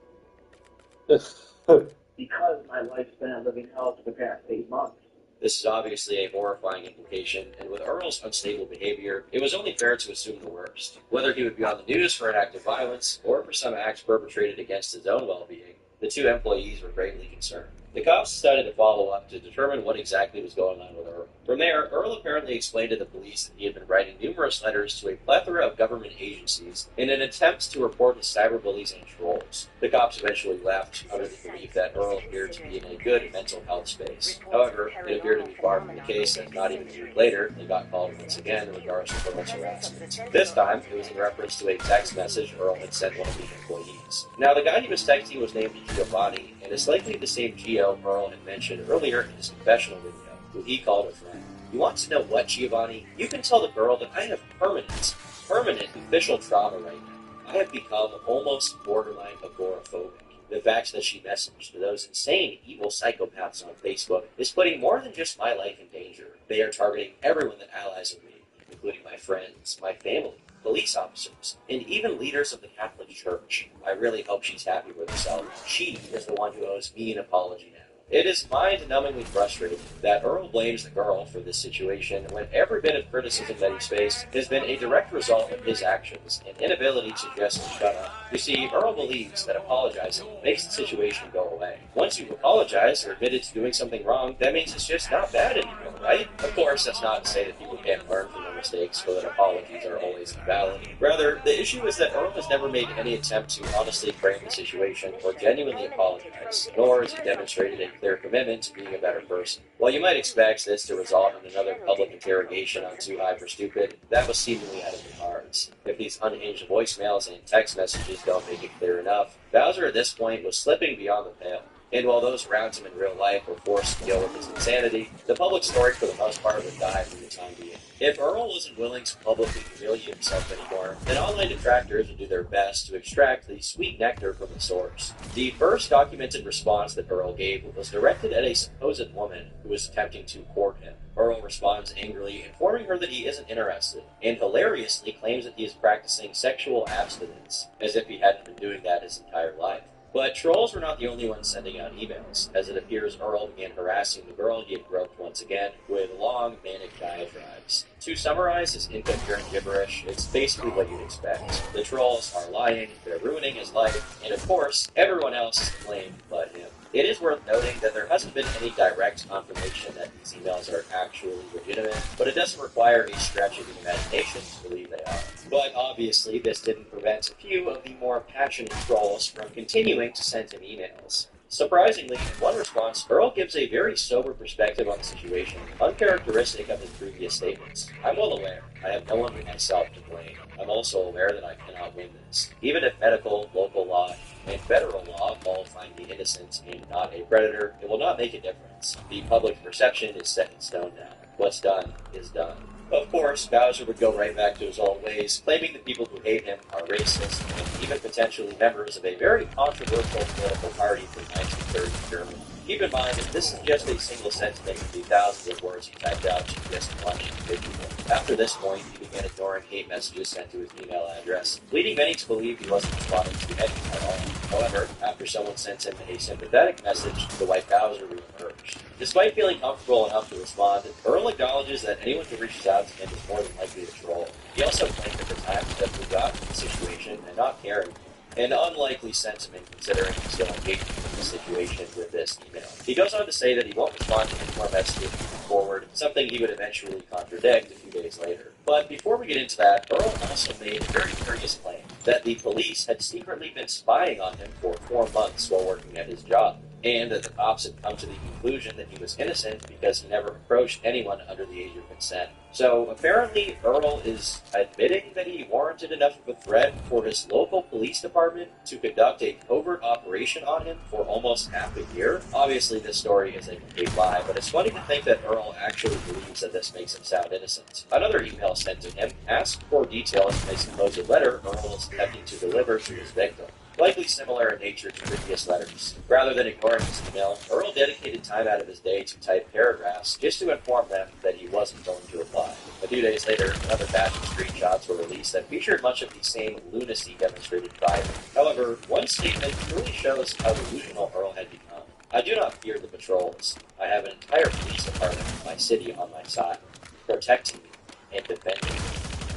because my lifespan living hell for the past 8 months. This is obviously a horrifying implication, and with Earl's unstable behavior, it was only fair to assume the worst. Whether he would be on the news for an act of violence, or for some acts perpetrated against his own well-being, the two employees were greatly concerned. The cops decided to follow up to determine what exactly was going on with Earl. From there, Earl apparently explained to the police that he had been writing numerous letters to a plethora of government agencies in an attempt to report his cyberbullies and trolls. The cops eventually left under the belief that Earl appeared to be in a good mental health space. However, it appeared to be far from the case, as not even a week later, they got called once again in regards to Earl's harassment. This time, it was in reference to a text message Earl had sent one of the employees. Now, the guy he was texting was named Giovanni, and is likely the same Gio Earl had mentioned earlier in his confessional video, who he called a friend. You want to know what, Giovanni? You can tell the girl that I have permanent official trauma right now. I have become almost borderline agoraphobic. The fact that she messaged to those insane, evil psychopaths on Facebook is putting more than just my life in danger. They are targeting everyone that allies with me, including my friends, my family, police officers, and even leaders of the Catholic Church. I really hope she's happy with herself. She is the one who owes me an apology now. It is mind-numbingly frustrating that Earl blames the girl for this situation when every bit of criticism that he's faced has been a direct result of his actions and inability to just shut up. You see, Earl believes that apologizing makes the situation go away. Once you've apologized or admitted to doing something wrong, that means it's just not bad anymore, right? Of course, that's not to say that people can't learn from their mistakes or that apologies are always invalid. Rather, the issue is that Earl has never made any attempt to honestly frame the situation or genuinely apologize, nor has he demonstrated a clear commitment to being a better person. While you might expect this to result in another public interrogation on Too High for Stupid, that was seemingly out of the cards. If these unhinged voicemails and text messages don't make it clear enough, Bowser at this point was slipping beyond the pale. And while those around him in real life were forced to deal with his insanity, the public story for the most part would die for the time being. If Earl wasn't willing to publicly humiliate himself anymore, then online detractors would do their best to extract the sweet nectar from the source. The first documented response that Earl gave was directed at a supposed woman who was attempting to court him. Earl responds angrily, informing her that he isn't interested, and hilariously claims that he is practicing sexual abstinence, as if he hadn't been doing that his entire life. But trolls were not the only ones sending out emails, as it appears Earl began harassing the girl he had groped once again with long, manic diatribes. To summarize his incoherent gibberish, it's basically what you'd expect. The trolls are lying, they're ruining his life, and of course, everyone else is to blame but him. It is worth noting that there hasn't been any direct confirmation that these emails are actually legitimate, but it doesn't require a stretch of the imagination to believe they are. But obviously, this didn't prevent a few of the more passionate trolls from continuing to send him emails. Surprisingly, in one response, Earl gives a very sober perspective on the situation, uncharacteristic of his previous statements. I'm well aware. I have no one but myself to blame. I'm also aware that I cannot win this. Even if medical, local law, and federal law all find me innocent and not a predator, it will not make a difference. The public perception is set in stone now. What's done is done. Of course, Bowser would go right back to his old ways, claiming the people who hate him are racist, and even potentially members of a very controversial political party from 1930 Germany. Keep in mind that this is just a single sentiment of the thousands of words he typed out to just one individual. After this point, he began ignoring hate messages sent to his email address, leading many to believe he wasn't responding to any at all. However, after someone sent him a sympathetic message, the white Bowser reemerged. Despite feeling comfortable enough to respond, Earl acknowledges that anyone who reaches out to him is more than likely a troll. He also claimed at the time that he got the situation and not caring. An unlikely sentiment considering he's still engaged in the situation with this email. He goes on to say that he won't respond to any more messages moving forward, something he would eventually contradict a few days later. But before we get into that, Earl also made a very curious claim that the police had secretly been spying on him for 4 months while working at his job, and that the cops had come to the conclusion that he was innocent because he never approached anyone under the age of consent. So apparently Earl is admitting that he warranted enough of a threat for his local police department to conduct a covert operation on him for almost half a year. Obviously this story is a complete lie, but it's funny to think that Earl actually believes that this makes him sound innocent. Another email sent to him asked for details of a supposed letter Earl is attempting to deliver to his victim, likely similar in nature to previous letters. Rather than ignoring his email, Earl dedicated time out of his day to type paragraphs just to inform them that he wasn't going to reply. few days later, another batch of screenshots were released that featured much of the same lunacy demonstrated by him. However, one statement truly shows how delusional Earl had become. I do not fear the patrols. I have an entire police department in my city on my side, protecting me and defending me.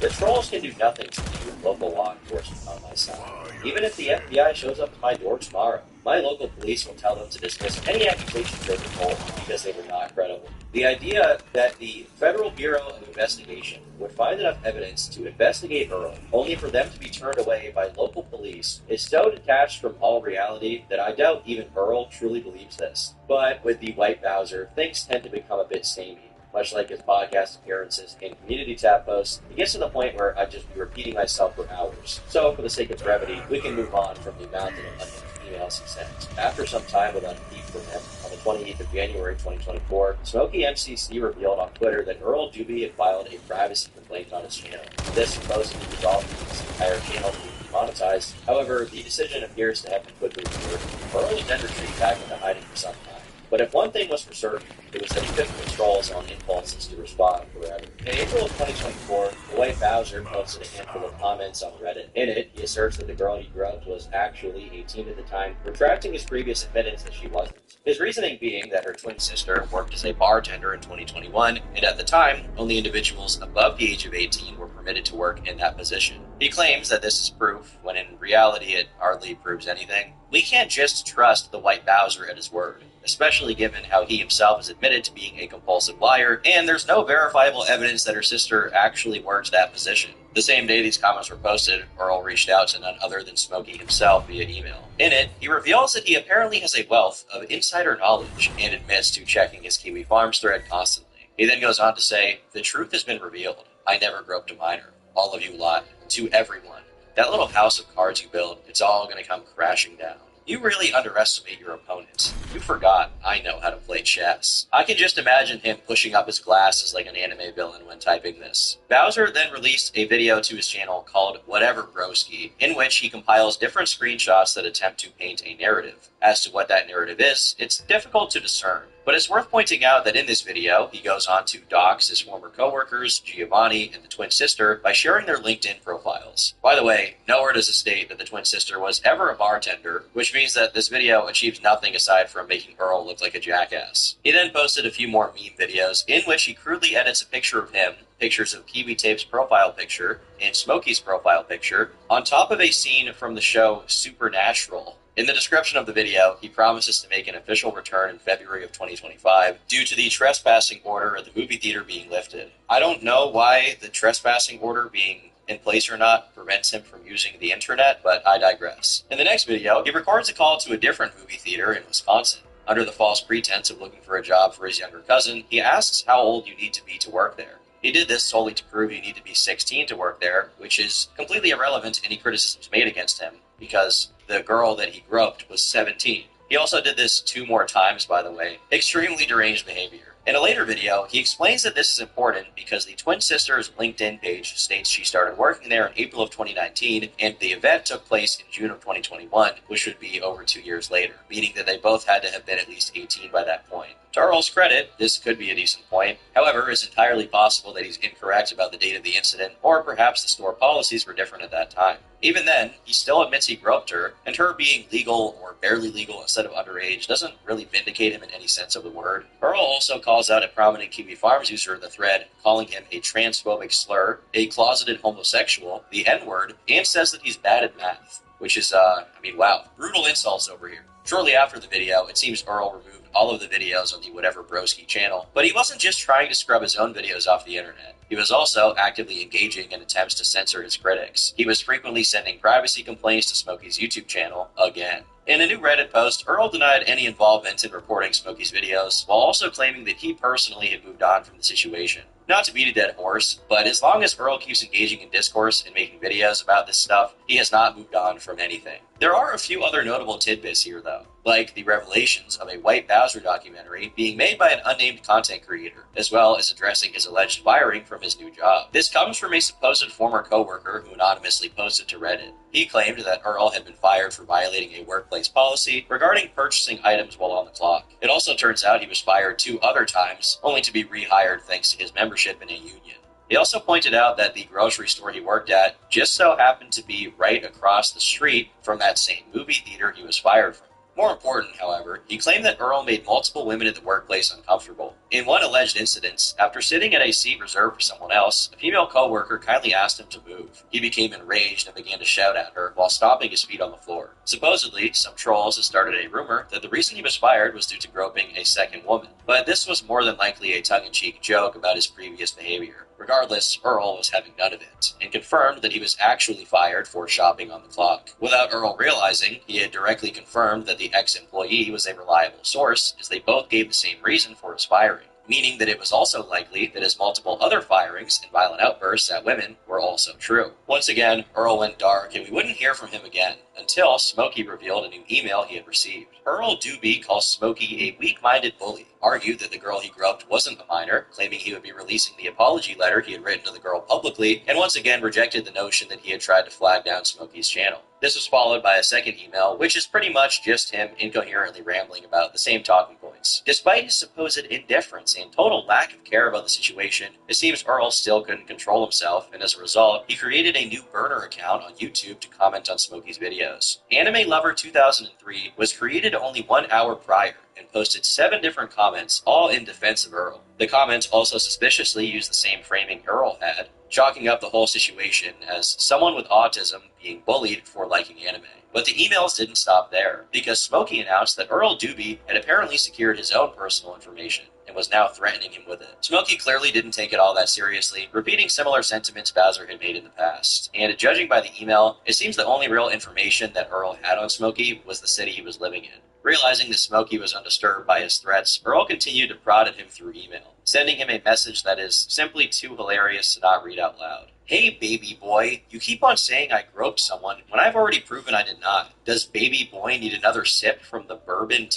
The trolls can do nothing to me with local law enforcement on my side. Even if the FBI shows up at my door tomorrow, my local police will tell them to dismiss any accusations they were told because they were not credible. The idea that the Federal Bureau of Investigation would find enough evidence to investigate Earl only for them to be turned away by local police is so detached from all reality that I doubt even Earl truly believes this. But with the White Bowser, things tend to become a bit samey. Much like his podcast appearances and community tab posts, it gets to the point where I'd just be repeating myself for hours. So, for the sake of brevity, we can move on from the mountain of unhinged emails he sent. After some time without a peep from him, on the 28th of January 2024, Smokey MCC revealed on Twitter that Earl Doobie had filed a privacy complaint on his channel. This supposedly resulted in his entire channel being demonetized. However, the decision appears to have been quickly reversed. Earl was then retreated back into hiding for some time. But if one thing was for certain, it was that he couldn't control his own impulses to respond forever. In April of 2024, the White Bowser posted a handful of comments on Reddit. In it, he asserts that the girl he groped was actually 18 at the time, retracting his previous admittance that she wasn't. His reasoning being that her twin sister worked as a bartender in 2021, and at the time, only individuals above the age of 18 were permitted to work in that position. He claims that this is proof, when in reality it hardly proves anything. We can't just trust the White Bowser at his word, especially given how he himself has admitted to being a compulsive liar, and there's no verifiable evidence that her sister actually worked that position. The same day these comments were posted, Earl reached out to none other than Smokey himself via email. In it, he reveals that he apparently has a wealth of insider knowledge and admits to checking his Kiwi Farms thread constantly. He then goes on to say, "The truth has been revealed. I never groped a minor. All of you lied. To everyone. That little house of cards you built, it's all going to come crashing down. You really underestimate your opponents. You forgot I know how to play chess." I can just imagine him pushing up his glasses like an anime villain when typing this. Bowser then released a video to his channel called Whatever Broski, in which he compiles different screenshots that attempt to paint a narrative. As to what that narrative is, it's difficult to discern. But it's worth pointing out that in this video, he goes on to dox his former coworkers, Giovanni and the twin sister, by sharing their LinkedIn profiles. By the way, nowhere does it state that the twin sister was ever a bartender, which means that this video achieves nothing aside from making Earl look like a jackass. He then posted a few more meme videos, in which he crudely edits a picture of him, pictures of Kiwi Tape's profile picture, and Smokey's profile picture, on top of a scene from the show Supernatural. In the description of the video, he promises to make an official return in February of 2025 due to the trespassing order at the movie theater being lifted. I don't know why the trespassing order being in place or not prevents him from using the internet, but I digress. In the next video, he records a call to a different movie theater in Wisconsin. Under the false pretense of looking for a job for his younger cousin, he asks how old you need to be to work there. He did this solely to prove you need to be 16 to work there, which is completely irrelevant to any criticisms made against him, because the girl that he groped was 17. He also did this 2 more times, by the way. Extremely deranged behavior. In a later video, he explains that this is important because the twin sister's LinkedIn page states she started working there in April of 2019, and the event took place in June of 2021, which would be over 2 years later, meaning that they both had to have been at least 18 by that point. To Earl's credit, this could be a decent point. However, it's entirely possible that he's incorrect about the date of the incident, or perhaps the store policies were different at that time. Even then, he still admits he groped her, and her being legal or barely legal instead of underage doesn't really vindicate him in any sense of the word. Earl also calls out a prominent Kiwi Farms user in the thread, calling him a transphobic slur, a closeted homosexual, the N-word, and says that he's bad at math. Which is, wow, brutal insults over here. Shortly after the video, it seems Earl removed all of the videos on the Whatever Broski channel, but he wasn't just trying to scrub his own videos off the internet. He was also actively engaging in attempts to censor his critics. He was frequently sending privacy complaints to Smokey's YouTube channel, again. In a new Reddit post, Earl denied any involvement in reporting Smokey's videos, while also claiming that he personally had moved on from the situation. Not to beat a dead horse, but as long as Earl keeps engaging in discourse and making videos about this stuff, he has not moved on from anything. There are a few other notable tidbits here, though, like the revelations of a White Bowser documentary being made by an unnamed content creator, as well as addressing his alleged firing from his new job. This comes from a supposed former coworker who anonymously posted to Reddit. He claimed that Earl had been fired for violating a workplace policy regarding purchasing items while on the clock. It also turns out he was fired 2 other times, only to be rehired thanks to his membership in a union. He also pointed out that the grocery store he worked at just so happened to be right across the street from that same movie theater he was fired from. More important, however, he claimed that Earl made multiple women at the workplace uncomfortable. In one alleged incident, after sitting at a seat reserved for someone else, a female coworker kindly asked him to move. He became enraged and began to shout at her while stomping his feet on the floor. Supposedly, some trolls had started a rumor that the reason he was fired was due to groping a second woman, but this was more than likely a tongue-in-cheek joke about his previous behavior. Regardless, Earl was having none of it, and confirmed that he was actually fired for shopping on the clock. Without Earl realizing, he had directly confirmed that the ex-employee was a reliable source, as they both gave the same reason for his firing, meaning that it was also likely that his multiple other firings and violent outbursts at women were also true. Once again, Earl went dark, and we wouldn't hear from him again, until Smokey revealed a new email he had received. Earl Doobie calls Smokey a weak-minded bully, argued that the girl he groped wasn't a minor, claiming he would be releasing the apology letter he had written to the girl publicly, and once again rejected the notion that he had tried to flag down Smokey's channel. This was followed by a second email, which is pretty much just him incoherently rambling about the same talking points. Despite his supposed indifference and total lack of care about the situation, it seems Earl still couldn't control himself, and as a result, he created a new burner account on YouTube to comment on Smokey's videos. Anime Lover 2003 was created only 1 hour prior, and posted 7 different comments, all in defense of Earl. The comments also suspiciously used the same framing Earl had, chalking up the whole situation as someone with autism being bullied for liking anime. But the emails didn't stop there, because Smokey announced that Earl Doobie had apparently secured his own personal information, and was now threatening him with it. Smokey clearly didn't take it all that seriously, repeating similar sentiments Bowser had made in the past. And judging by the email, it seems the only real information that Earl had on Smokey was the city he was living in. Realizing that Smokey was undisturbed by his threats, Earl continued to prod at him through email, sending him a message that is simply too hilarious to not read out loud. Hey, baby boy, you keep on saying I groped someone when I've already proven I did not. Does baby boy need another sip from the bourbon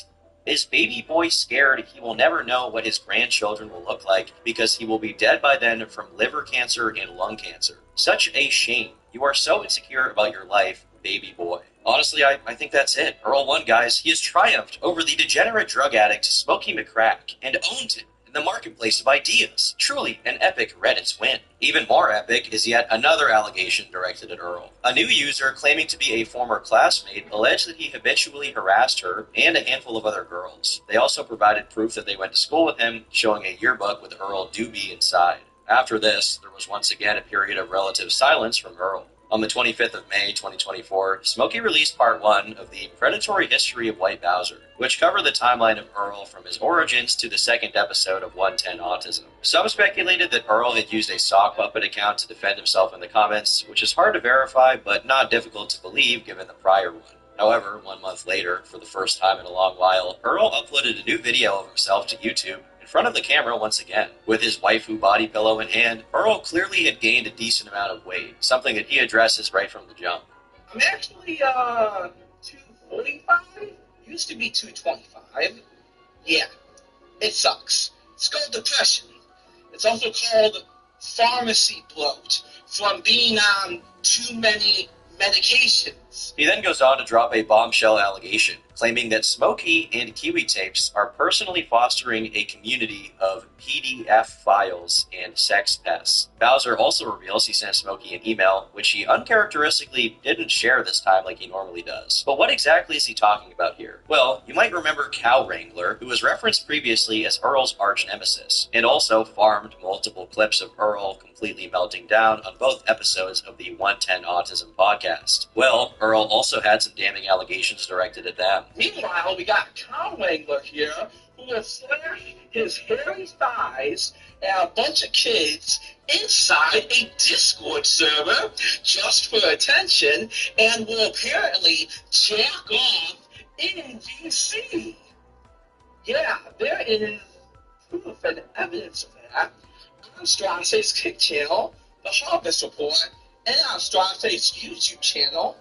Is baby boy scared he will never know what his grandchildren will look like because he will be dead by then from liver cancer and lung cancer? Such a shame. You are so insecure about your life, baby boy. Honestly, I think that's it. Earl won, guys. He has triumphed over the degenerate drug addict Smokey McCrack and owned him in the marketplace of ideas. Truly an epic Reddit's win. Even more epic is yet another allegation directed at Earl. A new user claiming to be a former classmate alleged that he habitually harassed her and a handful of other girls. They also provided proof that they went to school with him, showing a yearbook with Earl Doobie inside. After this, there was once again a period of relative silence from Earl. On the 25th of May, 2024, Smokey released Part 1 of the Predatory History of White Bowser, which covered the timeline of Earl from his origins to the second episode of 110 Autism. Some speculated that Earl had used a sock puppet account to defend himself in the comments, which is hard to verify but not difficult to believe given the prior one. However, 1 month later, for the first time in a long while, Earl uploaded a new video of himself to YouTube in front of the camera once again. With his waifu body pillow in hand, Earl clearly had gained a decent amount of weight, something that he addresses right from the jump. I'm actually 245. Used to be 225. Yeah, it sucks. It's called depression. It's also called pharmacy bloat from being on too many medications. He then goes on to drop a bombshell allegation, claiming that Smokey and Kiwi Tapes are personally fostering a community of PDF files and sex pests. Bowser also reveals he sent Smokey an email, which he uncharacteristically didn't share this time like he normally does. But what exactly is he talking about here? Well, you might remember Cow Wrangler, who was referenced previously as Earl's arch nemesis, and also farmed multiple clips of Earl completely melting down on both episodes of the 110 Autism podcast. Well, Earl also had some damning allegations directed at them. Meanwhile, we got Cow Wrangler here, who has slashed his hairy thighs at a bunch of kids inside a Discord server just for attention, and will apparently jack off in VC. Yeah, there is proof and evidence of that on Stronce's Kick channel, the Harvest Report, and on Stronce's YouTube channel,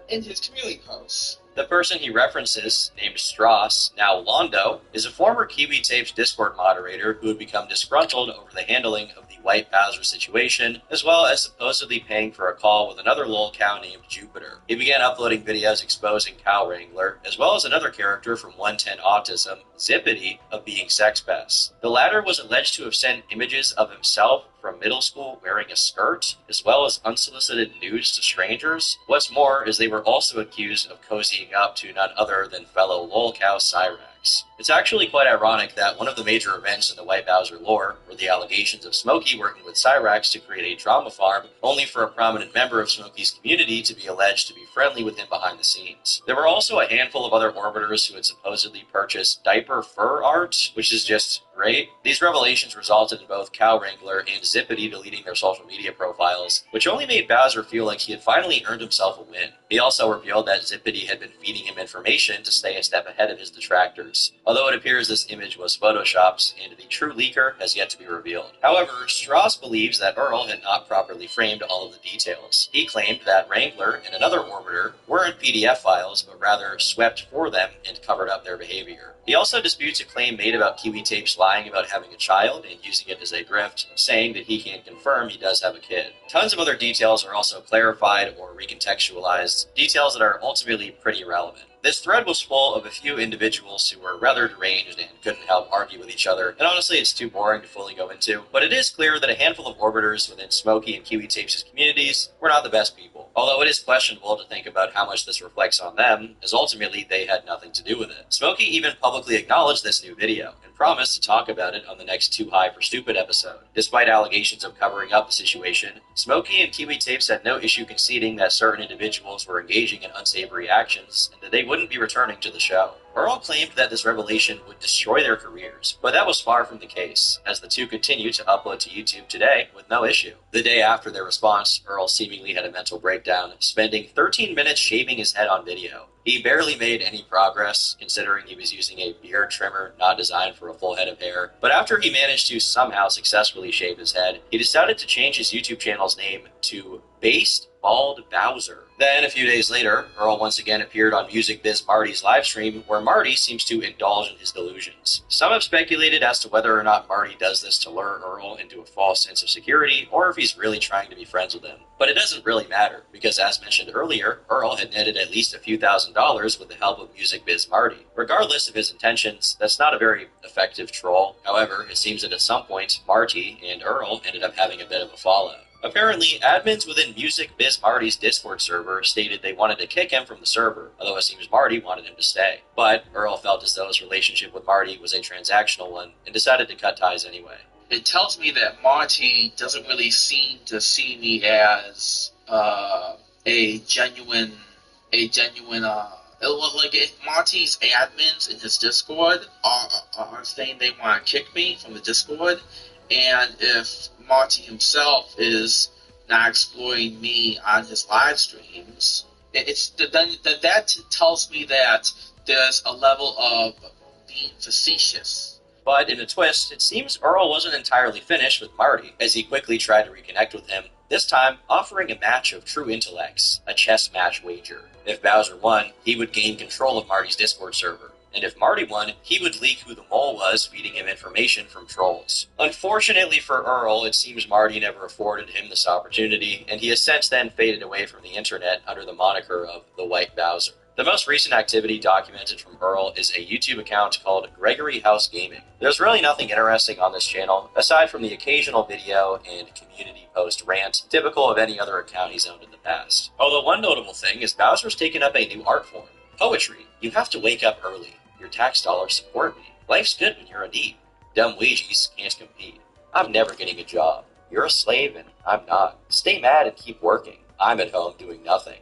in his community posts. The person he references, named Strauss, now Londo, is a former Kiwi Tapes Discord moderator who had become disgruntled over the handling of the White Bowser situation, as well as supposedly paying for a call with another lol cow named Jupiter. He began uploading videos exposing Cow Wrangler, as well as another character from 110 Autism, Zippity, of being sex pests. The latter was alleged to have sent images of himself from middle school wearing a skirt, as well as unsolicited nudes to strangers. What's more is they were also accused of cozying up to none other than fellow lolcow Cyrax. It's actually quite ironic that one of the major events in the White Bowser lore were the allegations of Smokey working with Cyrax to create a drama farm, only for a prominent member of Smokey's community to be alleged to be friendly with him behind the scenes. There were also a handful of other orbiters who had supposedly purchased diaper fur art, which is just great. These revelations resulted in both Cow Wrangler and Zippity deleting their social media profiles, which only made Bowser feel like he had finally earned himself a win. He also revealed that Zippity had been feeding him information to stay a step ahead of his detractors, although it appears this image was photoshopped and the true leaker has yet to be revealed. However, Strauss believes that Earl had not properly framed all of the details. He claimed that Wrangler and another orbiter weren't PDF files, but rather swept for them and covered up their behavior. He also disputes a claim made about Kiwi Tapes lying about having a child and using it as a grift, saying that he can confirm he does have a kid. Tons of other details are also clarified or recontextualized, details that are ultimately pretty irrelevant. This thread was full of a few individuals who were rather deranged and couldn't help argue with each other, and honestly it's too boring to fully go into, but it is clear that a handful of orbiters within Smokey and Kiwi Tapes' communities were not the best people, although it is questionable to think about how much this reflects on them, as ultimately they had nothing to do with it. Smokey even publicly acknowledged this new video, and promised to talk about it on the next Too High for Stupid episode. Despite allegations of covering up the situation, Smokey and Kiwi Tapes had no issue conceding that certain individuals were engaging in unsavory actions, and that they wouldn't be returning to the show. Earl claimed that this revelation would destroy their careers, but that was far from the case, as the two continue to upload to YouTube today with no issue. The day after their response, Earl seemingly had a mental breakdown, spending 13 minutes shaving his head on video. He barely made any progress, considering he was using a beard trimmer not designed for a full head of hair, but after he managed to somehow successfully shave his head, he decided to change his YouTube channel's name to Based Bald Bowser. Then, a few days later, Earl once again appeared on Music Biz Marty's livestream, where Marty seems to indulge in his delusions. Some have speculated as to whether or not Marty does this to lure Earl into a false sense of security, or if he's really trying to be friends with him. But it doesn't really matter, because as mentioned earlier, Earl had netted at least a few $1,000s with the help of Music Biz Marty. Regardless of his intentions, that's not a very effective troll. However, it seems that at some point, Marty and Earl ended up having a bit of a fallout. Apparently, admins within Music Biz Marty's Discord server stated they wanted to kick him from the server, although it seems Marty wanted him to stay. But Earl felt as though his relationship with Marty was a transactional one, and decided to cut ties anyway. It tells me that Marty doesn't really seem to see me as a genuine, like if Marty's admins in his Discord are saying they want to kick me from the Discord, and if Marty himself is not exploiting me on his live streams, then that tells me that there's a level of being facetious. But in a twist, it seems Earl wasn't entirely finished with Marty, as he quickly tried to reconnect with him, this time offering a match of true intellects, a chess match wager. If Bowser won, he would gain control of Marty's Discord server. And if Marty won, he would leak who the mole was, feeding him information from trolls. Unfortunately for Earl, it seems Marty never afforded him this opportunity, and he has since then faded away from the internet under the moniker of the White Bowser. The most recent activity documented from Earl is a YouTube account called Gregory House Gaming. There's really nothing interesting on this channel, aside from the occasional video and community post rant, typical of any other account he's owned in the past. Although one notable thing is Bowser's taken up a new art form, poetry. You have to wake up early. Your tax dollars support me. Life's good when you're in need. Dumb wages can't compete. I'm never getting a job. You're a slave and I'm not. Stay mad and keep working. I'm at home doing nothing.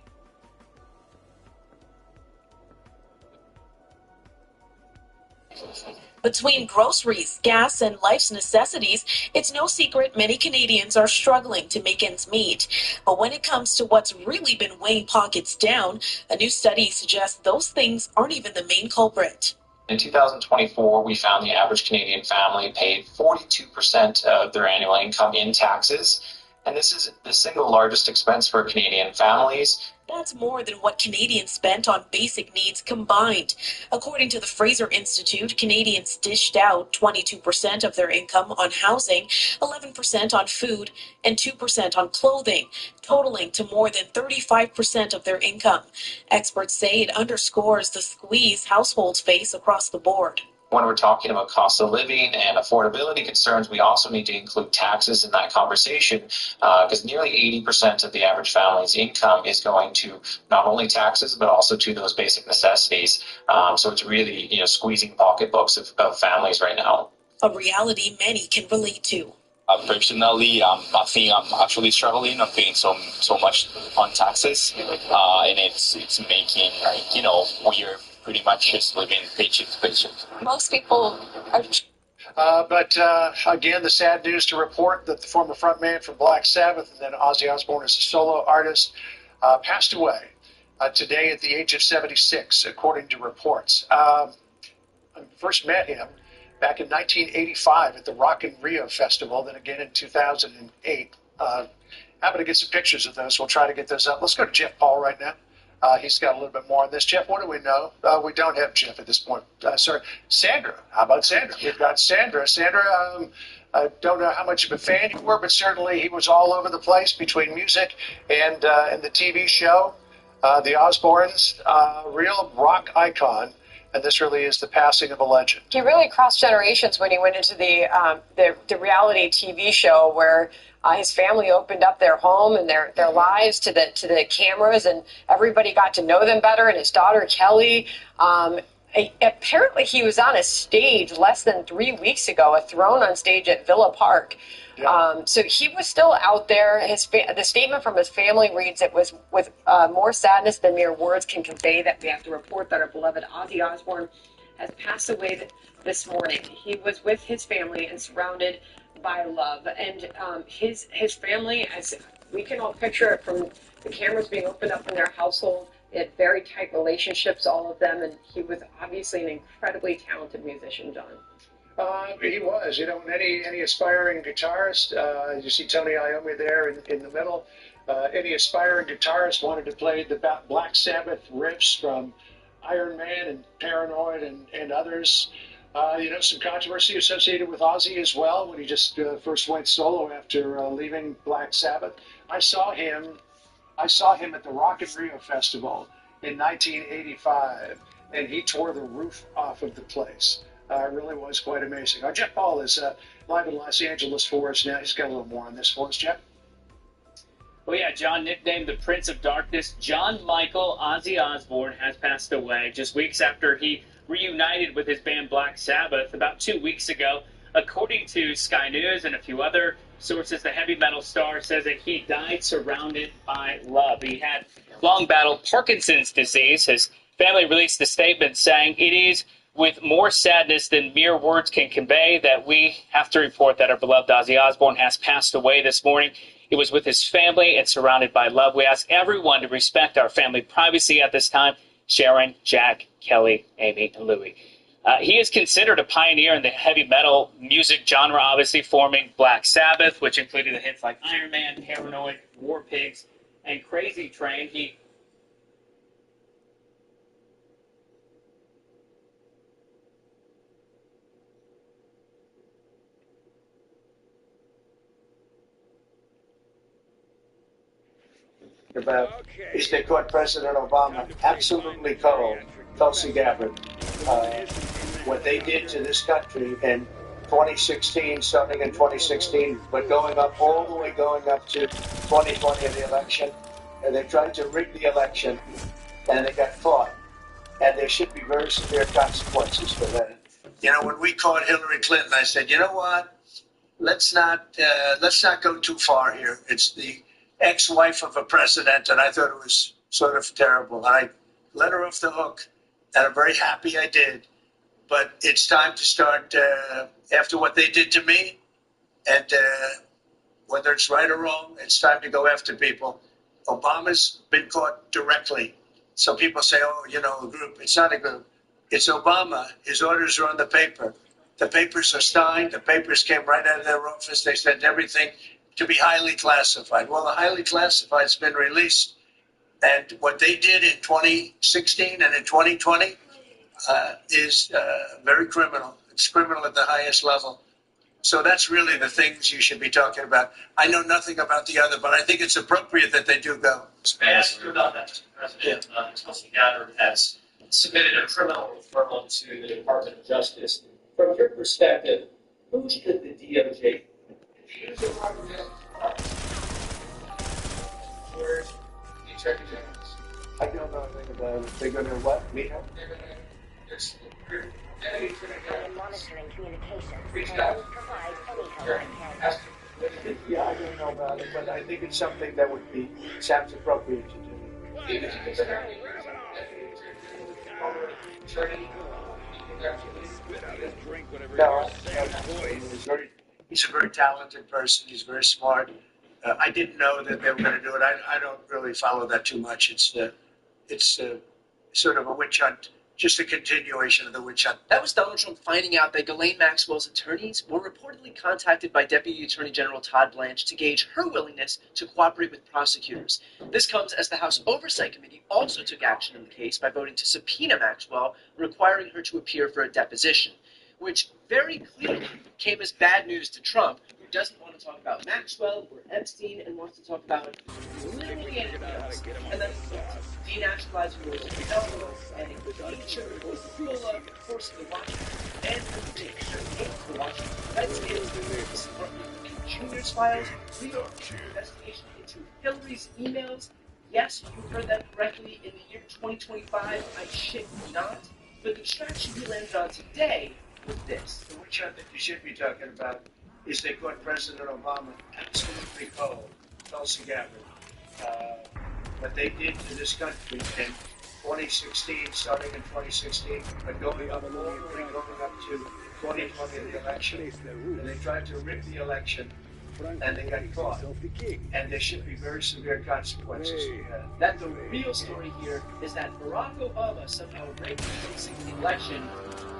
Between groceries, gas, and life's necessities, it's no secret many Canadians are struggling to make ends meet. But when it comes to what's really been weighing pockets down, a new study suggests those things aren't even the main culprit. In 2024, we found the average Canadian family paid 42% of their annual income in taxes, And this is the single largest expense for Canadian families. That's more than what Canadians spent on basic needs combined. According to the Fraser Institute, Canadians dished out 22% of their income on housing, 11% on food, and 2% on clothing, totaling to more than 35% of their income. Experts say it underscores the squeeze households face across the board. When we're talking about cost of living and affordability concerns, we also need to include taxes in that conversation, because nearly 80% of the average family's income is going to not only taxes, but also to those basic necessities. So it's really, squeezing pocketbooks of families right now. A reality many can relate to. Personally, I think I'm actually struggling. I'm paying so much on taxes, and it's making, we're pretty much just living paycheck to paycheck. Most people are. But again, the sad news to report that the former frontman from Black Sabbath and then Ozzy Osbourne as a solo artist passed away today at the age of 76, according to reports. I first met him back in 1985 at the Rock in Rio Festival, then again in 2008. Happen to get some pictures of those. We'll try to get those up. Let's go to Jeff Paul right now. He's got a little bit more on this. Jeff, what do we know? We don't have Jeff at this point. Sorry, Sandra. How about Sandra? We've got Sandra. Sandra, I don't know how much of a fan you were, but certainly he was all over the place between music and the TV show. The Osbournes, real rock icon. And this really is the passing of a legend. He really crossed generations when he went into the reality TV show where his family opened up their home and their lives to the cameras, and everybody got to know them better. And his daughter Kelly, apparently he was on a stage less than 3 weeks ago, a throne on stage at Villa Park. Yeah. So he was still out there. The statement from his family reads, "It was with more sadness than mere words can convey that we have to report that our beloved Ozzy Osbourne has passed away this morning. He was with his family and surrounded by love." And his family, as we can all picture it from the cameras being opened up in their household, they had very tight relationships, all of them, and he was obviously an incredibly talented musician, John. He was, any aspiring guitarist, you see Tony Iommi there in the middle, any aspiring guitarist wanted to play the Black Sabbath riffs from Iron Man and Paranoid and others. Some controversy associated with Ozzy as well when he just first went solo after leaving Black Sabbath. I saw him at the Rock in Rio Festival in 1985, and he tore the roof off of the place. It really was quite amazing. Jeff Paul is live in Los Angeles for us now. He's got a little more on this for us, Jeff. Well, yeah, John, nicknamed the Prince of Darkness, John Michael Ozzy Osbourne has passed away just weeks after he reunited with his band Black Sabbath about 2 weeks ago. According to Sky News and a few other sources, the heavy metal star says that he died surrounded by love. He had long battled Parkinson's disease. His family released a statement saying, "It is with more sadness than mere words can convey that we have to report that our beloved Ozzy Osbourne has passed away this morning. It was with his family and surrounded by love. We ask everyone to respect our family privacy at this time." Sharon, Jack, Kelly, Amy, and Louie. He is considered a pioneer in the heavy metal music genre, obviously forming Black Sabbath, which included the hits like Iron Man, Paranoid, War Pigs, and Crazy Train. He about is they caught President Obama absolutely cold, Tulsi Gabbard. What they did to this country in 2016, starting in 2016, but going up to 2020 of the election, and they tried to rig the election, and they got caught. And there should be very severe consequences for that. When we caught Hillary Clinton, I said, you know what? Let's not go too far here. It's the ex-wife of a president, and I thought it was sort of terrible. And I let her off the hook, and I'm very happy I did. But it's time to start, after what they did to me, and whether it's right or wrong, it's time to go after people. Obama's been caught directly. So people say, a group. It's not a group. It's Obama. His orders are on the paper. The papers are signed. The papers came right out of their office. They sent everything to be highly classified. Well, the highly classified's been released, and what they did in 2016 and in 2020 is very criminal. It's criminal at the highest level. So that's really the things you should be talking about. I know nothing about the other, but I think it's appropriate that they do go. May I ask you about that, Mr. President? Tulsi Gabbard has submitted a criminal referral to the Department of Justice. From your perspective, who should the DOJ accuse of Where the Attorney General? I don't know anything about it. They're going to what? Meet him? They're going to monitoring communications reach and out. will provide any help it can. Yeah, I don't know about it, but I think it's something that would be sounds appropriate to do. No, he's a very talented person. He's very smart. I didn't know that they were going to do it. I don't really follow that too much. It's sort of a witch hunt. Just a continuation of the witch hunt. That was Donald Trump finding out that Ghislaine Maxwell's attorneys were reportedly contacted by Deputy Attorney General Todd Blanche to gauge her willingness to cooperate with prosecutors. This comes as the House Oversight Committee also took action in the case by voting to subpoena Maxwell, requiring her to appear for a deposition, which very clearly came as bad news to Trump, who doesn't want to talk about Maxwell or Epstein and wants to talk about literally anything else. And then denationalizing those and impeaching Lula, forcing the Washington and the Washington Redskins, Junior's files, legal investigation into Hillary's emails. Yes, you heard that correctly. In the year 2025, I shit you not. But the distraction we landed on today was this. The witch hunt that you should be talking about is they caught President Obama absolutely cold, Tulsi Gabbard. What they did to this country in 2016, starting in 2016, but going up all the way going up to 2020, the election. And they tried to rig the election, and they got caught. And there should be very severe consequences. That the real story here is that Barack Obama somehow rigged the 2016 election,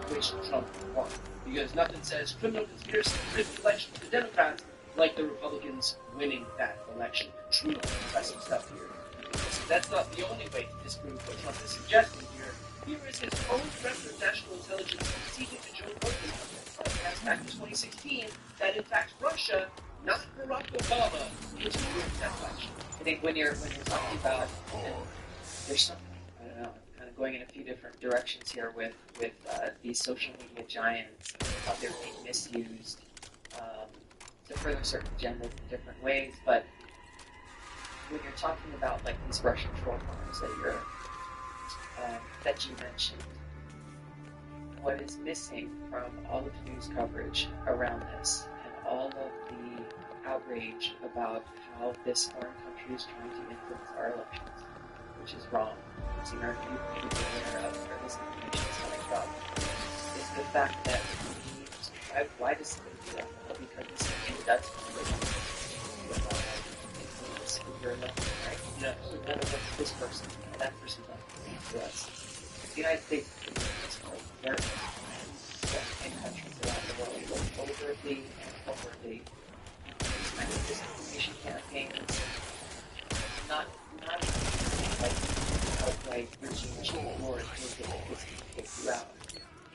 which Trump won. Because nothing says criminal conspiracy to rig the election for the Democrats like the Republicans winning that election. Truly impressive stuff here. So that's not the only way to disprove what Trump is suggesting here. Here is his own director of national intelligence seeking to join working on the podcast back in 2016 that in fact Russia, not Barack Obama, was doing that election. I think when you're talking about, there's some, I don't know, kind of going in a few different directions here with these social media giants, how they're being misused to further certain agendas in different ways. But when you're talking about like these Russian troll farms that you mentioned, what is missing from all of the news coverage around this and all of the outrage about how this foreign country is trying to influence our elections, which is wrong, it's the American people aware of where this information is coming from, is the fact that why does somebody do that? Well, because this is that's you're elected, right? You know, so none of what's this person and that person's not to us. The United States is very in countries around the world overtly and overtly these kinds of disinformation campaigns, not like outright regime change or take you out.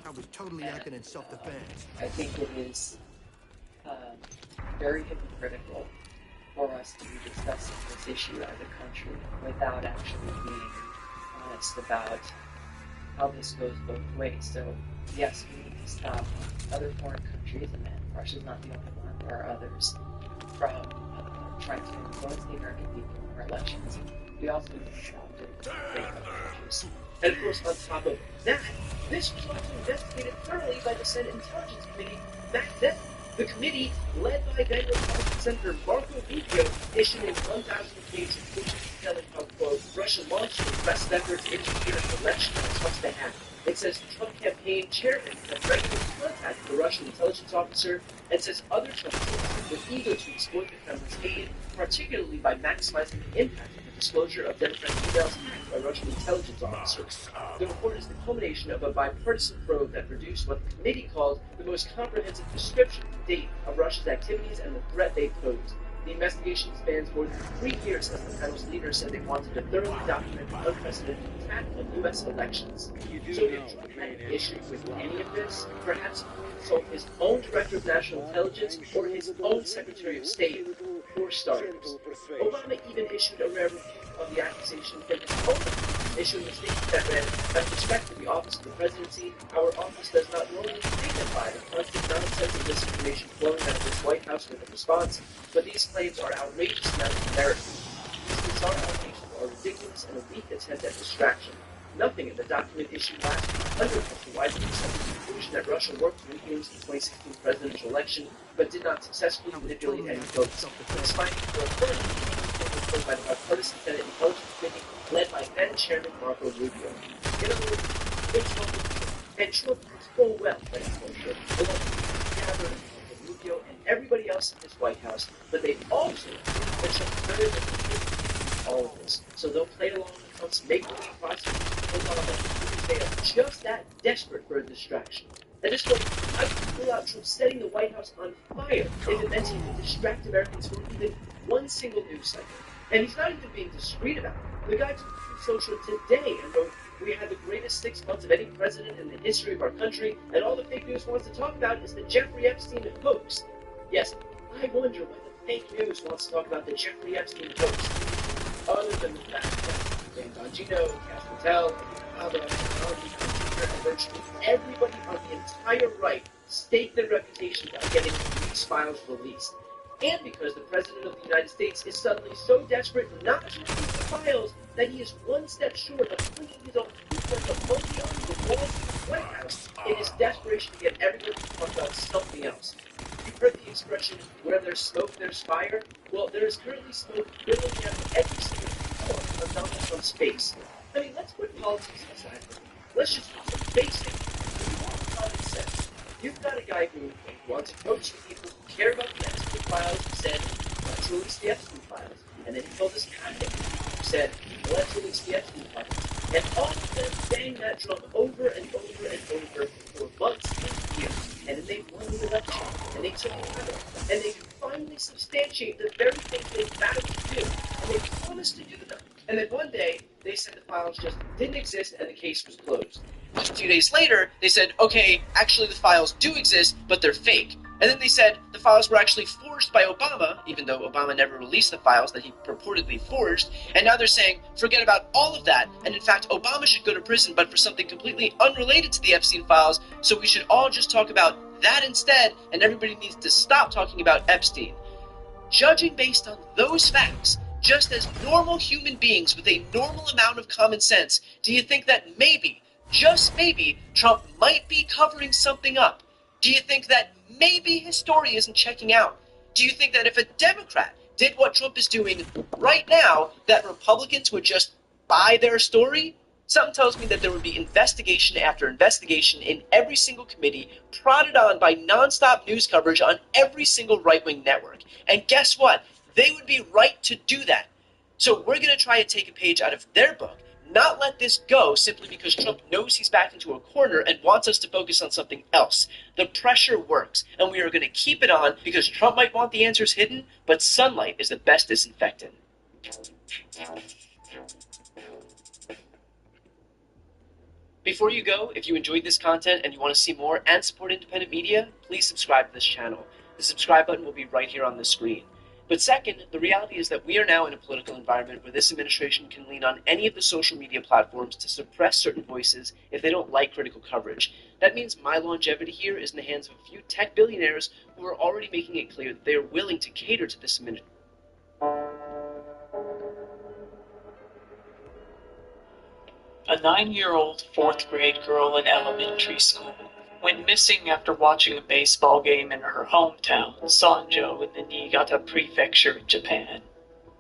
I was totally acting in self-defense. I think it is very hypocritical for us to be discussing this issue as a country without actually being honest about how this goes both ways. So, yes, we need to stop other foreign countries, and Russia's not the only one, there are others, from trying to influence the American people in our elections. We also need to stop doing fake countries. And of course, on top of that, this was also investigated thoroughly by the Senate Intelligence Committee back then. The committee, led by then Republican Senator Marco Rubio, issued a 1,000-page conclusion detailing how, quote, Russia launched an aggressive effort to interfere in the election and wants to happen. It says the Trump campaign chairman had regularly contacted the Russian intelligence officer and says other Trump citizens were eager to exploit the Kremlin's aid, particularly by maximizing the impact of the disclosure of Democratic emails hacked by Russian intelligence officers. The report is the culmination of a bipartisan probe that produced what the committee called the most comprehensive description to date of Russia's activities and the threat they pose. The investigation spans more than 3 years as the panel's leader said they wanted to thoroughly document the unprecedented attack on U.S. elections. So if Trump had an issue with any of this, perhaps he would consult his own Director of National Intelligence or his own Secretary of State, for starters. Obama even issued a rare review of the accusation from his own office, issuing a statement that read, "With respect to the office of the presidency, our office does not normally dignify the constant nonsense and misinformation flowing out of this White House with a response, but these claims are outrageous and out of merit. These bizarre allegations are ridiculous and a weak attempt at distraction. Nothing in the document issued last week undercuts the widely accepted conclusion that Russia worked to influence the 2016 presidential election, but did not successfully manipulate any votes. These findings were affirmed by the bipartisan Senate Intelligence Committee led by then Chairman Marco Rubio. In other words, it's wrong, and Trump knows full well that it's bullshit, along with Gabbard, Rubio, and everybody else in this White House, but they also know that Trump is better than all of this. So they'll play along with Trump's make-believe prosecution because they are just that desperate for a distraction. At this point, I could pull out Trump setting the White House on fire if it meant he could distract Americans from even one single news cycle. And he's not even being discreet about it. The guy took to social today and wrote, "We had the greatest 6 months of any president in the history of our country, and all the fake news wants to talk about is the Jeffrey Epstein hoax." Yes, I wonder when the fake news wants to talk about the Jeffrey Epstein hoax. Other than the fact that Dan Bongino, Cash Patel, and virtually everybody on the entire right staked their reputations on getting these files released. And because the President of the United States is suddenly so desperate not to release the files that he is one step short of flinging his own footprint of monkey onto the walls of the White House in his desperation to get everyone to talk about something else. You've heard the expression, "where there's smoke, there's fire"? Well, there is currently smoke billowing out of every single corner of Donald Trump's face. I mean, let's put politics aside for a minute. Let's just use some basic, common sense. You've got a guy who wants to coach the people who care about the Epstein files, who said, "Let's release the Epstein files." And then he told this candidate who said, "Let's release the Epstein files." And all of them banged that drum over and over and over for months and years. And then they won the election, and they took power, and they finally substantiate the very things they vowed to do, and they promised to do them. And then one day, they said the files just didn't exist and the case was closed. Just a few days later, they said, okay, actually the files do exist, but they're fake. And then they said the files were actually forged by Obama, even though Obama never released the files that he purportedly forged. And now they're saying, forget about all of that. And in fact, Obama should go to prison, but for something completely unrelated to the Epstein files. So we should all just talk about that instead, and everybody needs to stop talking about Epstein. Judging based on those facts, just as normal human beings with a normal amount of common sense, do you think that maybe, just maybe, Trump might be covering something up? Do you think that maybe his story isn't checking out? Do you think that if a Democrat did what Trump is doing right now, that Republicans would just buy their story? Something tells me that there would be investigation after investigation in every single committee, prodded on by nonstop news coverage on every single right-wing network. And guess what? They would be right to do that. So we're going to try to take a page out of their book, not let this go simply because Trump knows he's backed into a corner and wants us to focus on something else. The pressure works, and we are going to keep it on because Trump might want the answers hidden, but sunlight is the best disinfectant. Before you go, if you enjoyed this content and you want to see more and support independent media, please subscribe to this channel. The subscribe button will be right here on the screen. But second, the reality is that we are now in a political environment where this administration can lean on any of the social media platforms to suppress certain voices if they don't like critical coverage. That means my longevity here is in the hands of a few tech billionaires who are already making it clear that they are willing to cater to this administration. A 9-year-old fourth-grade girl in elementary school went missing after watching a baseball game in her hometown, Sanjo, in the Niigata Prefecture in Japan.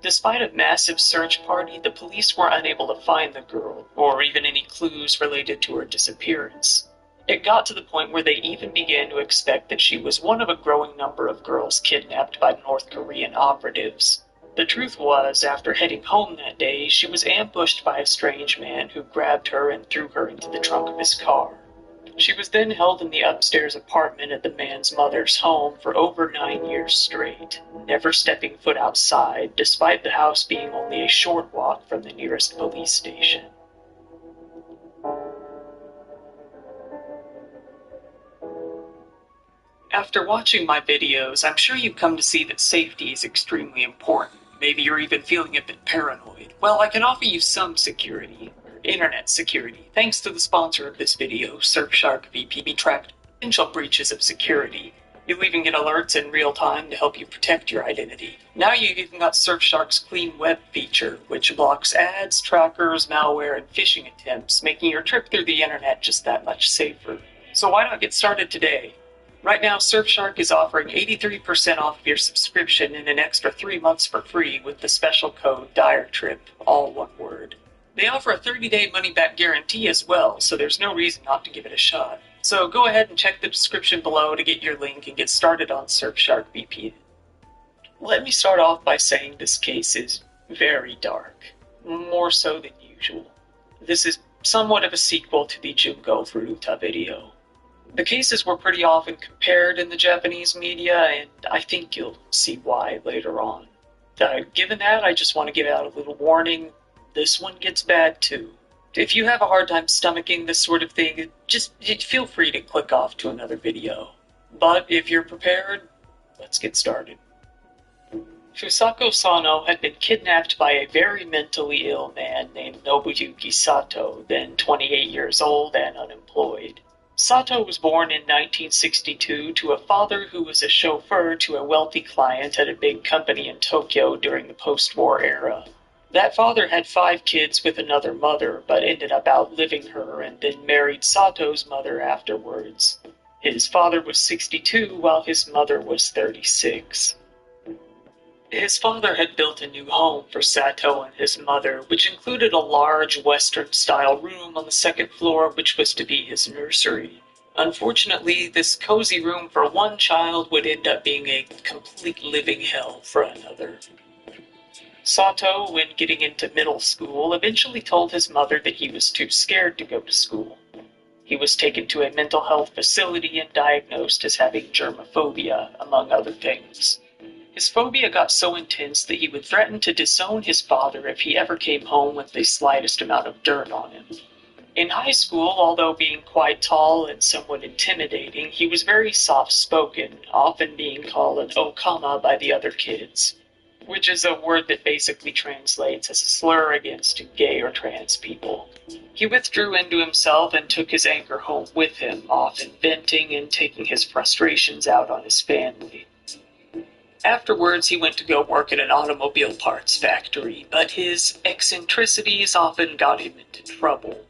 Despite a massive search party, the police were unable to find the girl, or even any clues related to her disappearance. It got to the point where they even began to expect that she was one of a growing number of girls kidnapped by North Korean operatives. The truth was, after heading home that day, she was ambushed by a strange man who grabbed her and threw her into the trunk of his car. She was then held in the upstairs apartment at the man's mother's home for over 9 years straight, never stepping foot outside, despite the house being only a short walk from the nearest police station. After watching my videos, I'm sure you've come to see that safety is extremely important. Maybe you're even feeling a bit paranoid. Well, I can offer you some security, or internet security, thanks to the sponsor of this video, Surfshark VPN tracked potential breaches of security. You'll even get alerts in real time to help you protect your identity. Now you've even got Surfshark's Clean Web feature, which blocks ads, trackers, malware, and phishing attempts, making your trip through the internet just that much safer. So why not get started today? Right now, Surfshark is offering 83% off of your subscription and an extra 3 months for free with the special code DIRETRIP, all one word. They offer a 30-day money-back guarantee as well, so there's no reason not to give it a shot. So go ahead and check the description below to get your link and get started on Surfshark VPN. Let me start off by saying this case is very dark, more so than usual. This is somewhat of a sequel to the Junko Furuta video. The cases were pretty often compared in the Japanese media, and I think you'll see why later on. Given that, I just want to give out a little warning. This one gets bad too. If you have a hard time stomaching this sort of thing, just feel free to click off to another video. But if you're prepared, let's get started. Fusako Sano had been kidnapped by a very mentally ill man named Nobuyuki Sato, then 28 years old and unemployed. Sato was born in 1962 to a father who was a chauffeur to a wealthy client at a big company in Tokyo during the post-war era. That father had 5 kids with another mother, but ended up outliving her and then married Sato's mother afterwards. His father was 62 while his mother was 36. His father had built a new home for Sato and his mother, which included a large Western-style room on the second floor, which was to be his nursery. Unfortunately, this cozy room for one child would end up being a complete living hell for another. Sato, when getting into middle school, eventually told his mother that he was too scared to go to school. He was taken to a mental health facility and diagnosed as having germophobia, among other things. His phobia got so intense that he would threaten to disown his father if he ever came home with the slightest amount of dirt on him. In high school, although being quite tall and somewhat intimidating, he was very soft-spoken, often being called an okama by the other kids, which is a word that basically translates as a slur against gay or trans people. He withdrew into himself and took his anger home with him, often venting and taking his frustrations out on his family. Afterwards, he went to go work at an automobile parts factory, but his eccentricities often got him into trouble.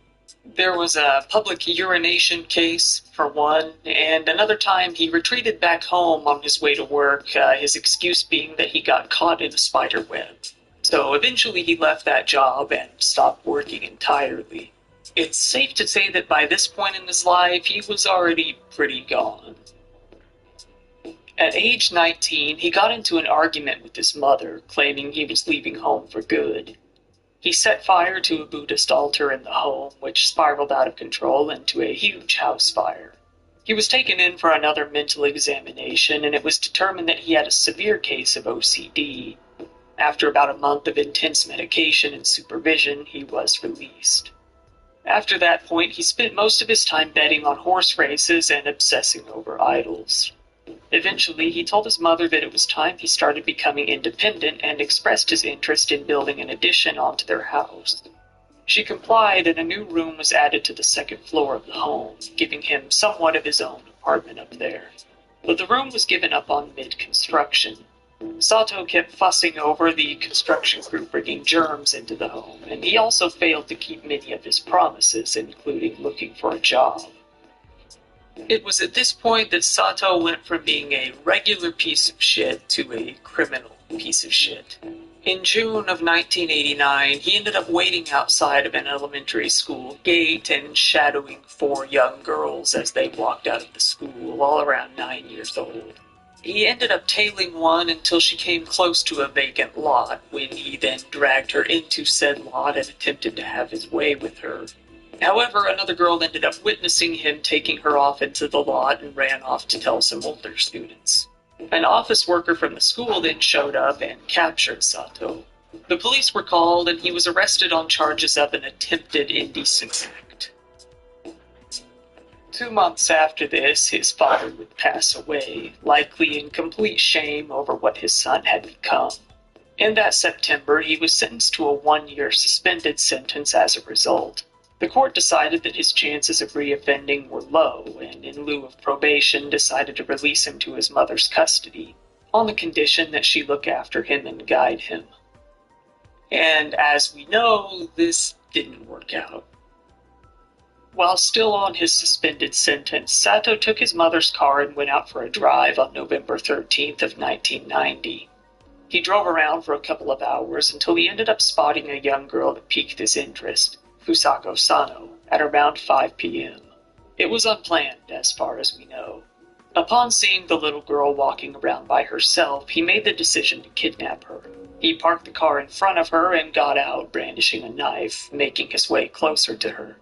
There was a public urination case, for one, and another time he retreated back home on his way to work, his excuse being that he got caught in a spider web. So eventually he left that job and stopped working entirely. It's safe to say that by this point in his life, he was already pretty gone. At age 19, he got into an argument with his mother, claiming he was leaving home for good. He set fire to a Buddhist altar in the home, which spiraled out of control into a huge house fire. He was taken in for another mental examination, and it was determined that he had a severe case of OCD. After about a month of intense medication and supervision, he was released. After that point, he spent most of his time betting on horse races and obsessing over idols. Eventually, he told his mother that it was time he started becoming independent and expressed his interest in building an addition onto their house. She complied, and a new room was added to the second floor of the home, giving him somewhat of his own apartment up there. But the room was given up on mid-construction. Sato kept fussing over the construction crew bringing germs into the home, and he also failed to keep many of his promises, including looking for a job. It was at this point that Sato went from being a regular piece of shit to a criminal piece of shit. In June of 1989, he ended up waiting outside of an elementary school gate and shadowing 4 young girls as they walked out of the school, all around 9 years old. He ended up tailing one until she came close to a vacant lot, when he then dragged her into said lot and attempted to have his way with her. However, another girl ended up witnessing him taking her off into the lot and ran off to tell some older students. An office worker from the school then showed up and captured Sato. The police were called and he was arrested on charges of an attempted indecent act. 2 months after this, his father would pass away, likely in complete shame over what his son had become. In that September, he was sentenced to a 1-year suspended sentence as a result. The court decided that his chances of reoffending were low, and in lieu of probation, decided to release him to his mother's custody, on the condition that she look after him and guide him. And as we know, this didn't work out. While still on his suspended sentence, Sato took his mother's car and went out for a drive on November 13th of 1990. He drove around for a couple of hours until he ended up spotting a young girl that piqued his interest, Fusako Sano, at around 5 p.m. It was unplanned, as far as we know. Upon seeing the little girl walking around by herself, he made the decision to kidnap her. He parked the car in front of her and got out, brandishing a knife, making his way closer to her.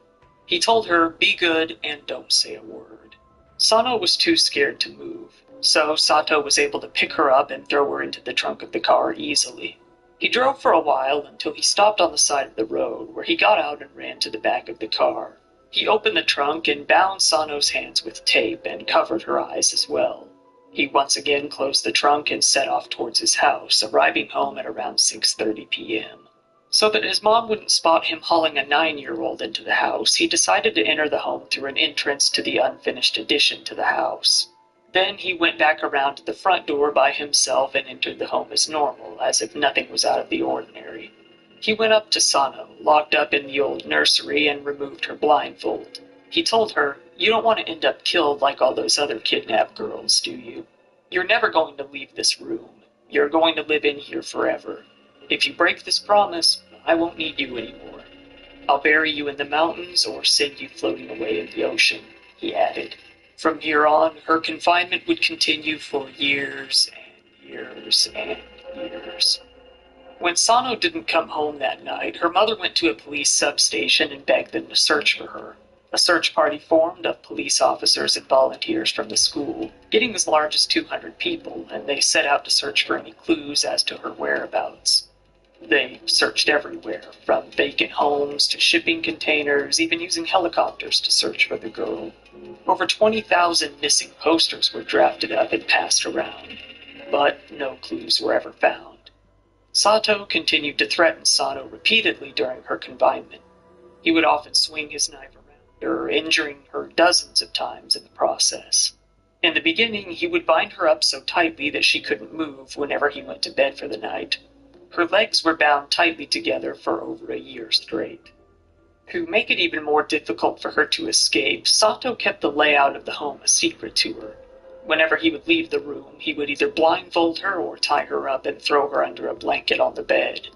He told her, "Be good and don't say a word." Sano was too scared to move, so Sato was able to pick her up and throw her into the trunk of the car easily. He drove for a while until he stopped on the side of the road, where he got out and ran to the back of the car. He opened the trunk and bound Sano's hands with tape and covered her eyes as well. He once again closed the trunk and set off towards his house, arriving home at around 6:30 p.m. So that his mom wouldn't spot him hauling a 9-year-old into the house, he decided to enter the home through an entrance to the unfinished addition to the house. Then he went back around to the front door by himself and entered the home as normal, as if nothing was out of the ordinary. He went up to Sano, locked up in the old nursery, and removed her blindfold. He told her, "You don't want to end up killed like all those other kidnapped girls, do you? You're never going to leave this room. You're going to live in here forever. If you break this promise, I won't need you anymore. I'll bury you in the mountains or send you floating away in the ocean," he added. From here on, her confinement would continue for years and years and years. When Sano didn't come home that night, her mother went to a police substation and begged them to search for her. A search party formed of police officers and volunteers from the school, getting as large as 200 people, and they set out to search for any clues as to her whereabouts. They searched everywhere, from vacant homes to shipping containers, even using helicopters to search for the girl. Over 20,000 missing posters were drafted up and passed around, but no clues were ever found. Sato continued to threaten Sano repeatedly during her confinement. He would often swing his knife around her, injuring her dozens of times in the process. In the beginning, he would bind her up so tightly that she couldn't move whenever he went to bed for the night. Her legs were bound tightly together for over a year straight. To make it even more difficult for her to escape, Sato kept the layout of the home a secret to her. Whenever he would leave the room, he would either blindfold her or tie her up and throw her under a blanket on the bed.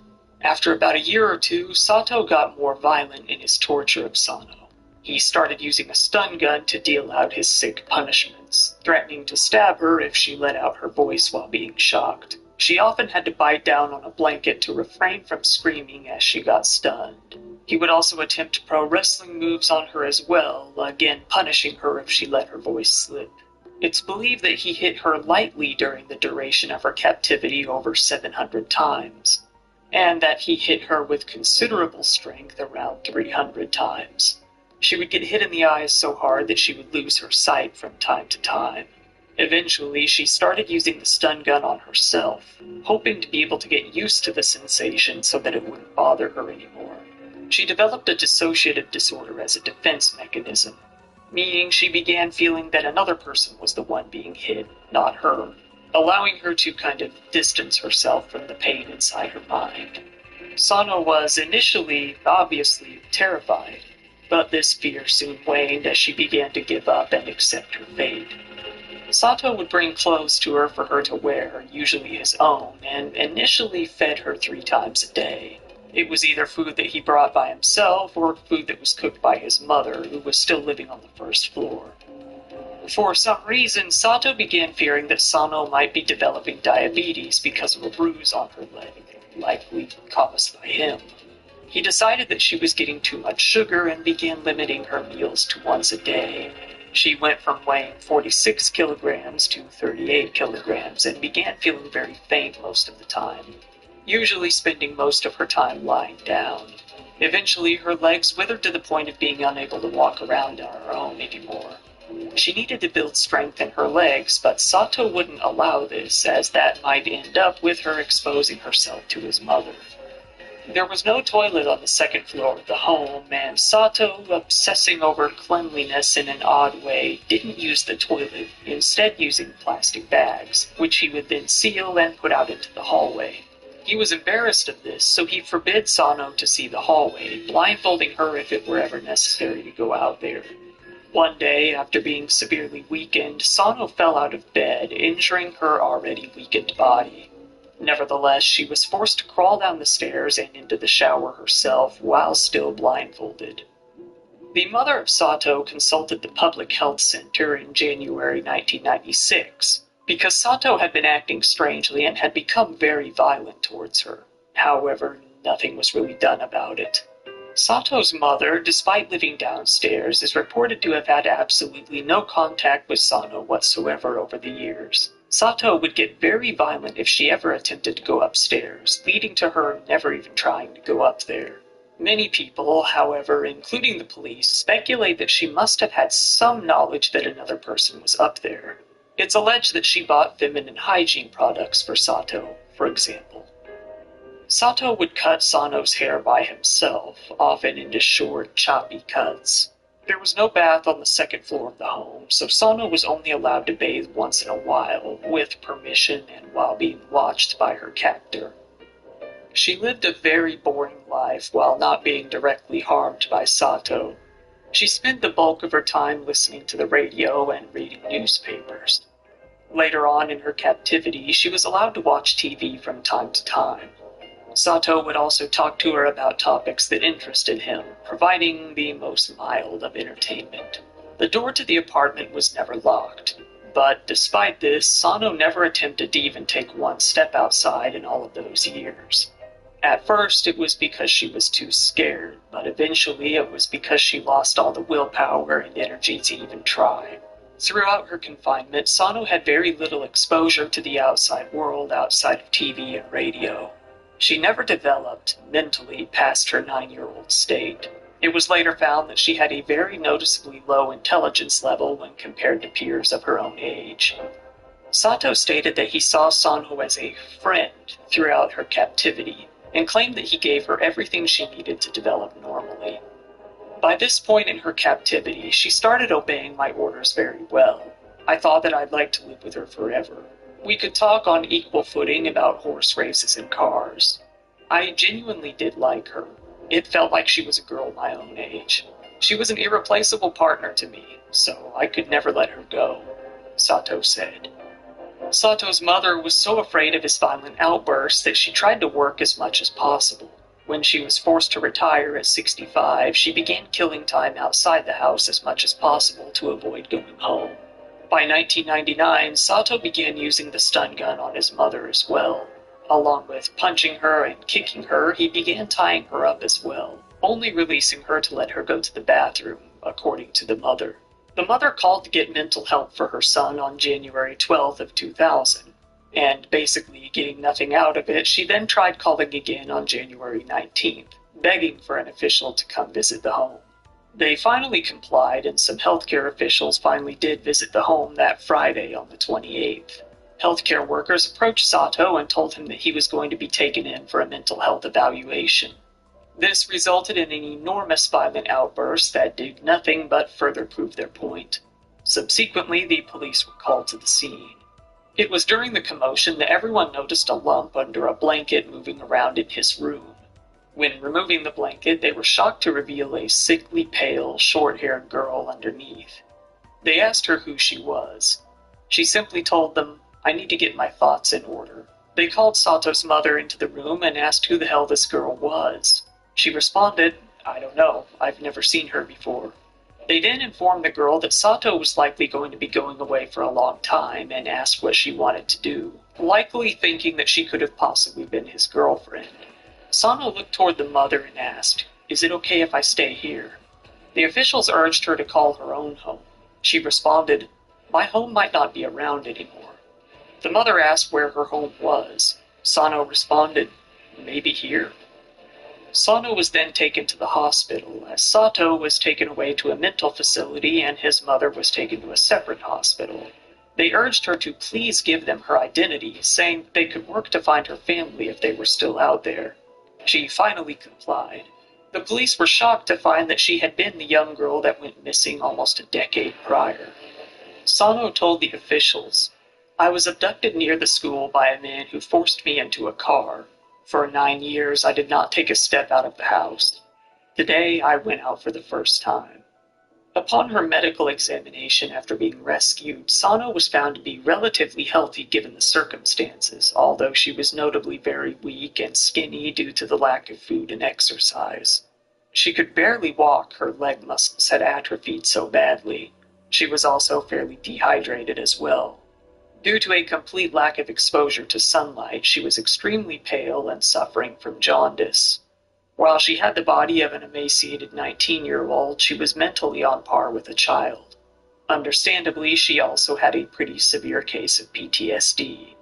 After about a year or two, Sato got more violent in his torture of Sano. He started using a stun gun to deal out his sick punishments, threatening to stab her if she let out her voice while being shocked. She often had to bite down on a blanket to refrain from screaming as she got stunned. He would also attempt pro wrestling moves on her as well, again punishing her if she let her voice slip. It's believed that he hit her lightly during the duration of her captivity over 700 times, and that he hit her with considerable strength around 300 times. She would get hit in the eyes so hard that she would lose her sight from time to time. Eventually, she started using the stun gun on herself, hoping to be able to get used to the sensation so that it wouldn't bother her anymore. She developed a dissociative disorder as a defense mechanism, meaning she began feeling that another person was the one being hit, not her, allowing her to kind of distance herself from the pain inside her mind. Sano was initially, obviously, terrified, but this fear soon waned as she began to give up and accept her fate. Sato would bring clothes to her for her to wear, usually his own, and initially fed her 3 times a day. It was either food that he brought by himself or food that was cooked by his mother, who was still living on the first floor. For some reason, Sato began fearing that Sano might be developing diabetes because of a bruise on her leg, likely caused by him. He decided that she was getting too much sugar and began limiting her meals to once a day. She went from weighing 46 kilograms to 38 kilograms and began feeling very faint most of the time, usually spending most of her time lying down. Eventually, her legs withered to the point of being unable to walk around on her own anymore. She needed to build strength in her legs, but Sato wouldn't allow this, as that might end up with her exposing herself to his mother. There was no toilet on the second floor of the home, and Sato, obsessing over cleanliness in an odd way, didn't use the toilet, instead using plastic bags, which he would then seal and put out into the hallway. He was embarrassed of this, so he forbid Sano to see the hallway, blindfolding her if it were ever necessary to go out there. One day, after being severely weakened, Sano fell out of bed, injuring her already weakened body. Nevertheless, she was forced to crawl down the stairs and into the shower herself while still blindfolded. The mother of Sato consulted the public health center in January 1996 because Sato had been acting strangely and had become very violent towards her. However, nothing was really done about it. Sato's mother, despite living downstairs, is reported to have had absolutely no contact with Sano whatsoever over the years. Sato would get very violent if she ever attempted to go upstairs, leading to her never even trying to go up there. Many people, however, including the police, speculate that she must have had some knowledge that another person was up there. It's alleged that she bought feminine hygiene products for Sato, for example. Sato would cut Sano's hair by himself, often into short, choppy cuts. There was no bath on the second floor of the home, so Sano was only allowed to bathe once in a while, with permission and while being watched by her captor. She lived a very boring life while not being directly harmed by Sato. She spent the bulk of her time listening to the radio and reading newspapers. Later on in her captivity, she was allowed to watch TV from time to time. Sato would also talk to her about topics that interested him, providing the most mild of entertainment. The door to the apartment was never locked, but despite this, Sano never attempted to even take one step outside in all of those years. At first, it was because she was too scared, but eventually it was because she lost all the willpower and energy to even try. Throughout her confinement, Sano had very little exposure to the outside world outside of TV and radio. She never developed, mentally, past her 9-year-old state. It was later found that she had a very noticeably low intelligence level when compared to peers of her own age. Sato stated that he saw Sano as a friend throughout her captivity, and claimed that he gave her everything she needed to develop normally. By this point in her captivity, she started obeying my orders very well. I thought that I'd like to live with her forever. We could talk on equal footing about horse races and cars. I genuinely did like her. It felt like she was a girl my own age. She was an irreplaceable partner to me, so I could never let her go, Sato said. Sato's mother was so afraid of his violent outbursts that she tried to work as much as possible. When she was forced to retire at 65, she began killing time outside the house as much as possible to avoid going home. By 1999, Sato began using the stun gun on his mother as well. Along with punching her and kicking her, he began tying her up as well, only releasing her to let her go to the bathroom, according to the mother. The mother called to get mental help for her son on January 12th of 2000, and basically getting nothing out of it, she then tried calling again on January 19th, begging for an official to come visit the home. They finally complied, and some healthcare officials finally did visit the home that Friday on the 28th. Healthcare workers approached Sato and told him that he was going to be taken in for a mental health evaluation. This resulted in an enormous violent outburst that did nothing but further prove their point. Subsequently, the police were called to the scene. It was during the commotion that everyone noticed a lump under a blanket moving around in his room. When removing the blanket, they were shocked to reveal a sickly pale, short-haired girl underneath. They asked her who she was. She simply told them, "I need to get my thoughts in order." They called Sato's mother into the room and asked who the hell this girl was. She responded, "I don't know, I've never seen her before." They then informed the girl that Sato was likely going to be going away for a long time and asked what she wanted to do, likely thinking that she could have possibly been his girlfriend. Sano looked toward the mother and asked, "Is it okay if I stay here?" The officials urged her to call her own home. She responded, "My home might not be around anymore." The mother asked where her home was. Sano responded, "Maybe here." Sano was then taken to the hospital, as Sato was taken away to a mental facility and his mother was taken to a separate hospital. They urged her to please give them her identity, saying that they could work to find her family if they were still out there. She finally complied. The police were shocked to find that she had been the young girl that went missing almost a decade prior. Sano told the officials, "I was abducted near the school by a man who forced me into a car. For 9 years, I did not take a step out of the house. Today, I went out for the first time." Upon her medical examination after being rescued, Sano was found to be relatively healthy given the circumstances, although she was notably very weak and skinny due to the lack of food and exercise. She could barely walk, her leg muscles had atrophied so badly. She was also fairly dehydrated as well. Due to a complete lack of exposure to sunlight, she was extremely pale and suffering from jaundice. While she had the body of an emaciated 19-year-old, she was mentally on par with a child. Understandably, she also had a pretty severe case of PTSD.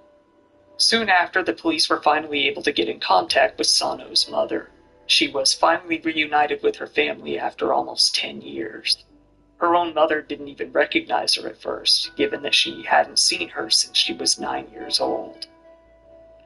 Soon after, the police were finally able to get in contact with Sano's mother. She was finally reunited with her family after almost 10 years. Her own mother didn't even recognize her at first, given that she hadn't seen her since she was 9 years old.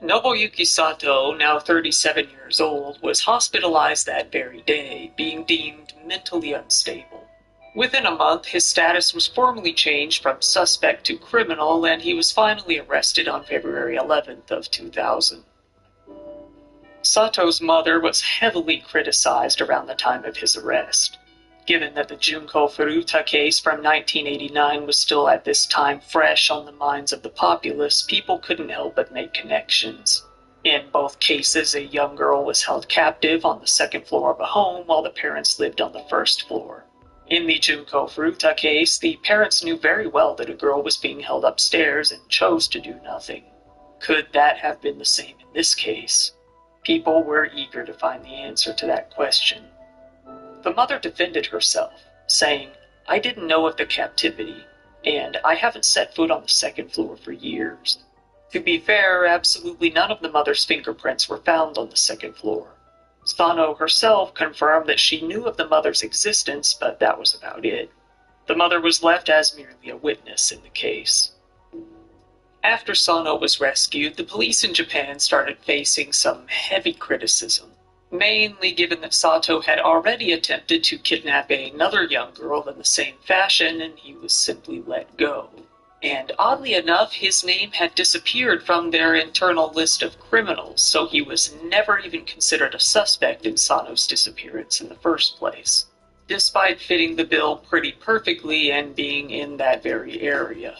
Nobuyuki Sato, now 37 years old, was hospitalized that very day, being deemed mentally unstable. Within a month, his status was formally changed from suspect to criminal, and he was finally arrested on February 11th of 2000. Sato's mother was heavily criticized around the time of his arrest. Given that the Junko Furuta case from 1989 was still at this time fresh on the minds of the populace, people couldn't help but make connections. In both cases, a young girl was held captive on the second floor of a home while the parents lived on the first floor. In the Junko Furuta case, the parents knew very well that a girl was being held upstairs and chose to do nothing. Could that have been the same in this case? People were eager to find the answer to that question. The mother defended herself, saying, "I didn't know of the captivity, and I haven't set foot on the second floor for years." To be fair, absolutely none of the mother's fingerprints were found on the second floor. Sano herself confirmed that she knew of the mother's existence, but that was about it. The mother was left as merely a witness in the case. After Sano was rescued, the police in Japan started facing some heavy criticism. Mainly given that Sato had already attempted to kidnap another young girl in the same fashion, and he was simply let go. And oddly enough, his name had disappeared from their internal list of criminals, so he was never even considered a suspect in Sano's disappearance in the first place, despite fitting the bill pretty perfectly and being in that very area.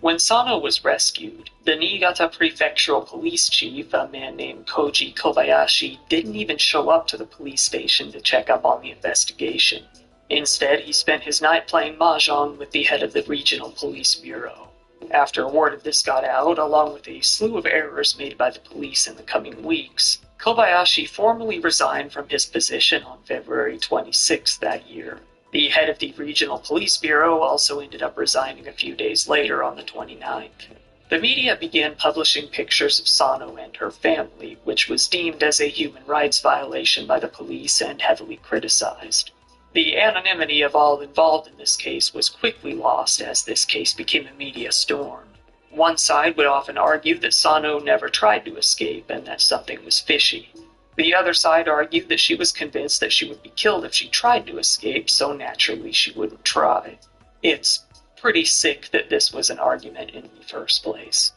When Sano was rescued, the Niigata Prefectural Police Chief, a man named Koji Kobayashi, didn't even show up to the police station to check up on the investigation. Instead, he spent his night playing mahjong with the head of the Regional Police Bureau. After word of this got out, along with a slew of errors made by the police in the coming weeks, Kobayashi formally resigned from his position on February 26th that year. The head of the Regional Police Bureau also ended up resigning a few days later on the 29th. The media began publishing pictures of Sano and her family, which was deemed as a human rights violation by the police and heavily criticized. The anonymity of all involved in this case was quickly lost as this case became a media storm. One side would often argue that Sano never tried to escape and that something was fishy. The other side argued that she was convinced that she would be killed if she tried to escape, so naturally she wouldn't try. It's pretty sick that this was an argument in the first place.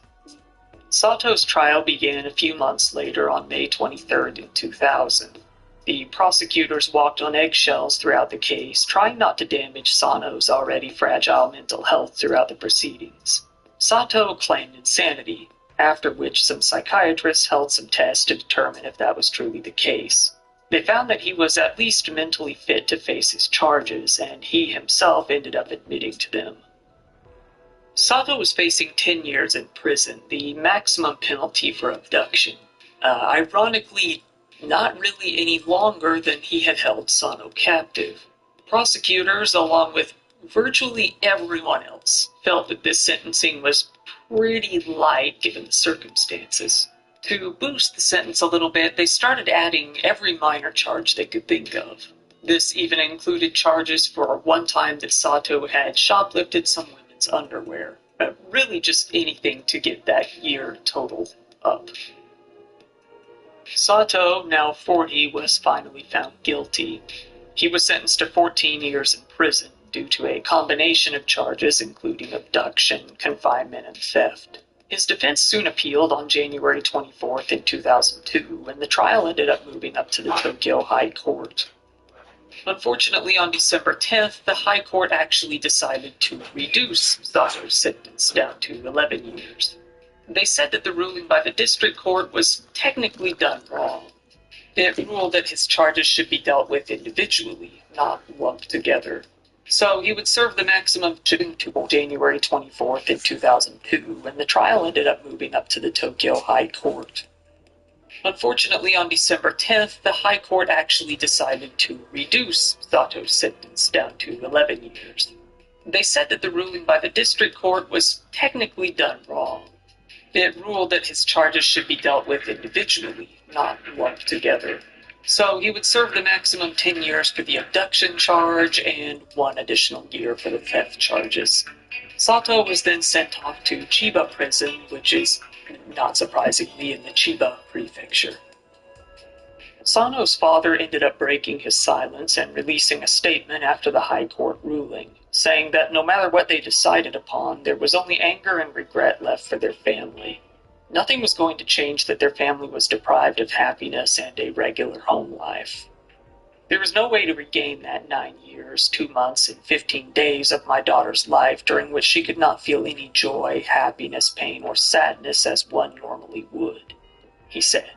Sato's trial began a few months later on May 23rd in 2000. The prosecutors walked on eggshells throughout the case, trying not to damage Sano's already fragile mental health throughout the proceedings. Sato claimed insanity, after which some psychiatrists held some tests to determine if that was truly the case. They found that he was at least mentally fit to face his charges, and he himself ended up admitting to them. Sato was facing 10 years in prison, the maximum penalty for abduction. Ironically, not really any longer than he had held Sano captive. Prosecutors, along with virtually everyone else, felt that this sentencing was pretty light given the circumstances. To boost the sentence a little bit, they started adding every minor charge they could think of. This even included charges for one time that Sato had shoplifted some women's underwear. Really just anything to get that year total up. Sato, now 40, was finally found guilty. He was sentenced to 14 years in prison due to a combination of charges including abduction, confinement, and theft. His defense soon appealed on January 24th in 2002, and the trial ended up moving up to the Tokyo High Court. Unfortunately, on December 10th, the High Court actually decided to reduce Sato's sentence down to 11 years. They said that the ruling by the district court was technically done wrong. It ruled that his charges should be dealt with individually, not lumped together. So he would serve the maximum to January 24th in 2002, and the trial ended up moving up to the Tokyo High Court. Unfortunately, on December 10th, the High Court actually decided to reduce Sato's sentence down to 11 years. They said that the ruling by the district court was technically done wrong. It ruled that his charges should be dealt with individually, not lumped together. So he would serve the maximum 10 years for the abduction charge and 1 additional year for the theft charges. Sato was then sent off to Chiba prison, which is, not surprisingly, in the Chiba prefecture. Sano's father ended up breaking his silence and releasing a statement after the High Court ruling, saying that no matter what they decided upon, there was only anger and regret left for their family. Nothing was going to change that their family was deprived of happiness and a regular home life. There was no way to regain that 9 years, 2 months, and 15 days of my daughter's life during which she could not feel any joy, happiness, pain, or sadness as one normally would, he said.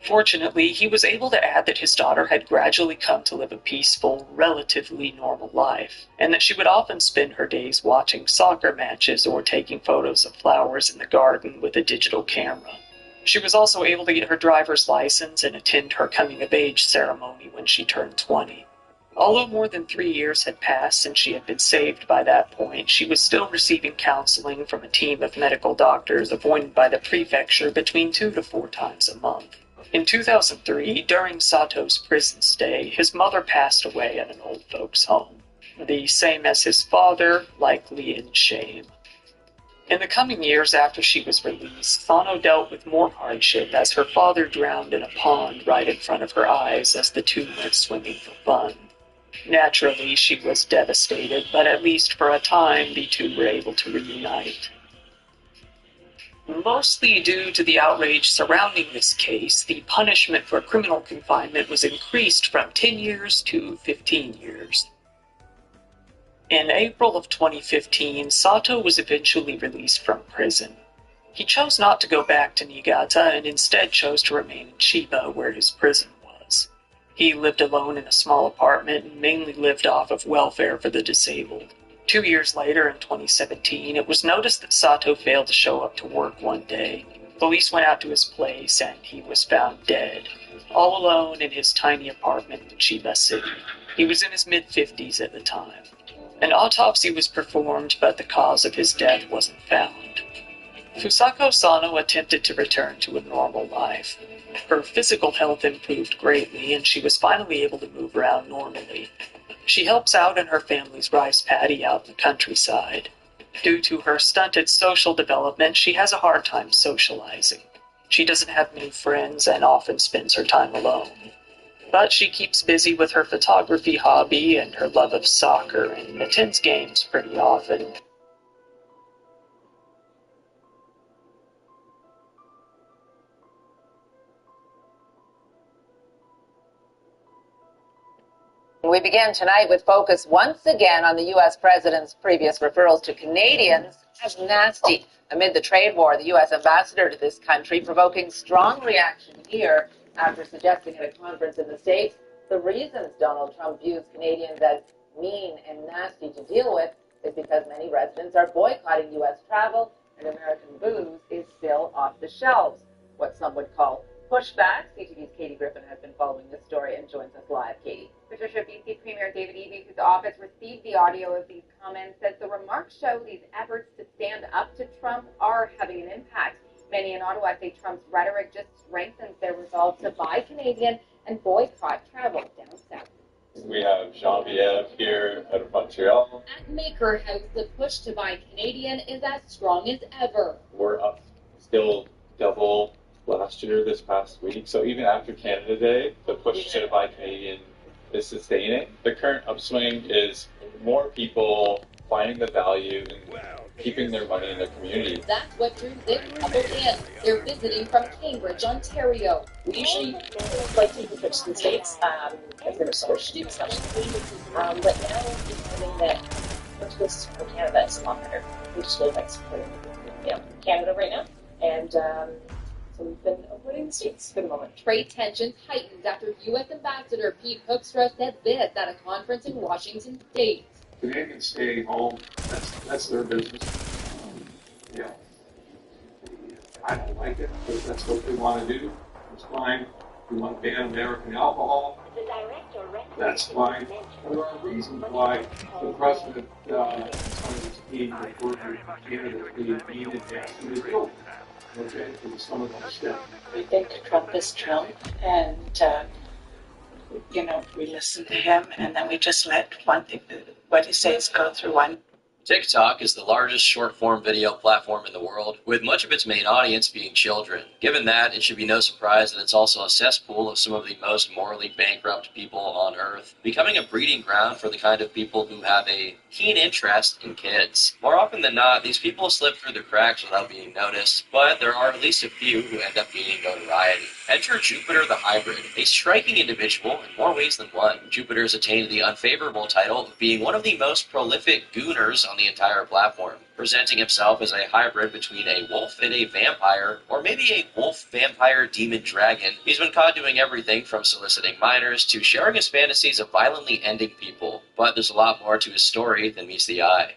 Fortunately, he was able to add that his daughter had gradually come to live a peaceful, relatively normal life, and that she would often spend her days watching soccer matches or taking photos of flowers in the garden with a digital camera. She was also able to get her driver's license and attend her coming-of-age ceremony when she turned 20. Although more than 3 years had passed since she had been saved by that point, she was still receiving counseling from a team of medical doctors appointed by the prefecture between 2 to 4 times a month. In 2003, during Sato's prison stay, his mother passed away at an old folks' home, the same as his father, likely in shame. In the coming years after she was released, Sano dealt with more hardship as her father drowned in a pond right in front of her eyes as the two went swimming for fun. Naturally, she was devastated, but at least for a time, the two were able to reunite. Mostly due to the outrage surrounding this case, the punishment for criminal confinement was increased from 10 years to 15 years. In April of 2015, Sato was eventually released from prison. He chose not to go back to Niigata and instead chose to remain in Chiba, where his prison was. He lived alone in a small apartment and mainly lived off of welfare for the disabled. 2 years later, in 2017, it was noticed that Sato failed to show up to work one day. Police went out to his place and he was found dead, all alone in his tiny apartment in Chiba City. He was in his mid-50s at the time. An autopsy was performed, but the cause of his death wasn't found. Fusako Sano attempted to return to a normal life. Her physical health improved greatly, and she was finally able to move around normally. She helps out in her family's rice paddy out in the countryside. Due to her stunted social development, she has a hard time socializing. She doesn't have many friends and often spends her time alone. But she keeps busy with her photography hobby and her love of soccer and attends games pretty often. We begin tonight with focus once again on the U.S. president's previous referrals to Canadians as nasty. Amid the trade war, the U.S. ambassador to this country provoking strong reaction here after suggesting at a conference in the States the reasons Donald Trump views Canadians as mean and nasty to deal with is because many residents are boycotting U.S. travel and American booze is still off the shelves, what some would call pushback. CTV's Katie Griffin has been following this story and joins us live. Katie. Patricia, BC Premier David Eby, whose office received the audio of these comments, says the remarks show these efforts to stand up to Trump are having an impact. Many in Ottawa say Trump's rhetoric just strengthens their resolve to buy Canadian and boycott travel down south. We have Genevieve here out of Montreal. At Maker House, the push to buy Canadian is as strong as ever. We're up still double last year this past week. So even after Canada Day, the push to buy Canadian is sustaining. The current upswing is more people finding the value in keeping their money in their community. That's what drew this couple in. They're visiting from Cambridge, Ontario. We usually like to switch to the States if they were switched to discussion. But now it's finding that purchase for Canada is a lot better. We just really like supporting Canada right now. And so we've been avoiding the States for the moment. Trade tensions heightened after U.S. Ambassador Pete Hoekstra said this at a conference in Washington State. Canadians stay home. That's their business. I don't like it, but that's what they want to do. It's fine. We want to ban American alcohol. That's fine. There are reasons why the president is being referred to Canada as being needed to actually do. Okay, for some of those steps. We think Trump is Trump, and we listen to him, and then we just let what he says go through one. TikTok is the largest short-form video platform in the world, with much of its main audience being children. Given that, it should be no surprise that it's also a cesspool of some of the most morally bankrupt people on Earth, becoming a breeding ground for the kind of people who have a keen interest in kids. More often than not, these people slip through the cracks without being noticed, but there are at least a few who end up gaining notoriety. Enter Jupiter the Hybrid, a striking individual in more ways than one. Jupiter has attained the unfavorable title of being one of the most prolific gooners on the entire platform, presenting himself as a hybrid between a wolf and a vampire, or maybe a wolf-vampire-demon-dragon. He's been caught doing everything from soliciting minors to sharing his fantasies of violently ending people, but there's a lot more to his story than meets the eye.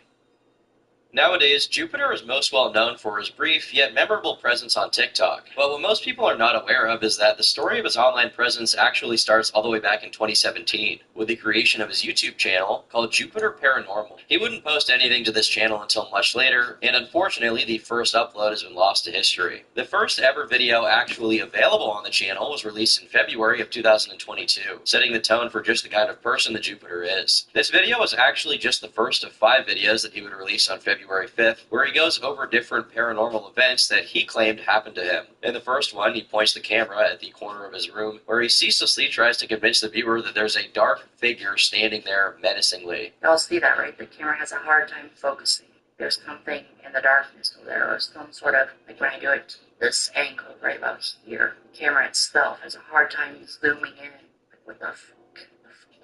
Nowadays, Jupiter is most well known for his brief yet memorable presence on TikTok. But what most people are not aware of is that the story of his online presence actually starts all the way back in 2017, with the creation of his YouTube channel called Jupiter Paranormal. He wouldn't post anything to this channel until much later, and unfortunately the first upload has been lost to history. The first ever video actually available on the channel was released in February of 2022, setting the tone for just the kind of person that Jupiter is. This video was actually just the first of 5 videos that he would release on February 5th, where he goes over different paranormal events that he claimed happened to him. In the first one, he points the camera at the corner of his room, where he ceaselessly tries to convince the viewer that there's a dark figure standing there menacingly. Y'all see that, right? The camera has a hard time focusing. There's something in the darkness over there, or some sort of, like when I do it this angle right about here, the camera itself has a hard time zooming in. Like, what the fuck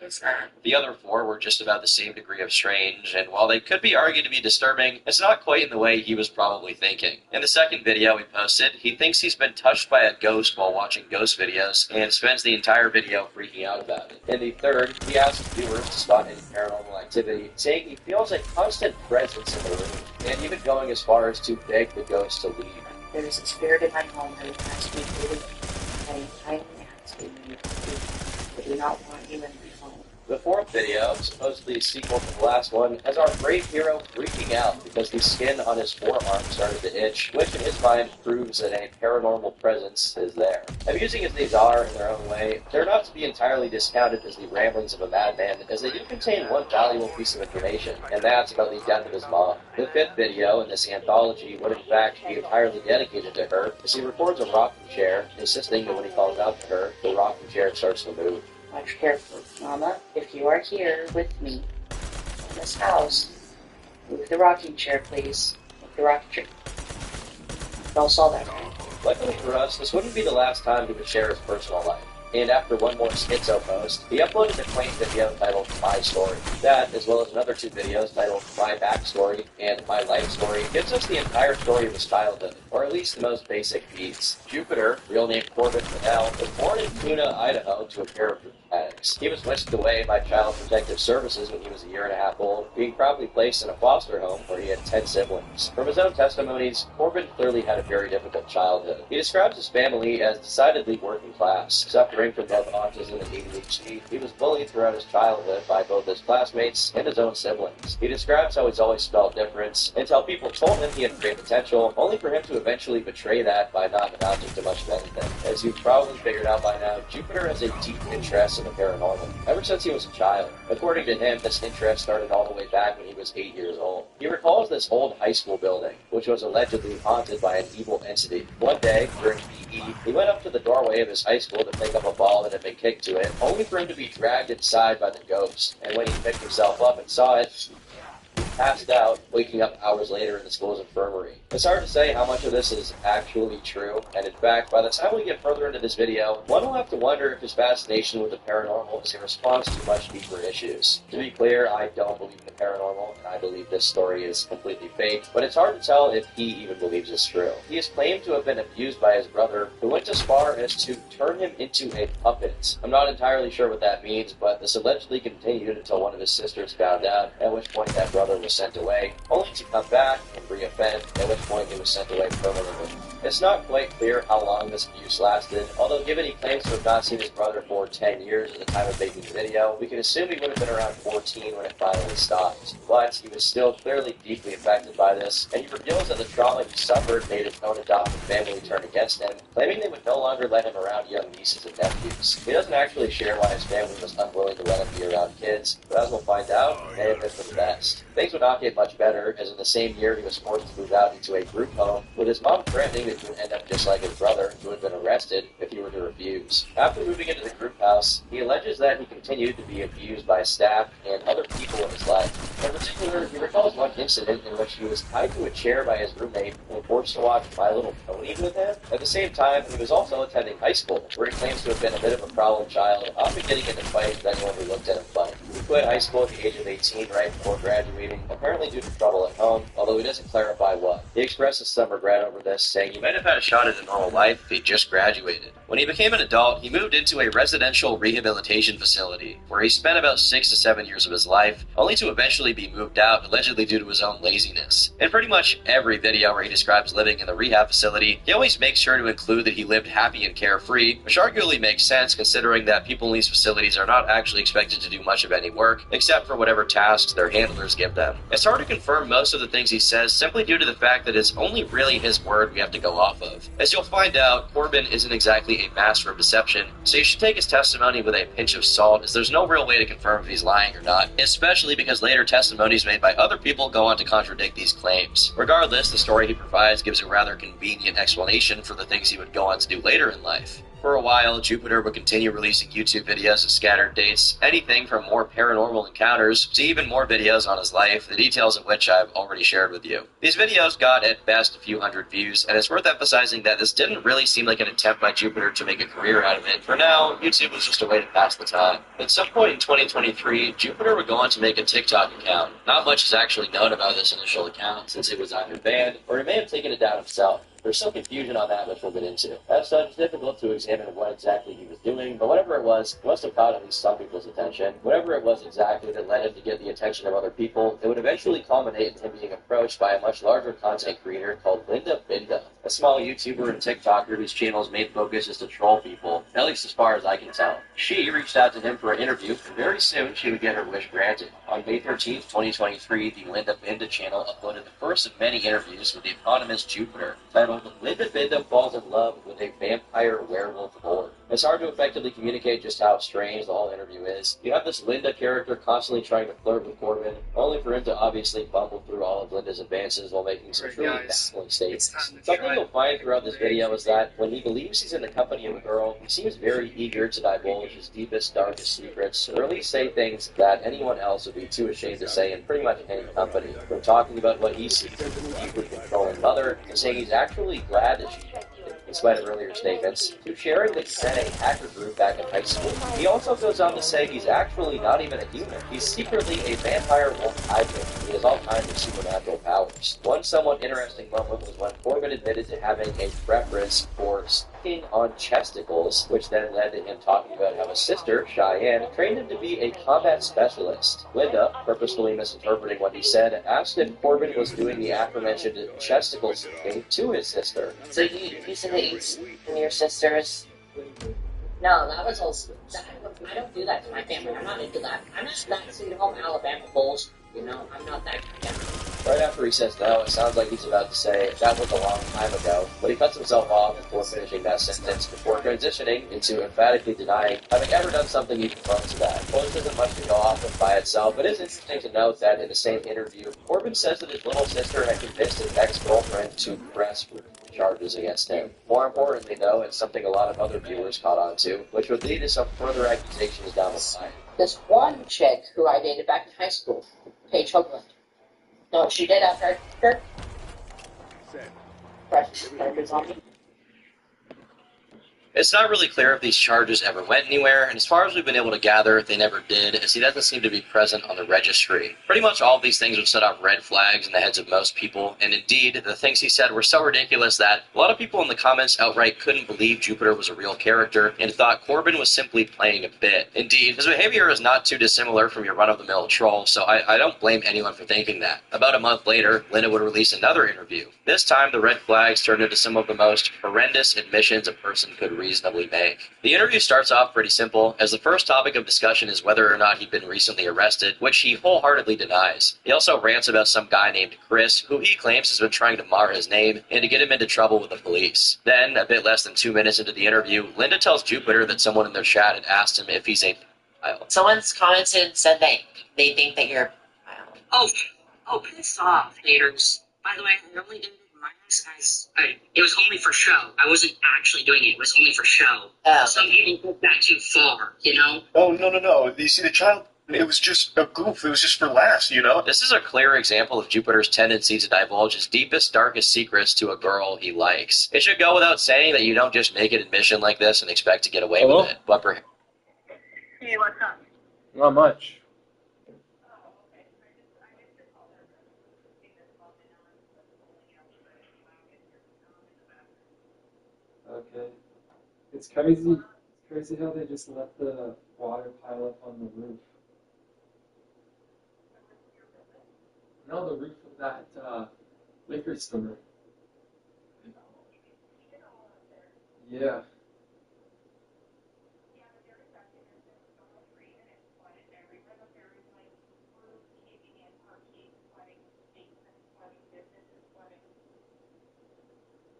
is that? The other 4 were just about the same degree of strange, and while they could be argued to be disturbing, it's not quite in the way he was probably thinking. In the second video he posted, he thinks he's been touched by a ghost while watching ghost videos, and spends the entire video freaking out about it. In the third, he asks viewers to spot any paranormal activity, saying he feels a constant presence in the room, and even going as far as to beg the ghost to leave. There is a spirit in my home that has to be released. I kindly ask you to do not want you in my home. The fourth video, supposedly a sequel to the last one, has our brave hero freaking out because the skin on his forearm started to itch, which in his mind proves that a paranormal presence is there. Amusing as these are in their own way, they're not to be entirely discounted as the ramblings of a madman, as they do contain one valuable piece of information, and that's about the death of his mom. The fifth video in this anthology would in fact be entirely dedicated to her, as he records a rocking chair, insisting that when he calls out to her, the rocking chair starts to move. Watch carefully, Mama. If you are here with me in this house, move the rocking chair, please. Move the rocking chair. Y'all saw that, right? Luckily for us, this wouldn't be the last time he would share his personal life. And after one more schizo post, he uploaded a quaint video titled My Story. That, as well as another 2 videos titled My Backstory and My Life Story, gives us the entire story of his childhood, or at least the most basic beats. Jupiter, real name Corbin Fennell, was born in Kuna, Idaho, to a pair of addicts. He was whisked away by Child Protective Services when he was a year and a half old, being promptly placed in a foster home where he had 10 siblings. From his own testimonies, Corbin clearly had a very difficult childhood. He describes his family as decidedly working class. Suffering from both autism and ADHD, he was bullied throughout his childhood by both his classmates and his own siblings. He describes how he's always felt difference, until people told him he had great potential, only for him to eventually betray that by not amounting to much of anything. As you've probably figured out by now, Jupiter has a deep interest in the paranormal, ever since he was a child. According to him, this interest started all the way back when he was 8 years old. He recalls this old high school building, which was allegedly haunted by an evil entity. One day, during PE, he went up to the doorway of his high school to pick up a ball that had been kicked to it, only for him to be dragged inside by the ghost. And when he picked himself up and saw it, he passed out, waking up hours later in the school's infirmary. It's hard to say how much of this is actually true, and in fact, by the time we get further into this video, one will have to wonder if his fascination with the paranormal is a response to much deeper issues. To be clear, I don't believe in the paranormal, and I believe this story is completely fake, but it's hard to tell if he even believes it's true. He is claimed to have been abused by his brother, who went as far as to turn him into a puppet. I'm not entirely sure what that means, but this allegedly continued until one of his sisters found out, at which point that brother was sent away, only to come back and re-offend, at which point he was sent away permanently. It's not quite clear how long this abuse lasted, although given he claims to have not seen his brother for 10 years at the time of making the video, we can assume he would have been around 14 when it finally stopped. But he was still clearly deeply affected by this, and he reveals that the trauma he suffered made his own adopted family turn against him, claiming they would no longer let him around young nieces and nephews. He doesn't actually share why his family was unwilling to let him be around kids, but as we'll find out, it may have been for the best. Things would not get much better, as in the same year he was forced to move out into a group home, with his mom threatening that he would end up just like his brother, who had been arrested, if he were to refuse. After moving into the group house, he alleges that he continued to be abused by staff and other people in his life. In particular, he recalls one incident in which he was tied to a chair by his roommate and forced to watch My Little Pony with him. At the same time, he was also attending high school, where he claims to have been a bit of a problem child, often getting into fights with anyone who looked at him funny. He quit high school at the age of 18 right before graduating, apparently due to trouble at home, although he doesn't clarify what. He expresses some regret over this, saying he might have had a shot at a normal life if he just graduated. When he became an adult, he moved into a residential rehabilitation facility, where he spent about 6 to 7 years of his life, only to eventually be moved out, allegedly due to his own laziness. In pretty much every video where he describes living in the rehab facility, he always makes sure to include that he lived happy and carefree, which arguably makes sense considering that people in these facilities are not actually expected to do much of any work, except for whatever tasks their handlers give them. It's hard to confirm most of the things he says simply due to the fact that it's only really his word we have to go off of. As you'll find out, Corbin isn't exactly a master of deception, so you should take his testimony with a pinch of salt, as there's no real way to confirm if he's lying or not, especially because later testimonies made by other people go on to contradict these claims. Regardless, the story he provides gives a rather convenient explanation for the things he would go on to do later in life. For a while, Jupiter would continue releasing YouTube videos at scattered dates, anything from more paranormal encounters to even more videos on his life, the details of which I've already shared with you. These videos got at best a few hundred views, and it's worth emphasizing that this didn't really seem like an attempt by Jupiter to make a career out of it. For now, YouTube was just a way to pass the time. At some point in 2023, Jupiter would go on to make a TikTok account. Not much is actually known about this initial account, since it was either banned, or he may have taken it down himself. There's some confusion on that, which we'll get into. As such, it's difficult to examine what exactly he was doing, but whatever it was, it must have caught at least some people's attention. Whatever it was exactly that led him to get the attention of other people, it would eventually culminate in him being approached by a much larger content creator called Linda Binda, a small YouTuber and TikToker whose channel's main focus is to troll people, at least as far as I can tell. She reached out to him for an interview, and very soon she would get her wish granted. On May 13th, 2023, the Linda Binda channel uploaded the first of many interviews with the eponymous Jupiter, titled Linda Binda Falls in Love with a Vampire Werewolf Lord. It's hard to effectively communicate just how strange the whole interview is. You have this Linda character constantly trying to flirt with Corbin, only for him to obviously bumble through all of Linda's advances while making some truly baffling statements. Something you'll find throughout this video is that when he believes he's in the company of a girl, he seems very eager to divulge his deepest, darkest secrets, or at least say things that anyone else would be too ashamed to say in pretty much any company. From talking about what he sees as a deeply controlling mother, to saying he's actually glad that she in spite of earlier statements, to sharing that he ran a hacker group back in high school. He also goes on to say he's actually not even a human. He's secretly a vampire wolf hybrid. He has all kinds of supernatural powers. One somewhat interesting moment was when Corbin admitted to having a preference for sticking on chesticles, which then led to him talking about how his sister, Cheyenne, trained him to be a combat specialist. Linda, purposefully misinterpreting what he said, asked if Corbin was doing the aforementioned chesticle sticking to his sister. So you said that you and your sisters. No, that was all. I don't do that to my family. I'm not into that. I'm not that sweet home Alabama bullshit. You know, I'm not that kind of guy. Right after he says no, it sounds like he's about to say that was a long time ago, but he cuts himself off before finishing that sentence, before transitioning into emphatically denying having ever done something even close to that. Well, this isn't much to go off of by itself, but it is interesting to note that in the same interview, Corbin says that his little sister had convinced his ex-girlfriend to press charges against him. More importantly, though, it's something a lot of other viewers caught on to, which would lead to some further accusations down the line. This one chick who I dated back in high school, Paige Hoagland. No, she did have her precious charges on me. It's not really clear if these charges ever went anywhere, and as far as we've been able to gather, they never did, as he doesn't seem to be present on the registry. Pretty much all of these things would set off red flags in the heads of most people, and indeed, the things he said were so ridiculous that a lot of people in the comments outright couldn't believe Jupiter was a real character, and thought Corbin was simply playing a bit. Indeed, his behavior is not too dissimilar from your run-of-the-mill troll, so I don't blame anyone for thinking that. About a month later, Linda would release another interview. This time, the red flags turned into some of the most horrendous admissions a person could reasonably make. The interview starts off pretty simple, as the first topic of discussion is whether or not he'd been recently arrested, which he wholeheartedly denies. He also rants about some guy named Chris, who he claims has been trying to mar his name and to get him into trouble with the police. Then, a bit less than 2 minutes into the interview, Linda tells Jupiter that someone in their chat had asked him if he's a pedophile. Someone's commented and said that they think that you're a pedophile. Oh, piss off, haters. By the way, I only did minus as it was only for show. I wasn't actually doing it. It was only for show. Oh. Some people took that too far, you know? Oh, no. You see, the child, it was just a goof. It was just for laughs, you know? This is a clear example of Jupiter's tendency to divulge his deepest, darkest secrets to a girl he likes. It should go without saying that you don't just make an admission like this and expect to get away with it. But for Hey, what's up? Not much. Okay. It's crazy. It's crazy how they just let the water pile up on the roof. No, the roof of that liquor store. Yeah.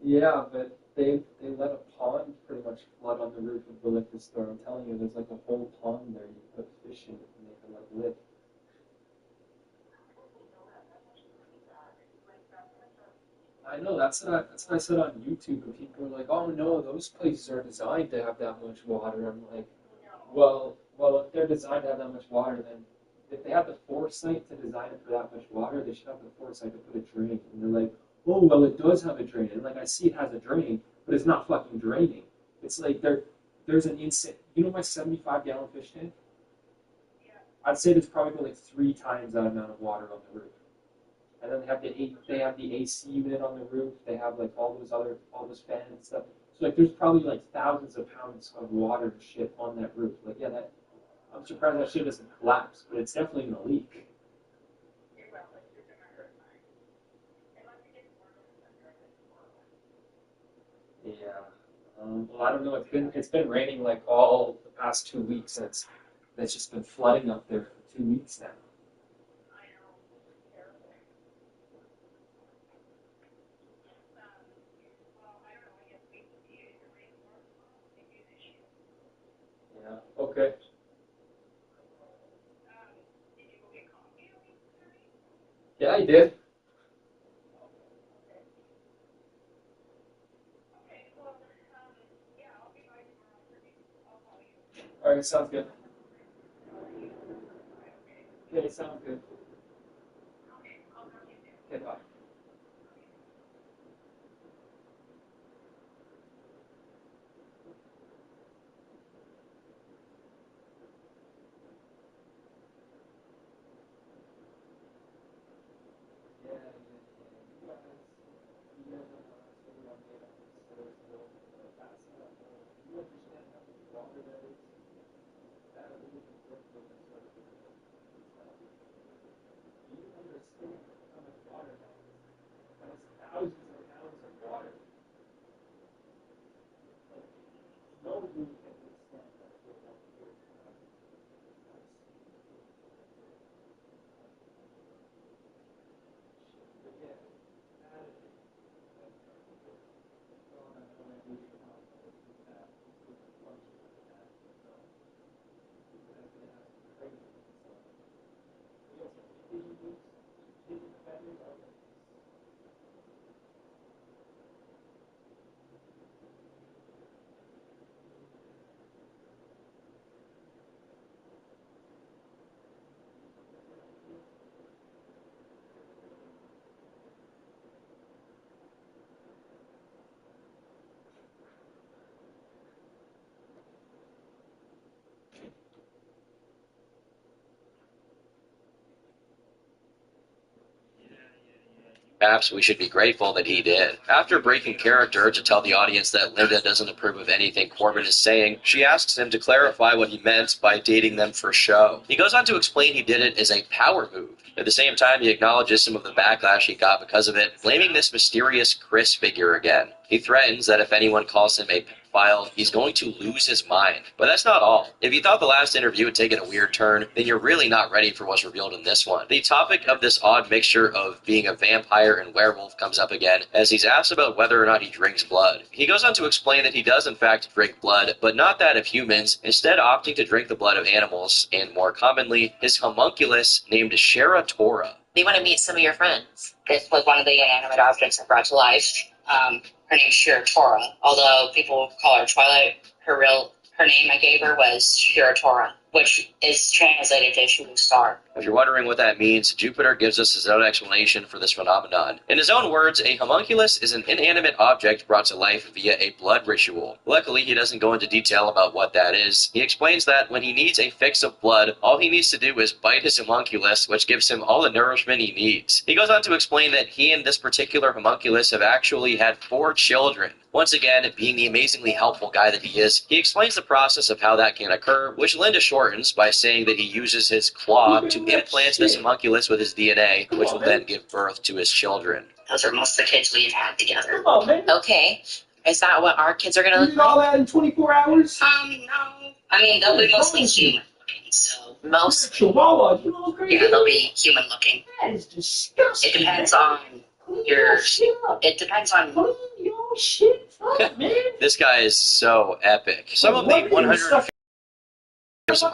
Yeah, but they let a pond pretty much flood on the roof of the liquor store. I'm telling you, there's like a whole pond there. You put fish in it and they can like live. I know, that's what I said on YouTube, but people were like, oh no, those places are designed to have that much water. I'm like, well, if they're designed to have that much water, then if they have the foresight to design it for that much water, they should have the foresight to put a drain. And they're like, oh, well, it does have a drain. And like, I see it has a drain, but it's not fucking draining. It's like there's an insane, you know my 75-gallon fish tank? I'd say there's probably like 3 times that amount of water on the roof. And then they have the AC unit on the roof. They have like all those fans and stuff. So like there's probably like thousands of pounds of water and shit on that roof. Like yeah, I'm surprised that shit doesn't collapse, but it's definitely gonna leak. Yeah. Well, I don't know. It's been raining like all the past 2 weeks, and it's just been flooding up there for 2 weeks now. Yeah. Okay. Yeah, I did. All right, sounds good. Okay, sounds good. Okay, bye. Perhaps we should be grateful that he did. After breaking character to tell the audience that Linda doesn't approve of anything Corbin is saying, she asks him to clarify what he meant by dating them for show. He goes on to explain he did it as a power move. At the same time, he acknowledges some of the backlash he got because of it, blaming this mysterious Chris figure again. He threatens that if anyone calls him a pedophile, he's going to lose his mind. But that's not all. If you thought the last interview had taken a weird turn, then you're really not ready for what's revealed in this one. The topic of this odd mixture of being a vampire and werewolf comes up again, as he's asked about whether or not he drinks blood. He goes on to explain that he does in fact drink blood, but not that of humans, instead opting to drink the blood of animals, and more commonly, his homunculus named Sheratora. We want to meet some of your friends. This was one of the inanimate objects I brought to life. Her name's Shiratora, although people call her Twilight. Her name I gave her was Shiratora, which is translated to shooting star. If you're wondering what that means, Jupiter gives us his own explanation for this phenomenon. In his own words, a homunculus is an inanimate object brought to life via a blood ritual. Luckily, he doesn't go into detail about what that is. He explains that when he needs a fix of blood, all he needs to do is bite his homunculus, which gives him all the nourishment he needs. He goes on to explain that he and this particular homunculus have actually had 4 children. Once again, being the amazingly helpful guy that he is, he explains the process of how that can occur, which Linda shortens by saying that he uses his claw to implant this homunculus with his DNA, which will then give birth to his children. Those are most of the kids we've had together. Come on, man. Okay. Is that what our kids are going to You look did all like? that in 24 hours? No. I mean, they'll be mostly human looking, so. Most? Chihuahua, you know, crazy. Yeah, they'll be human looking. That is disgusting. It depends on your. It depends on. Your shit up, man. This guy is so epic. Some of the 100 of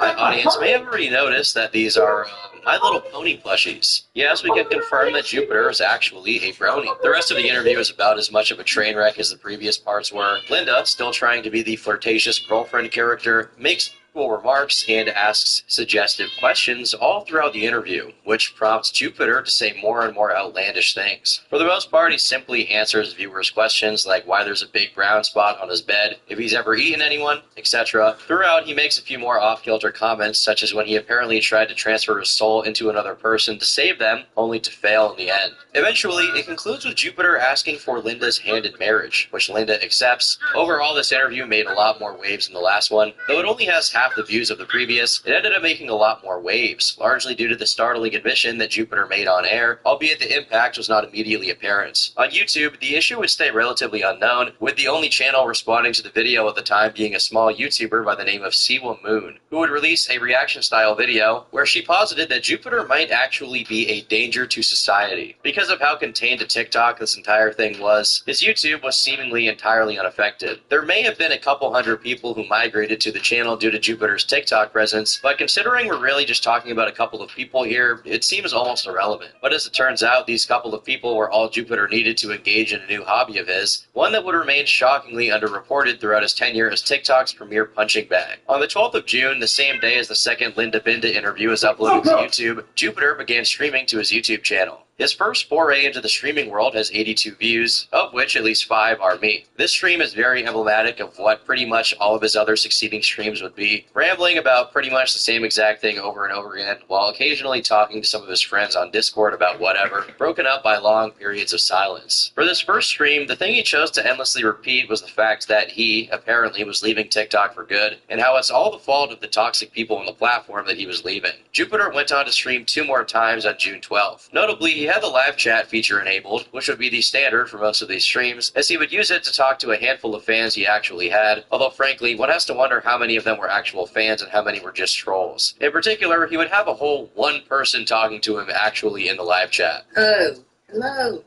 my audience may have already noticed that these are My Little Pony plushies. Yes, we can confirm that Jupiter is actually a brony. The rest of the interview is about as much of a train wreck as the previous parts were. Linda, still trying to be the flirtatious girlfriend character, makes remarks and asks suggestive questions all throughout the interview, which prompts Jupiter to say more and more outlandish things. For the most part, he simply answers viewers' questions like why there's a big brown spot on his bed, if he's ever eaten anyone, etc. Throughout, he makes a few more off-kilter comments, such as when he apparently tried to transfer his soul into another person to save them, only to fail in the end. Eventually, it concludes with Jupiter asking for Linda's hand in marriage, which Linda accepts. Overall, this interview made a lot more waves than the last one. Though it only has half the views of the previous, it ended up making a lot more waves, largely due to the startling admission that Jupiter made on air, albeit the impact was not immediately apparent. On YouTube, the issue would stay relatively unknown, with the only channel responding to the video at the time being a small YouTuber by the name of Siwa Moon, who would release a reaction-style video where she posited that Jupiter might actually be a danger to society. Because of how contained to TikTok this entire thing was, his YouTube was seemingly entirely unaffected. There may have been a couple hundred people who migrated to the channel due to Jupiter's TikTok presence, but considering we're really just talking about a couple of people here, it seems almost irrelevant. But as it turns out, these couple of people were all Jupiter needed to engage in a new hobby of his, one that would remain shockingly underreported throughout his tenure as TikTok's premier punching bag. On the 12th of June, the same day as the second Linda Binda interview is uploaded to YouTube, Jupiter began streaming to his YouTube channel. His first foray into the streaming world has 82 views, of which at least 5 are me. This stream is very emblematic of what pretty much all of his other succeeding streams would be, rambling about pretty much the same exact thing over and over again, while occasionally talking to some of his friends on Discord about whatever, broken up by long periods of silence. For this first stream, the thing he chose to endlessly repeat was the fact that he, apparently, was leaving TikTok for good, and how it's all the fault of the toxic people on the platform that he was leaving. Jupiter went on to stream 2 more times on June 12th. Notably, he had the live chat feature enabled, which would be the standard for most of these streams, as he would use it to talk to a handful of fans he actually had, although frankly, one has to wonder how many of them were actual fans and how many were just trolls. In particular, he would have a whole one person talking to him actually in the live chat. Hello.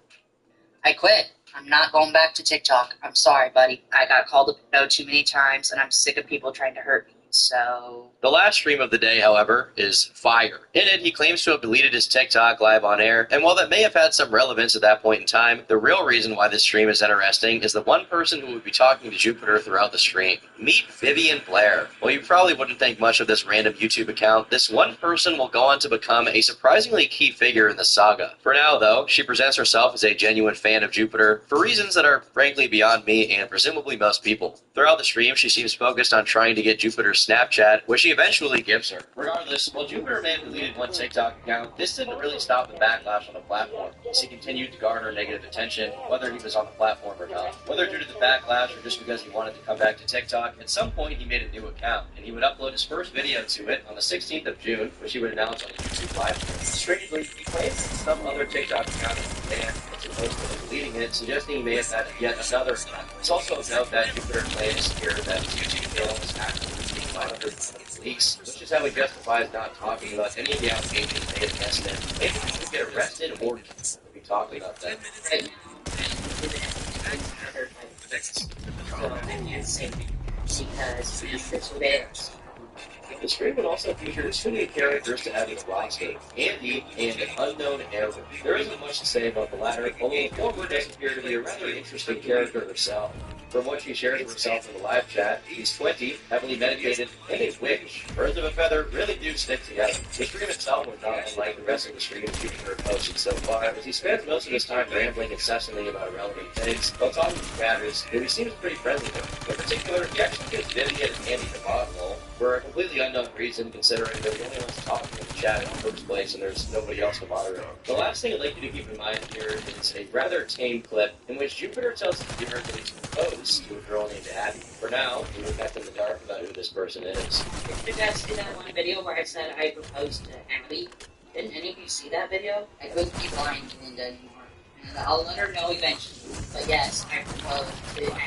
I quit. I'm not going back to TikTok. I'm sorry, buddy. I got called a no too many times, and I'm sick of people trying to hurt me. So... The last stream of the day, however, is fire. In it, he claims to have deleted his TikTok live on air, and while that may have had some relevance at that point in time, the real reason why this stream is interesting is the one person who would be talking to Jupiter throughout the stream. Meet Vivian Blair. Well, you probably wouldn't think much of this random YouTube account. This one person will go on to become a surprisingly key figure in the saga. For now, though, she presents herself as a genuine fan of Jupiter, for reasons that are frankly beyond me and presumably most people. Throughout the stream, she seems focused on trying to get Jupiter's Snapchat, which she eventually gives her. Regardless, while Jupiter may have deleted one TikTok account, this didn't really stop the backlash on the platform, as he continued to garner negative attention, whether he was on the platform or not. Whether due to the backlash or just because he wanted to come back to TikTok, at some point he made a new account, and he would upload his first video to it on the 16th of June, which he would announce on a YouTube live stream. Strangely, he claims that some other TikTok account was banned as opposed to deleting it, suggesting he may have had yet another account. It's also of note that Jupiter claims here that his YouTube channel is actively being monitored by the police, which is how he justifies not talking about any of the allegations made against him. Maybe he would get arrested or be talking about them. Because it's theirs. The stream would also feature two new characters to add to the roster, Andy and an unknown Aaron. There isn't much to say about the latter, although the former does appear to be a rather interesting character herself. From what she shares of herself in the live chat, she's 20, heavily medicated, and a witch. Birds of a feather really do stick together. The stream itself was not unlike the rest of the streams Jupiter posted so far, as he spends most of his time rambling incessantly about irrelevant things, while talking to chatters, who he seems pretty friendly with. In particular, he actually gives Vivian and Andy the bottom roll, for a completely unknown reason, considering they're the only ones talking in the chat in the first place, and there's nobody else to moderate. The last thing I'd like you to keep in mind here is a rather tame clip in which Jupiter tells the viewer that he's proposed to a girl named Abby. For now, we were kept in the dark about who this person is. Did you guys see that one video where I said I proposed to Abby? Didn't any of you see that video? I couldn't keep lying to Linda anymore. And I'll let her know eventually. But yes, I proposed to Abby.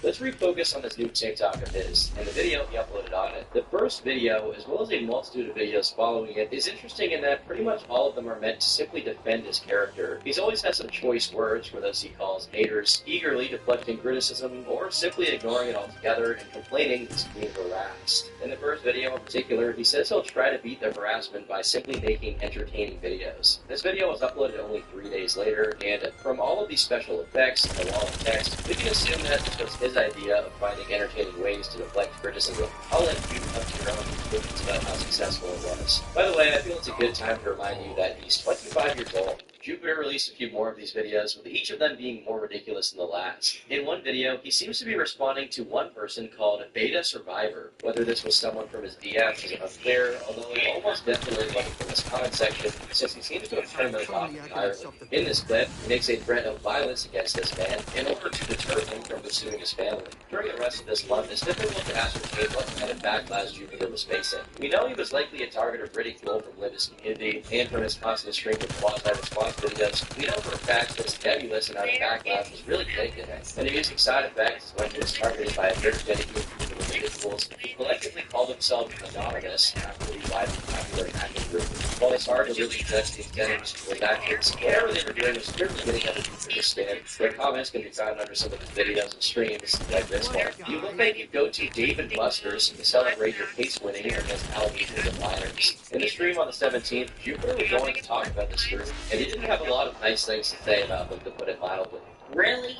Let's refocus on this new TikTok of his, and the video he uploaded on it. The first video, as well as a multitude of videos following it, is interesting in that pretty much all of them are meant to simply defend his character. He's always had some choice words for those he calls haters, eagerly deflecting criticism, or simply ignoring it altogether and complaining he's being harassed. In the first video in particular, he says he'll try to beat the harassment by simply making entertaining videos. This video was uploaded only 3 days later, and from all of these special effects and the wall of text, we can assume that this was his idea of finding entertaining ways to deflect criticism. I'll let you up to your own conclusions about how successful it was. By the way, I feel it's a good time to remind you that he's 25 years old. Jupiter released a few more of these videos, with each of them being more ridiculous than the last. In one video, he seems to be responding to one person called Beta Survivor. Whether this was someone from his DMs is unclear, although it almost definitely wasn't from his comment section, since he seems to have turned those off entirely. In this clip, he makes a threat of violence against this man in order to deter him from pursuing his family. During the rest of this month, it's difficult to ascertain what kind of backlash Jupiter was facing. We know he was likely a target of ridicule from Libby's community, and from his constant string of quasi-response videos. We know for a fact that it's nebulous and how the backlash was really taken, and the music side effects is when he was targeted by a very dedicated group of individuals who collectively called themselves anonymous after the widely popular hacking group. While it's hard to really judge the extent of his actions, whatever they were doing was clearly getting other people to stand. Their comments can be found under some of his videos and streams, like this one. You look like you go to Dave & Buster's to celebrate your case winning against allegations of minors. In the stream on the 17th, Jupiter was going to talk about this group, and he didn't have a lot of nice things to say about them, to put it mildly. Really?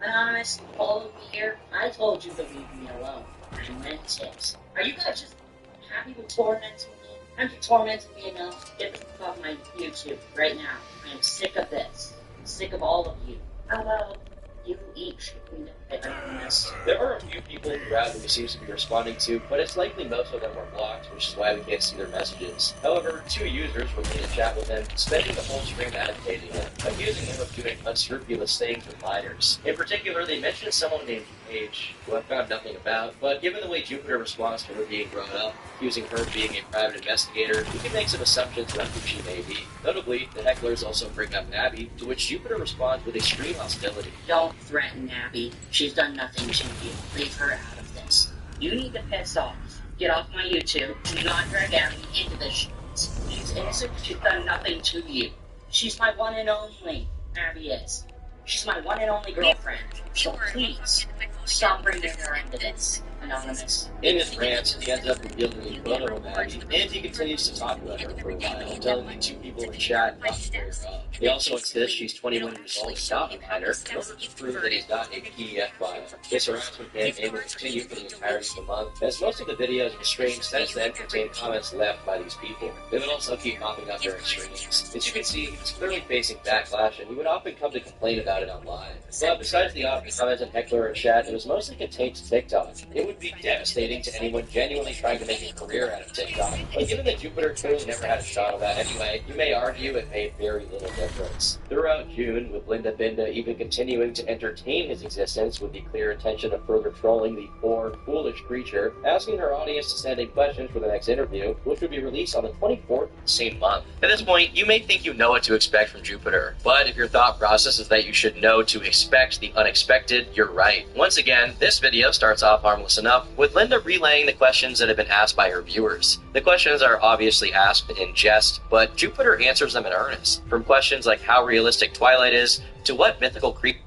Anonymous, all of me here? I told you to leave me alone. I meant tips. Are you guys just happy with tormenting me? Aren't you tormenting me enough? Get the fuck off my YouTube right now. I am sick of this. I'm sick of all of you. How about you each? There are a few people throughout who he seems to be responding to, but it's likely most of them were blocked, which is why we can't see their messages. However, 2 users were in a chat with him, spending the whole stream agitating him, accusing him of doing unscrupulous things with minors. In particular, they mentioned someone named Paige, who I found nothing about, but given the way Jupiter responds to her being brought up, accusing her of being a private investigator, we can make some assumptions about who she may be. Notably, the hecklers also bring up Abby, to which Jupiter responds with extreme hostility. Don't threaten Abby. She's done nothing to you. Leave her out of this. You need to piss off. Get off my YouTube. Do not drag Abby into this shit. She's innocent. She's done nothing to you. She's my one and only. Abby is. She's my one and only girlfriend. So please, stop bringing her into this. Anonymous. In his rant, he ends up revealing a photo of Abby, and he continues to talk about her for a while, telling the 2 people in chat not to bring her up. He also insists she's 21 years old and not a minor, in order to prove that he's not a PDF file. This harassment campaign will continue for the entirety of the month, as most of the videos and streams since then contain comments left by these people. They would also keep popping up during streams. As you can see, he was clearly facing backlash, and he would often come to complain about it online. But besides the often comments and heckler in chat, it was mostly contained to TikTok. It would be devastating to anyone genuinely trying to make a career out of TikTok. But given that Jupiter clearly never had a shot at that anyway, you may argue it made very little difference. Throughout June, with Linda Binda even continuing to entertain his existence with the clear intention of further trolling the poor, foolish creature, asking her audience to send in questions for the next interview, which would be released on the 24th of the same month. At this point, you may think you know what to expect from Jupiter, but if your thought process is that you should know to expect the unexpected, you're right. Once again, this video starts off harmless enough, with Linda relaying the questions that have been asked by her viewers. The questions are obviously asked in jest, but Jupiter answers them in earnest. From questions like how realistic Twilight is, to what mythical creature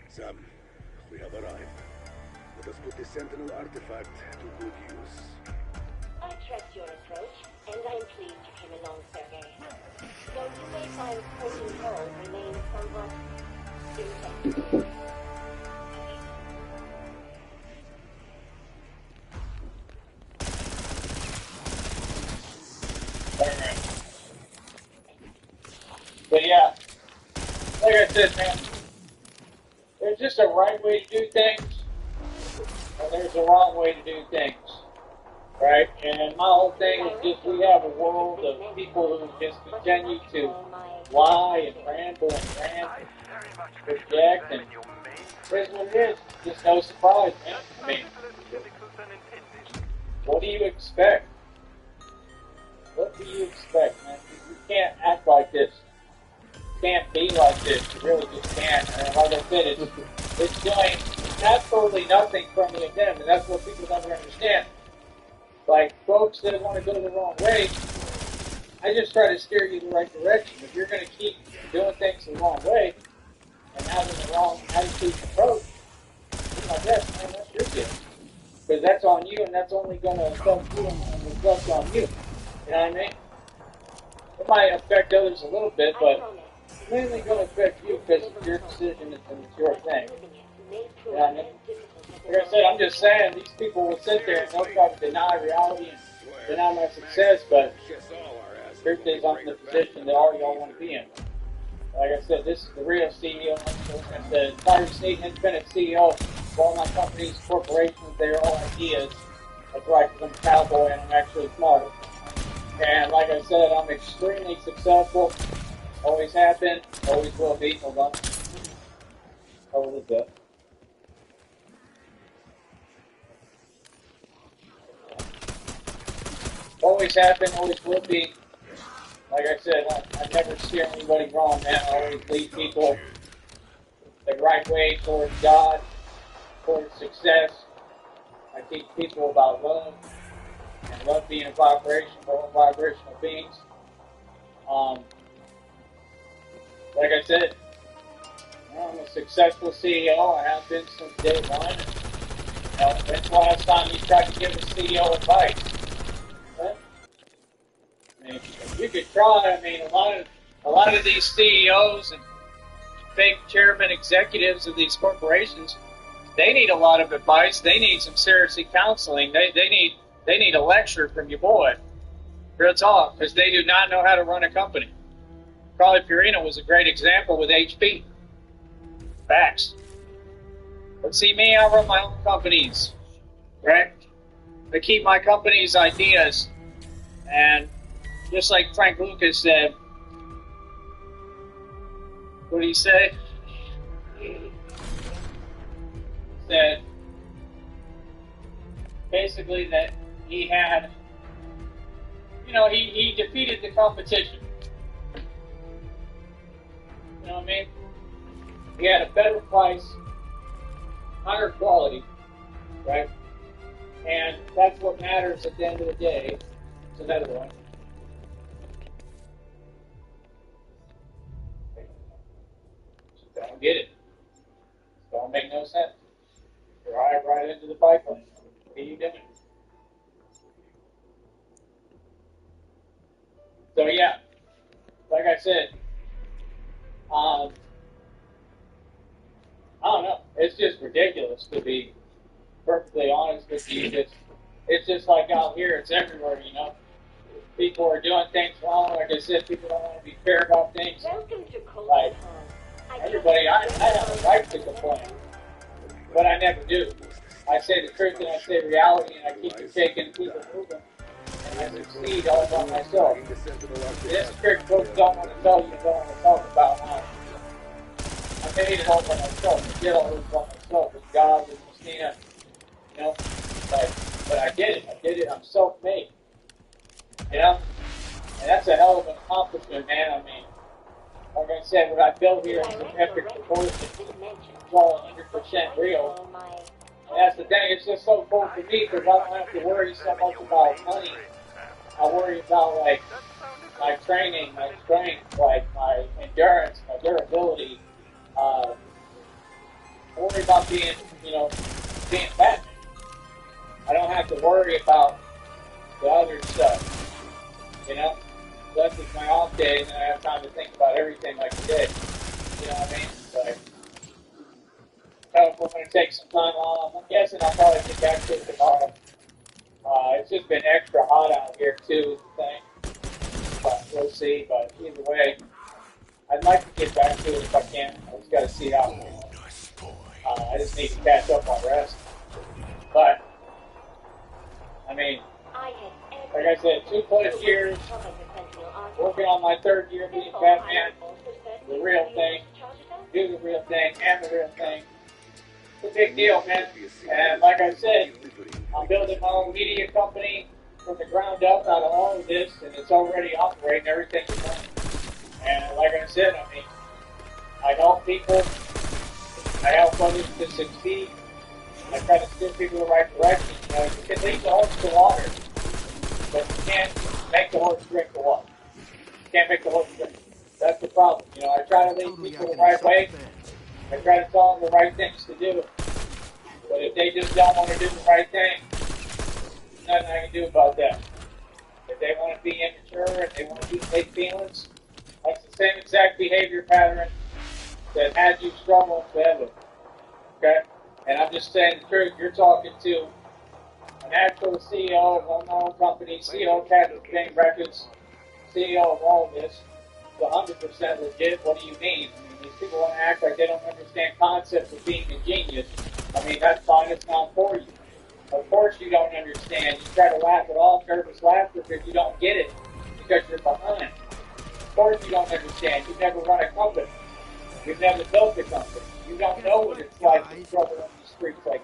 Sam, we have arrived. Let us put the Sentinel artifact to good use. I trust your approach, and I'm pleased you came along, Sergei. Though you may find certain roles remain somewhat ineffective. But yeah, like I said, man, there's just a right way to do things, and there's a wrong way to do things, right? And my whole thing is just we have a world of people who just continue to lie and ramble and rant, project, and here's what it is. Just no surprise, man. I mean, what do you expect? What do you expect, man? You can't act like this. Can't be like this. You really just can't. And like I said, it's doing absolutely nothing from the agenda. That's what people never understand. Like folks that want to go the wrong way, I just try to steer you the right direction. If you're going to keep doing things the wrong way and having the wrong attitude and approach, do my best, man. That's your deal. Because that's on you, and that's only going to affect you and reflect on you. You know what I mean? It might affect others a little bit, but it's mainly going to affect you because it's your decision and it's your thing. You know what I mean? Like I said, I'm just saying, these people will sit there and they'll try to deny reality and deny my success, but the truth is I'm in the position that all y'all want to be in. Like I said, this is the real CEO, and the largest independent CEO of all my companies, corporations. They're all ideas. That's right, because I'm a cowboy and I'm actually smart. And like I said, I'm extremely successful. Always have been, always will be. Hold on. How old is that? Always have been, always will be. Like I said, I never steer anybody wrong, man. I always lead people the right way towards God, towards success. I teach people about love, and love being a vibration, we're all vibrational beings. Like I said, I'm a successful CEO. I have been since day one. When's the last time you tried to give a CEO advice? Huh? I mean, you could try. I mean, a lot of these CEOs and fake chairman executives of these corporations, they need a lot of advice. They need some serious counseling. They need a lecture from your boy. Real talk, because they do not know how to run a company. Probably Purina was a great example with HP. Facts. But see me, I run my own companies, right? I keep my company's ideas, and just like Frank Lucas said, what did he say? He said basically that he had, he defeated the competition. You know what I mean? He had a better price, higher quality, right? And that's what matters at the end of the day. It's another one. Don't get it. Don't make no sense. Drive right into the pipeline. What are you doing? So yeah, like I said, I don't know. It's just ridiculous, to be perfectly honest with you. It's just like out here, it's everywhere, you know. People are doing things wrong. Like I said, people don't want to be fair about things. Like, everybody, I have a right to complain, but I never do. I say the truth and I say reality, and I keep it shaking, keep it moving, and I succeed all by myself. This trick folks don't want to tell you, don't want to talk about how I made it all by myself. I did all this by myself with God, with Christina, you know. But I did it. I'm self-made, you know. And that's a hell of an accomplishment, man. I mean, like I said, what I built here is an epic proportion. It's all 100% real. And that's the thing. It's just so cool for me because I don't have to worry so much about money. I worry about, like, my training, my strength, like my endurance, my durability. I worry about being, you know, being fat. I don't have to worry about the other stuff, you know. That's just my off day, and then I have time to think about everything like today. You know what I mean? Like, I'm going to take some time off. I'm guessing I'll probably get back to it tomorrow. It's just been extra hot out here too, the thing. But we'll see. But either way, I'd like to get back to it if I can. I just got to see how. I just need to catch up on rest. But I mean, like I said, 2+ years, working on my 3rd year being Batman, the real thing, do the real thing, and the real thing. It's a big deal, man. And like I said, I'm building my own media company from the ground up out of all of this, and it's already operating, everything's running. And like I said, I mean, I help people, I help others to succeed, I try to steer people in the right direction. You know, you can lead the horse to water, but you can't make the horse drink the water. You can't make the horse drink. That's the problem. You know, I try to lead people the right way. I try to tell them the right things to do. But if they just don't want to do the right thing, there's nothing I can do about that. If they want to be immature, if they want to be big feelings, that's the same exact behavior pattern that had you struggling forever. Okay? And I'm just saying the truth. You're talking to an actual CEO of a well-known company, CEO of Captain King Records, CEO of all this. It's 100% legit. What do you mean? I mean, these people want to act like they don't understand concepts of being a genius. I mean, that's fine. It's not for you. Of course you don't understand. You try to laugh it off, nervous laughter, because you don't get it, because you're behind. Of course you don't understand. You've never run a company. You've never built a company. You don't know what it's like to struggle on the streets. Like,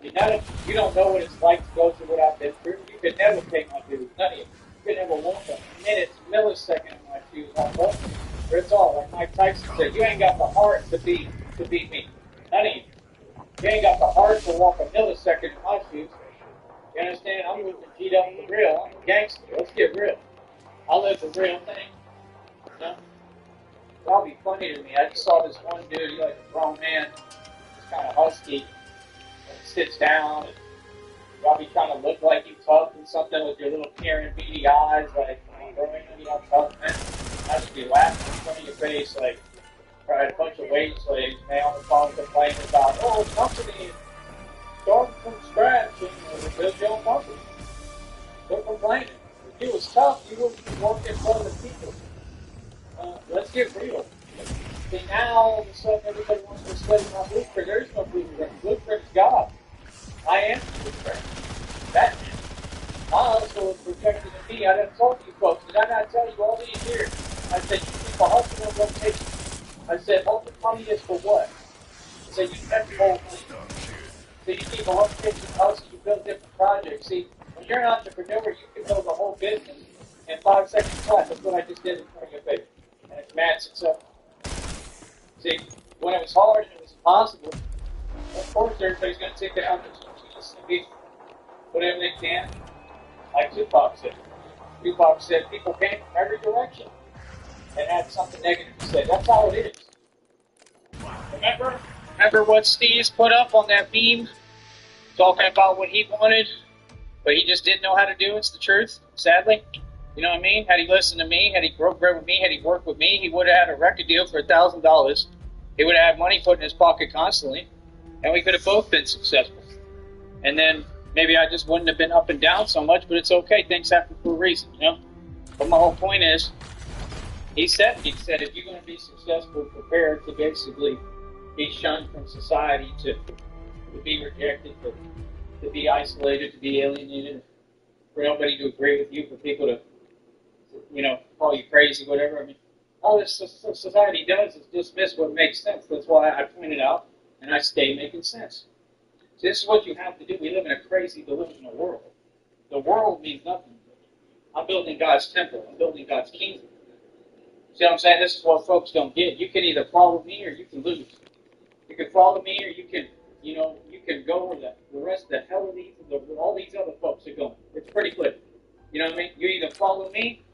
you don't know what it's like to go through what I've been through. You could never take my dues. None of you. You could never walk a minute, millisecond in my shoes on both. That's all. Like Mike Tyson said, you ain't got the heart to beat me. None of you. You ain't got the heart to walk a millisecond in my shoes. You understand? I'm moving G'd up for real. I'm a gangster. Let's get real. I live the real thing. You know? That'll be funny to me. I just saw this one dude, he's like a grown man, he's kind of husky, and he sits down, and y'all be trying to look like you tough and something with your little peering beady eyes, like, you know, tough, man. I just be laughing in front of your face, like, tried a bunch of weights, like, man on the phone complaining about, oh, company, starting from scratch, and build your own company. Quit complaining. If you was tough, you wouldn't be working for other people. Let's get real. See, now all of a sudden everybody wants to study my blueprint. There is no blueprint. Blueprint is God. I am the blueprint. Batman. My hustle is protected in me. I done told you folks. Did I not tell you all these years? I said, you keep a hustle and rotation. I said, open money is for what? I said, you never hold money. So you keep a rotation hustle, you build different projects. See, when you're an entrepreneur, you can build a whole business in 5 seconds flat. That's what I just did in front of your face. And it's mad successful. See, when it was hard and it was impossible, of course everybody's going to take the opportunities and be whatever they can. Like Tupac said. Tupac said people came from every direction and had something negative to say. That's how it is. Remember what Steve's put up on that beam? Talking about what he wanted, but he just didn't know how to do. It's the truth, sadly. You know what I mean? Had he listened to me, had he broke bread with me, had he worked with me, he would have had a record deal for $1,000. He would have had money put in his pocket constantly, and we could have both been successful. And then maybe I just wouldn't have been up and down so much, but it's okay. Things happen for a reason, you know? But my whole point is, he said, if you're going to be successful, prepare to basically be shunned from society, to be rejected, to be isolated, to be alienated, for nobody to agree with you, for people to, you know, call you crazy, whatever. I mean, all this society does is dismiss what makes sense. That's why I pointed out, and I stay making sense. So this is what you have to do. We live in a crazy, delusional world. The world means nothing. I'm building God's temple. I'm building God's kingdom. See what I'm saying? This is what folks don't get. You can either follow me or you can lose. You can follow me or you can, you know, you can go where the rest of the hell of these, all these other folks are going. It's pretty clear. You know what I mean? You either follow me,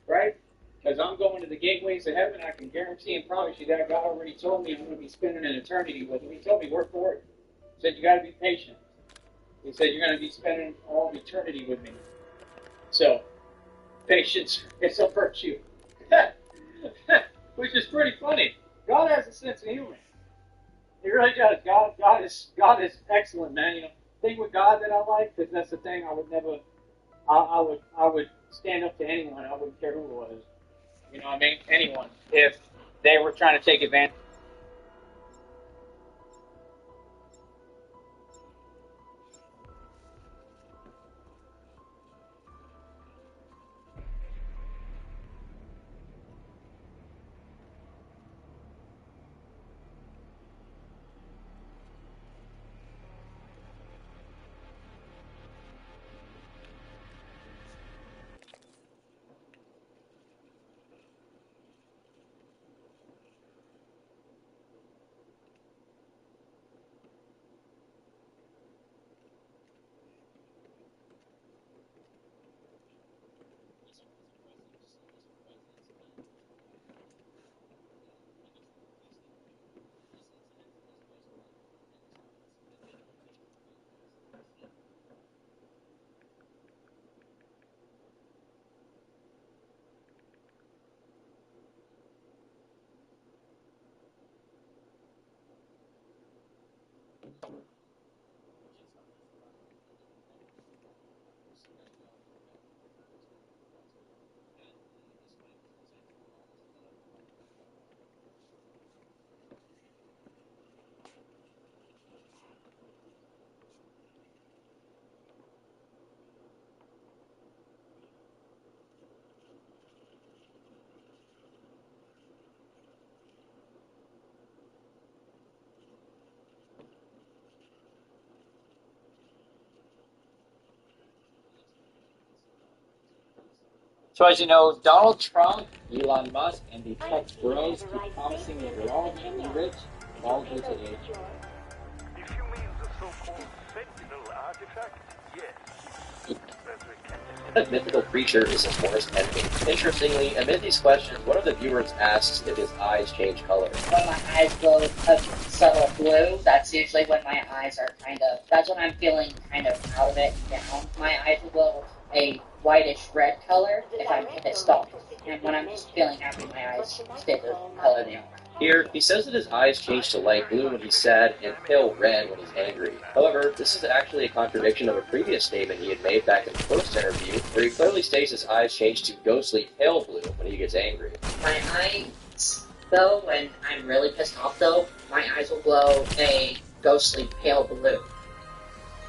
right? Because I'm going to the gateways of heaven. I can guarantee and promise you that God already told me I'm going to be spending an eternity with him. He told me word for word. He said, you got to be patient. He said, you're going to be spending all of eternity with me. So, patience is a virtue. Which is pretty funny. God has a sense of humor. He really does. God is excellent, man. You know, the thing with God that I like, because that's the thing I would never, I would stand up to anyone. I wouldn't care who it was. You know what I mean? Anyone. If they were trying to take advantage. So as you know, Donald Trump, Elon Musk, and the tech bros keep promising that we're all going to be rich. All good today. If you mean the so-called Sentinel artifact, yes. What mythical creature is his worst enemy? Interestingly, amid these questions, one of the viewers asks if his eyes change color. When my eyes glow a subtle blue, that's usually when my eyes are that's when I'm feeling kind of out of it and down. My eyes will glow a whitish red color if I'm pissed off. And when I'm just feeling happy, my eyes stay the color they are. Here, he says that his eyes change to light blue when he's sad and pale red when he's angry. However, this is actually a contradiction of a previous statement he had made back in the first interview, where he clearly states his eyes change to ghostly pale blue when he gets angry. My eyes, though, when I'm really pissed off, though, my eyes will glow a ghostly pale blue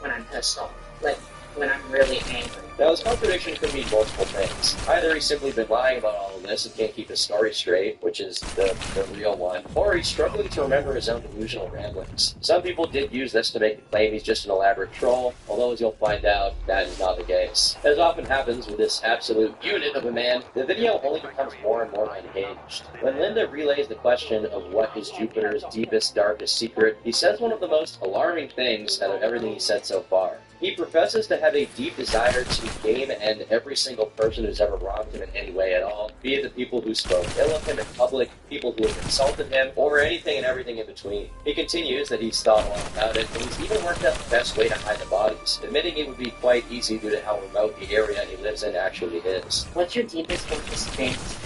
when I'm pissed off. Like, when I'm really angry. Now, this contradiction could mean multiple things. Either he's simply been lying about all of this and can't keep his story straight, which is the real one, or he's struggling to remember his own delusional ramblings. Some people did use this to make the claim he's just an elaborate troll, although as you'll find out, that is not the case. As often happens with this absolute unit of a man, the video only becomes more and more unhinged. When Linda relays the question of what is Jupiter's deepest, darkest secret, he says one of the most alarming things out of everything he said so far. He professes to have a deep desire to game and every single person who's ever wronged him in any way at all, be it the people who spoke ill of him in public, people who have insulted him, or anything and everything in between. He continues that he's thought a lot about it, and he's even worked out the best way to hide the bodies, admitting it would be quite easy due to how remote the area he lives in actually is. What's your deepest darkest dreams?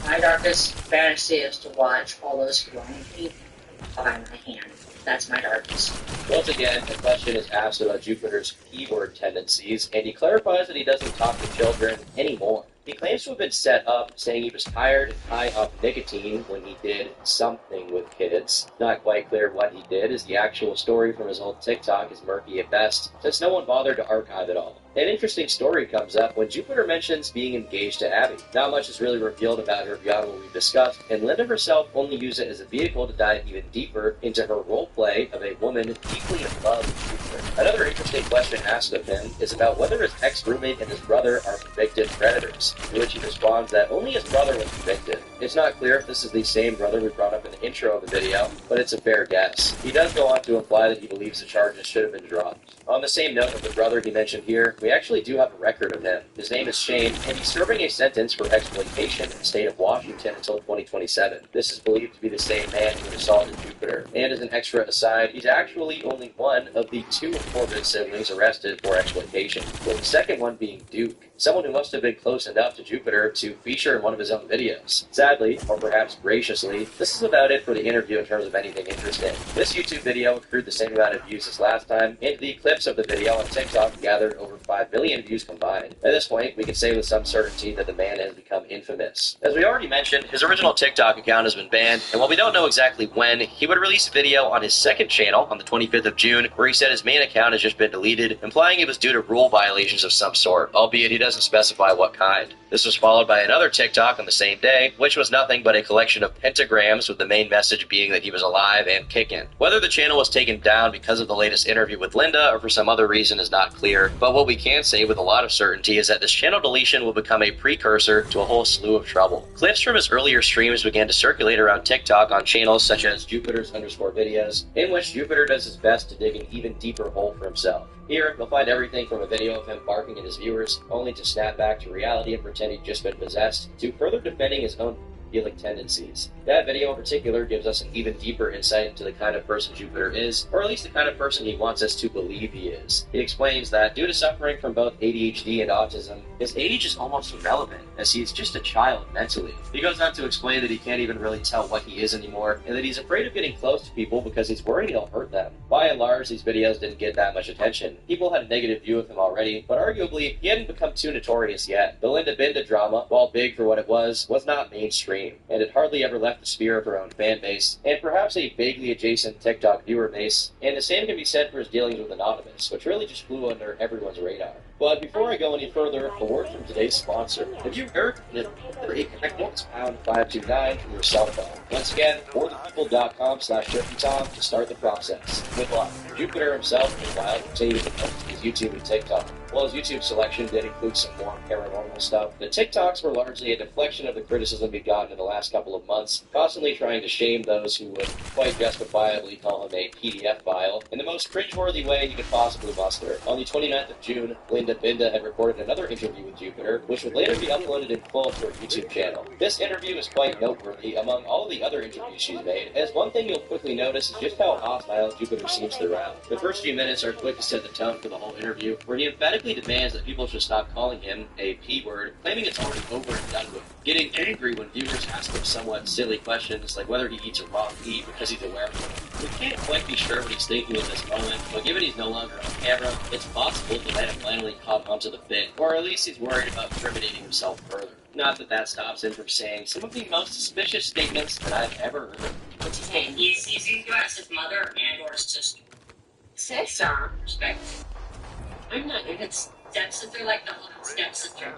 My darkest fantasy is to watch all those flying feet by my hand. That's my darkest. Once again, the question is asked about Jupiter's P-word tendencies, and he clarifies that he doesn't talk to children anymore. He claims to have been set up, saying he was tired and high off nicotine when he did something with kids. Not quite clear what he did, as the actual story from his old TikTok is murky at best, since no one bothered to archive it all. An interesting story comes up when Jupiter mentions being engaged to Abby. Not much is really revealed about her beyond what we've discussed, and Linda herself only used it as a vehicle to dive even deeper into her roleplay of a woman deeply in love with Jupiter. Another interesting question asked of him is about whether his ex-roommate and his brother are convicted predators, to which he responds that only his brother was convicted. It's not clear if this is the same brother we brought up in the intro of the video, but it's a fair guess. He does go on to imply that he believes the charges should have been dropped. On the same note of the brother he mentioned here, we actually do have a record of him. His name is Shane, and he's serving a sentence for exploitation in the state of Washington until 2027. This is believed to be the same man who assaulted Jupiter. And as an extra aside, he's actually only one of the 2 Corbett siblings arrested for exploitation, with the second one being Duke, someone who must have been close enough to Jupiter to feature in one of his own videos. Sadly, or perhaps graciously, this is about it for the interview in terms of anything interesting. This YouTube video accrued the same amount of views as last time, and the clips of the video on TikTok gathered over 5 million views combined. At this point, we can say with some certainty that the man has become infamous. As we already mentioned, his original TikTok account has been banned, and while we don't know exactly when, he would release a video on his second channel on the 25th of June where he said his main account has just been deleted, implying it was due to rule violations of some sort, albeit he doesn't specify what kind. This was followed by another TikTok on the same day, which was nothing but a collection of pentagrams with the main message being that he was alive and kicking. Whether the channel was taken down because of the latest interview with Linda or for some other reason is not clear, but what we can say with a lot of certainty is that this channel deletion will become a precursor to a whole slew of trouble. Clips from his earlier streams began to circulate around TikTok on channels such as Jupiter's_videos, in which Jupiter does his best to dig an even deeper hole for himself. Here, you'll find everything from a video of him barking at his viewers, only to snap back to reality and pretend he'd just been possessed, to further defending his own pedophilic tendencies. That video in particular gives us an even deeper insight into the kind of person Jupiter is, or at least the kind of person he wants us to believe he is. He explains that due to suffering from both ADHD and autism, his age is almost irrelevant, as he is just a child mentally. He goes on to explain that he can't even really tell what he is anymore, and that he's afraid of getting close to people because he's worried he'll hurt them. By and large, these videos didn't get that much attention. People had a negative view of him already, but arguably, he hadn't become too notorious yet. The Linda Binda drama, while big for what it was not mainstream, and it hardly ever left the sphere of her own fan base, and perhaps a vaguely adjacent TikTok viewer base, and the same can be said for his dealings with Anonymous, which really just flew under everyone's radar. But before I go any further, a word from today's sponsor. Have you heard that connect pound 529 from your cell phone? Once again, forthepeople.com/JerkyTom to start the process. Good luck. Jupiter himself, meanwhile, continues to post his YouTube and TikTok. While his YouTube selection did include some more paranormal stuff, the TikToks were largely a deflection of the criticism he'd gotten in the last couple of months, constantly trying to shame those who would quite justifiably call him a PDF file in the most cringeworthy way he could possibly muster. On the 29th of June, Linda Binda had recorded another interview with Jupiter, which would later be uploaded in full to her YouTube channel. This interview is quite noteworthy among all the other interviews she's made, as one thing you'll quickly notice is just how hostile Jupiter seems throughout. The first few minutes are quick to set the tone for the whole interview, where he emphatically demands that people should stop calling him a P-word, claiming it's already over and done with. Getting angry when viewers ask him somewhat silly questions like whether he eats a raw pea because he's aware of it. We can't quite be sure what he's thinking at this moment, but given he's no longer on camera, it's possible that might have finally caught onto the bit, or at least he's worried about incriminating himself further. Not that that stops him from saying some of the most suspicious statements that I've ever heard. What's his name? He's either as his mother and or his sister. Sister? Respect. I'm not even stepsister like the little stepsister.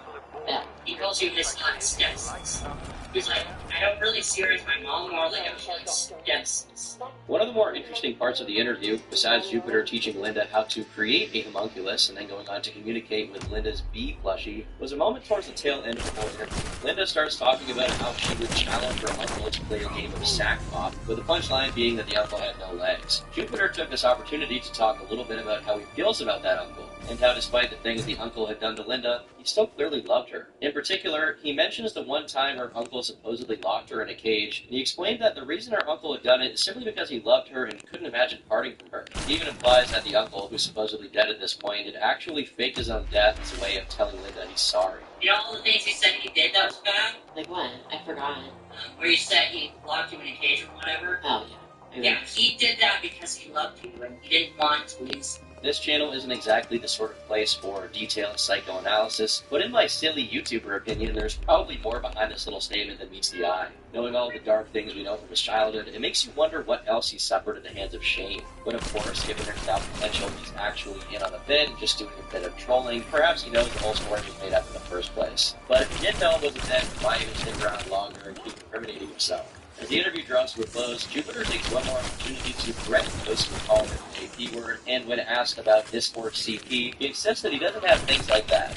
Yeah. He calls you his stepsister. He's like, I don't really see her as my mom, more like a stepsister. One of the more interesting parts of the interview, besides Jupiter teaching Linda how to create a homunculus and then going on to communicate with Linda's bee plushie, was a moment towards the tail end of the whole interview. Linda starts talking about how she would challenge her uncle to play a game of sack pop, with the punchline being that the uncle had no legs. Jupiter took this opportunity to talk a little bit about how he feels about that uncle. and how despite the things the uncle had done to Linda, he still clearly loved her. In particular, he mentions the one time her uncle supposedly locked her in a cage, and he explained that the reason her uncle had done it is simply because he loved her and couldn't imagine parting from her. He even implies that the uncle, who's supposedly dead at this point, had actually faked his own death as a way of telling Linda he's sorry. You know all the things he said he did that was bad? Like what? I forgot. Where you said he locked you in a cage or whatever? Oh, yeah. Yeah, he did that because he loved you and he didn't want to lose. This channel isn't exactly the sort of place for detailed psychoanalysis, but in my silly YouTuber opinion, there's probably more behind this little statement than meets the eye. Knowing all the dark things we know from his childhood, it makes you wonder what else he suffered at the hands of Shane. But of course, given there's now potential he's actually in on a bit, just doing a bit of trolling, perhaps he knows the whole story was made up in the first place. But if he didn't know it wasn't then, why even stick around longer and keep incriminating himself? As the interview draws to a close, Jupiter takes one more opportunity to threaten those who call him a P-word, and when asked about Discord CP, he insists that he doesn't have things like that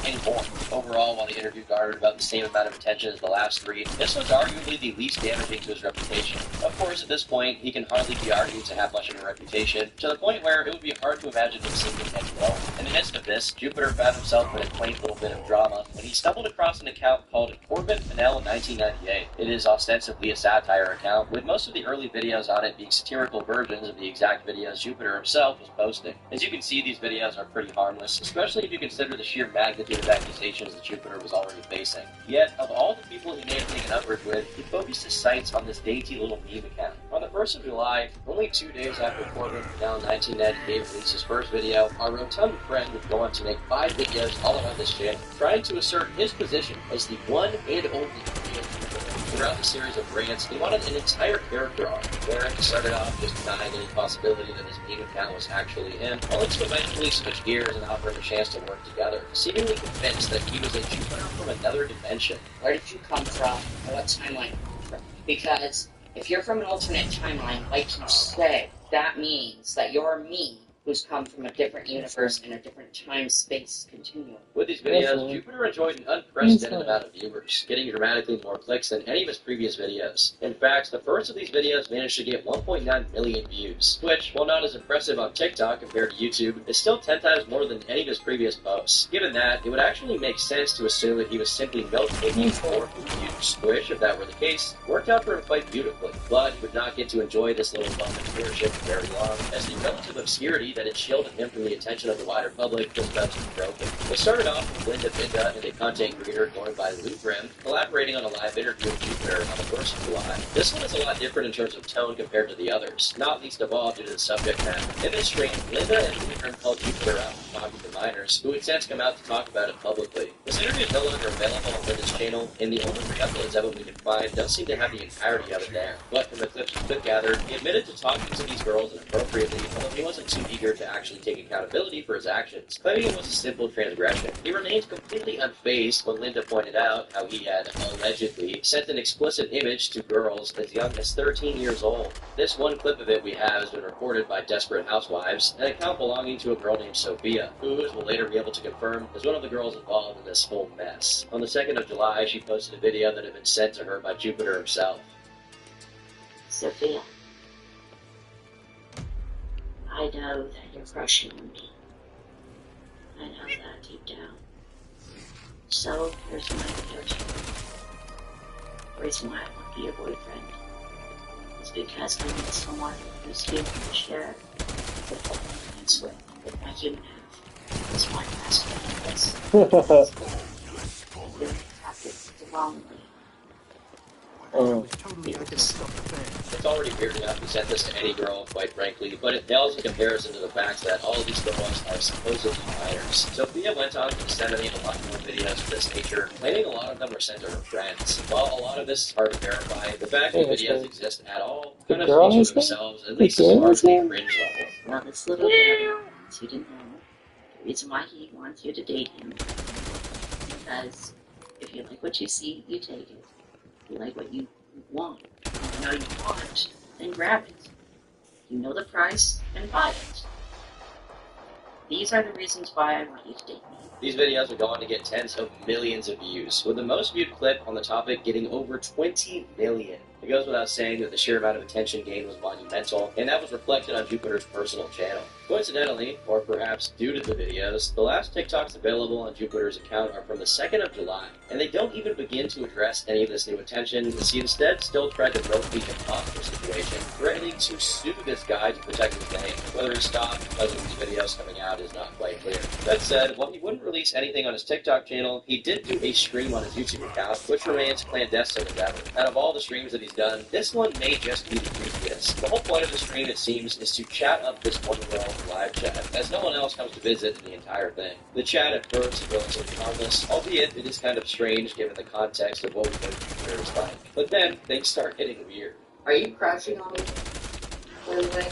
anymore. Overall, while the interview garnered about the same amount of attention as the last three, this was arguably the least damaging to his reputation. Of course, at this point, he can hardly be argued to have much of a reputation, to the point where it would be hard to imagine him seeking any more. In the midst of this, Jupiter found himself in a quaint little bit of drama when he stumbled across an account called Corbin Fennell in 1998. It is ostensibly a satire account, with most of the early videos on it being satirical versions of the exact videos Jupiter himself was posting. As you can see, these videos are pretty harmless, especially if you consider the sheer magnitude of accusations that Jupiter was already facing. Yet, of all the people he may have taken umbrage with, he focused his sights on this dainty little meme account. On the 1st of July, only 2 days after Corbin Fennell in 1998 released his first video, our rotund friend would go on to make 5 videos all around this channel, trying to assert his position as the one and only real Jupiter. Throughout the series of rants, he wanted an entire character arc, where he started off just denying any possibility that his meme account was actually him, only to eventually switch gears and offer him a chance to work together, seemingly convinced that he was a Jupiter from another dimension. Where did you come from? Or what timeline you come from? Because if you're from an alternate timeline, like you say, that means that you're me, who's come from a different universe and a different time-space continuum. With these videos, Jupiter enjoyed an unprecedented amount of viewers, getting dramatically more clicks than any of his previous videos. In fact, the first of these videos managed to get 1.9 million views, which, while not as impressive on TikTok compared to YouTube, is still 10 times more than any of his previous posts. Given that, it would actually make sense to assume that he was simply milk-taking for views, which, if that were the case, worked out for him quite beautifully. But he would not get to enjoy this little bump in viewership for very long, as the relative obscurity that had shielded him from the attention of the wider public was about to be broken. It started off with Linda Binda and a content creator going by Lou Grimm, collaborating on a live interview with Jupiter on the 1st of July. This one is a lot different in terms of tone compared to the others, not least of all due to the subject matter. In this stream, Linda and Lou Grimm called Jupiter out for talking to minors, who had since come out to talk about it publicly. This interview is no longer available on Linda's channel, and the only uploads of it we can find don't seem to have the entirety of it there. But from the clips we could gather, he admitted to talking to these girls inappropriately, although he wasn't too eager to actually take accountability for his actions, claiming it was a simple transgression. He remained completely unfazed when Linda pointed out how he had allegedly sent an explicit image to girls as young as 13 years old. This one clip of it we have has been reported by Desperate Housewives, an account belonging to a girl named Sophia, who, as we'll later be able to confirm, is one of the girls involved in this whole mess. On the 2nd of July, she posted a video that had been sent to her by Jupiter himself. Sophia, I know that you're crushing on me. I know that deep down. So, here's my approach. The reason why I want to be your boyfriend is because I need someone who's here to share the moments with my human half. That's why I'm asking this. You have to wrongly. It's already weird enough to send this to any girl, quite frankly, but it pales in comparison to the fact that all of these girls are supposedly minors. Sophia went on to disseminate a lot more videos of this nature, claiming a lot of them were sent to her friends. While a lot of this is hard to verify, the fact that videos exist at all kind of speaks for themselves, at least as far as the cringe level. Now this little guy wants you to know the reason why he wants you to date him. Because if you like what you see, you take it. You like what you want. You know you want, then grab it. You know the price, then buy it. These are the reasons why I want you to date me. These videos would go on to get tens of millions of views, with the most viewed clip on the topic getting over 20 million. It goes without saying that the sheer amount of attention gained was monumental, and that was reflected on Jupiter's personal channel. Coincidentally, or perhaps due to the videos, the last TikToks available on Jupiter's account are from the 2nd of July, and they don't even begin to address any of this new attention, as he instead still tried to milk the imposter situation, threatening to sue this guy to protect his name. Whether he stopped because of these videos coming out is not quite clear. That said, while he wouldn't release anything on his TikTok channel, he did do a stream on his YouTube account, which remains clandestine as ever. Out of all the streams that he's done, this one may just be the creepiest. The whole point of the stream, it seems, is to chat up this one girl live chat, as no one else comes to visit in the entire thing. The chat at first is relatively harmless, albeit it is kind of strange given the context of what we know Jupiter is like. But then, things start getting weird. Are you crushing on me? By the way,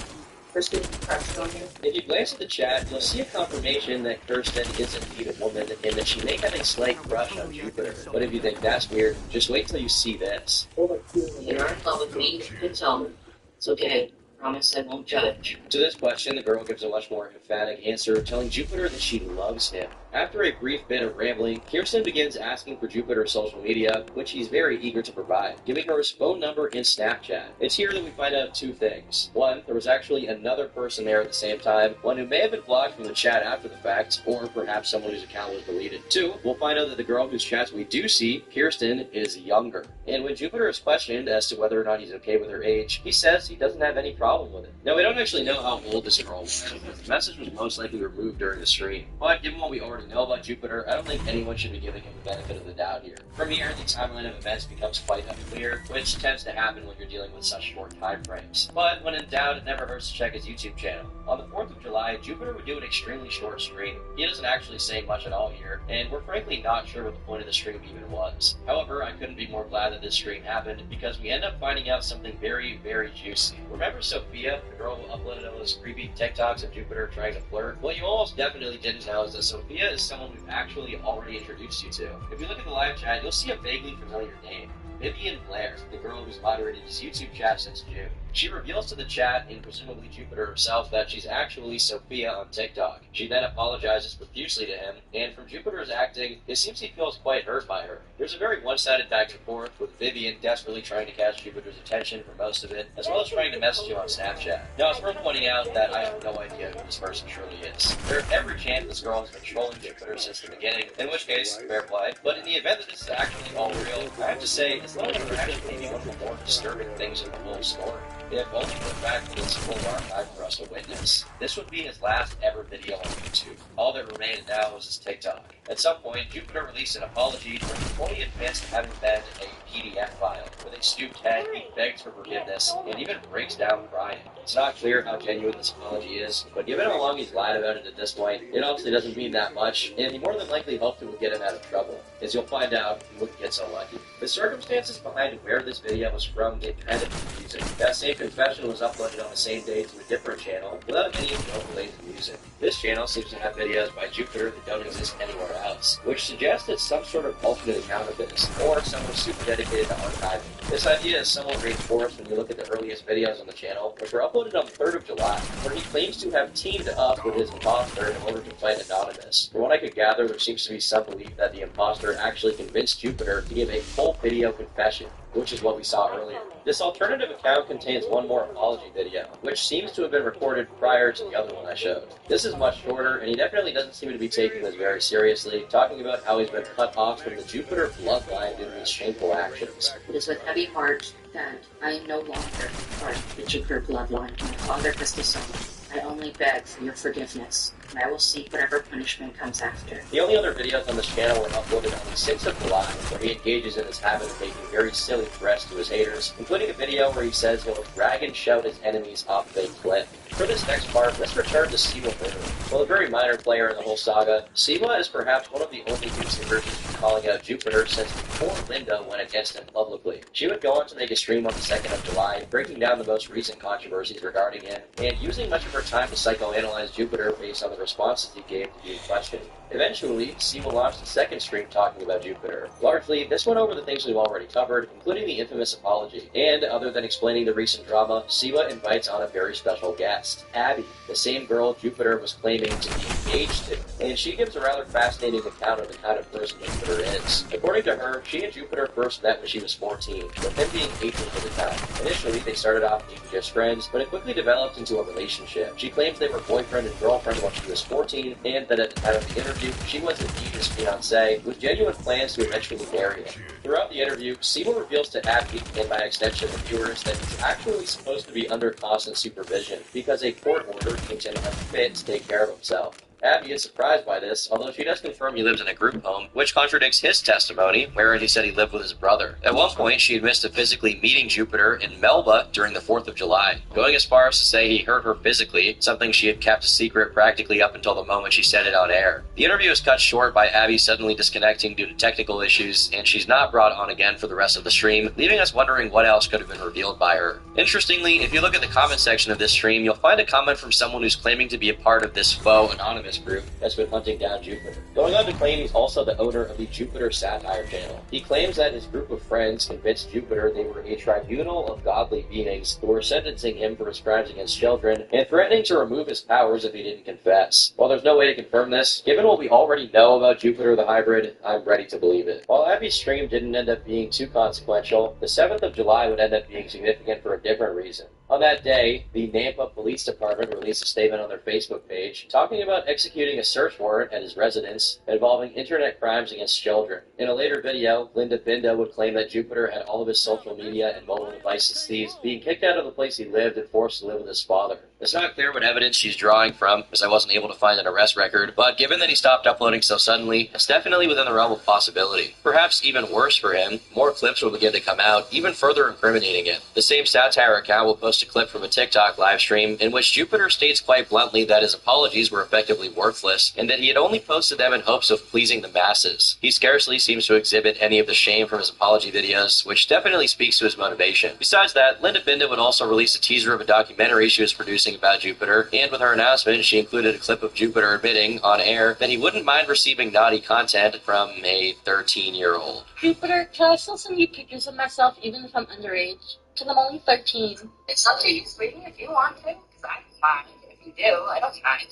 Kirsten, crushing on you? If you glance at the chat, you'll see a confirmation that Kirsten is indeed a woman, and that she may have a slight crush on Jupiter. But if you think that's weird, just wait till you see this. You're in love with me? You can tell me. It's okay. Promise I won't judge. To this question, the girl gives a much more emphatic answer, telling Jupiter that she loves him. After a brief bit of rambling, Kirsten begins asking for Jupiter's social media, which he's very eager to provide, giving her his phone number and Snapchat. It's here that we find out two things. One, there was actually another person there at the same time, one who may have been blocked from the chat after the fact, or perhaps someone whose account was deleted. Two, we'll find out that the girl whose chats we do see, Kirsten, is younger. And when Jupiter is questioned as to whether or not he's okay with her age, he says he doesn't have any problem with it. Now, we don't actually know how old this girl was. The message was most likely removed during the stream. But given what we already know about Jupiter, I don't think anyone should be giving him the benefit of the doubt here. From here, the timeline of events becomes quite unclear, which tends to happen when you're dealing with such short time frames. But when in doubt, it never hurts to check his YouTube channel. On the 4th of July, Jupiter would do an extremely short stream. He doesn't actually say much at all here, and we're frankly not sure what the point of the stream even was. However, I couldn't be more glad that this stream happened, because we end up finding out something very, very juicy. Remember Sophia, the girl who uploaded all those creepy TikToks of Jupiter trying to flirt? What you almost definitely didn't know is that Sophia is someone we've actually already introduced you to. If you look at the live chat, you'll see a vaguely familiar name. Vivian Blair, the girl who's moderated his YouTube chat since June. She reveals to the chat, and presumably Jupiter herself, that she's actually Sophia on TikTok. She then apologizes profusely to him, and from Jupiter's acting, it seems he feels quite hurt by her. There's a very one-sided back and forth, with Vivian desperately trying to catch Jupiter's attention for most of it, as well as trying to message him on Snapchat. Now, it's worth pointing out that I have no idea who this person truly is. There's every chance this girl has been trolling Jupiter since the beginning, in which case, fair play. But in the event that this is actually all real, I have to say, it's not like actually maybe one of the more disturbing things in the whole story. If only for the fact that it's full archive for us to witness. This would be his last ever video on YouTube. All that remained now was his TikTok. At some point, Jupiter released an apology for fully admits to having been a PDF file. With a stooped head, he begs for forgiveness, and even breaks down crying. It's not clear how genuine this apology is, but given how long he's lied about it at this point, it obviously doesn't mean that much, and he more than likely hoped it would get him out of trouble. As you'll find out, he wouldn't get so lucky. The circumstances behind where this video was from get kind of confusing. That same confession was uploaded on the same day to a different channel, without any of the overlays of music. This channel seems to have videos by Jupiter that don't exist anywhere else, which suggests it's some sort of alternate account of this, or someone super dedicated to archiving. This idea is somewhat reinforced when you look at the earliest videos on the channel, which were uploaded on the 3rd of July, where he claims to have teamed up with his imposter in order to fight Anonymous. From what I could gather, there seems to be some belief that the imposter actually convinced Jupiter to give a full video confession, which is what we saw earlier. This alternative account contains one more apology video, which seems to have been recorded prior to the other one I showed. This is much shorter, and he definitely doesn't seem to be taking this very seriously, talking about how he's been cut off from the Jupiter bloodline due to his shameful actions. It is with heavy heart that I am no longer part of the Jupiter bloodline. My father has disowned. I only beg for your forgiveness, and I will seek whatever punishment comes after. The only other videos on this channel were uploaded on the 6th of July, where he engages in his habit of making very silly threats to his haters, including a video where he says he'll drag and shout his enemies off a cliff. For this next part, let's return to Siwa Moon. While a very minor player in the whole saga, Siwa is perhaps one of the only YouTubers who's calling out Jupiter since before Linda went against him publicly. She would go on to make a stream on the 2nd of July, breaking down the most recent controversies regarding him, and using much of her time to psychoanalyze Jupiter based on the responses he gave to being questioned. Eventually, Siwa launched a second stream talking about Jupiter. Largely, this went over the things we've already covered, including the infamous apology. And other than explaining the recent drama, Siwa invites on a very special guest, Abby, the same girl Jupiter was claiming to be engaged to. And she gives a rather fascinating account of the kind of person Jupiter is. According to her, she and Jupiter first met when she was 14, with him being 18 at the time. Initially, they started off being just friends, but it quickly developed into a relationship. She claims they were boyfriend and girlfriend while she was 14, and that at the time of the interview, she was indeed his fiancée, with genuine plans to eventually marry him. Throughout the interview, Siwa reveals to Abby, and by extension the viewers, that he's actually supposed to be under constant supervision, because a court order makes him unfit to take care of himself. Abby is surprised by this, although she does confirm he lives in a group home, which contradicts his testimony, wherein he said he lived with his brother. At one point, she admits to physically meeting Jupiter in Melba during the 4th of July, going as far as to say he hurt her physically, something she had kept a secret practically up until the moment she said it on air. The interview is cut short by Abby suddenly disconnecting due to technical issues, and she's not brought on again for the rest of the stream, leaving us wondering what else could have been revealed by her. Interestingly, if you look at the comment section of this stream, you'll find a comment from someone who's claiming to be a part of this faux anonymous group that's been hunting down Jupiter. Going on to claim he's also the owner of the Jupiter Satire channel. He claims that his group of friends convinced Jupiter they were a tribunal of godly beings who were sentencing him for his crimes against children and threatening to remove his powers if he didn't confess. While there's no way to confirm this, given what we already know about Jupiter the hybrid, I'm ready to believe it. While Abby's stream didn't end up being too consequential, the 7th of July would end up being significant for a different reason. On that day, the Nampa Police Department released a statement on their Facebook page talking about executing a search warrant at his residence involving internet crimes against children. In a later video, Linda Binda would claim that Jupiter had all of his social media and mobile devices seized, being kicked out of the place he lived and forced to live with his father. It's not clear what evidence she's drawing from, as I wasn't able to find an arrest record, but given that he stopped uploading so suddenly, it's definitely within the realm of possibility. Perhaps even worse for him, more clips will begin to come out, even further incriminating him. The same satire account will post a clip from a TikTok livestream in which Jupiter states quite bluntly that his apologies were effectively worthless, and that he had only posted them in hopes of pleasing the masses. He scarcely seems to exhibit any of the shame from his apology videos, which definitely speaks to his motivation. Besides that, Linda Binda would also release a teaser of a documentary she was producing about Jupiter, and with her announcement, she included a clip of Jupiter admitting, on air, that he wouldn't mind receiving naughty content from a 13-year-old. Jupiter, can I still send you pictures of myself even if I'm underage? Because I'm only 13. It's up to you, sweetie, if you want to, because I don't mind. If you do, I don't mind.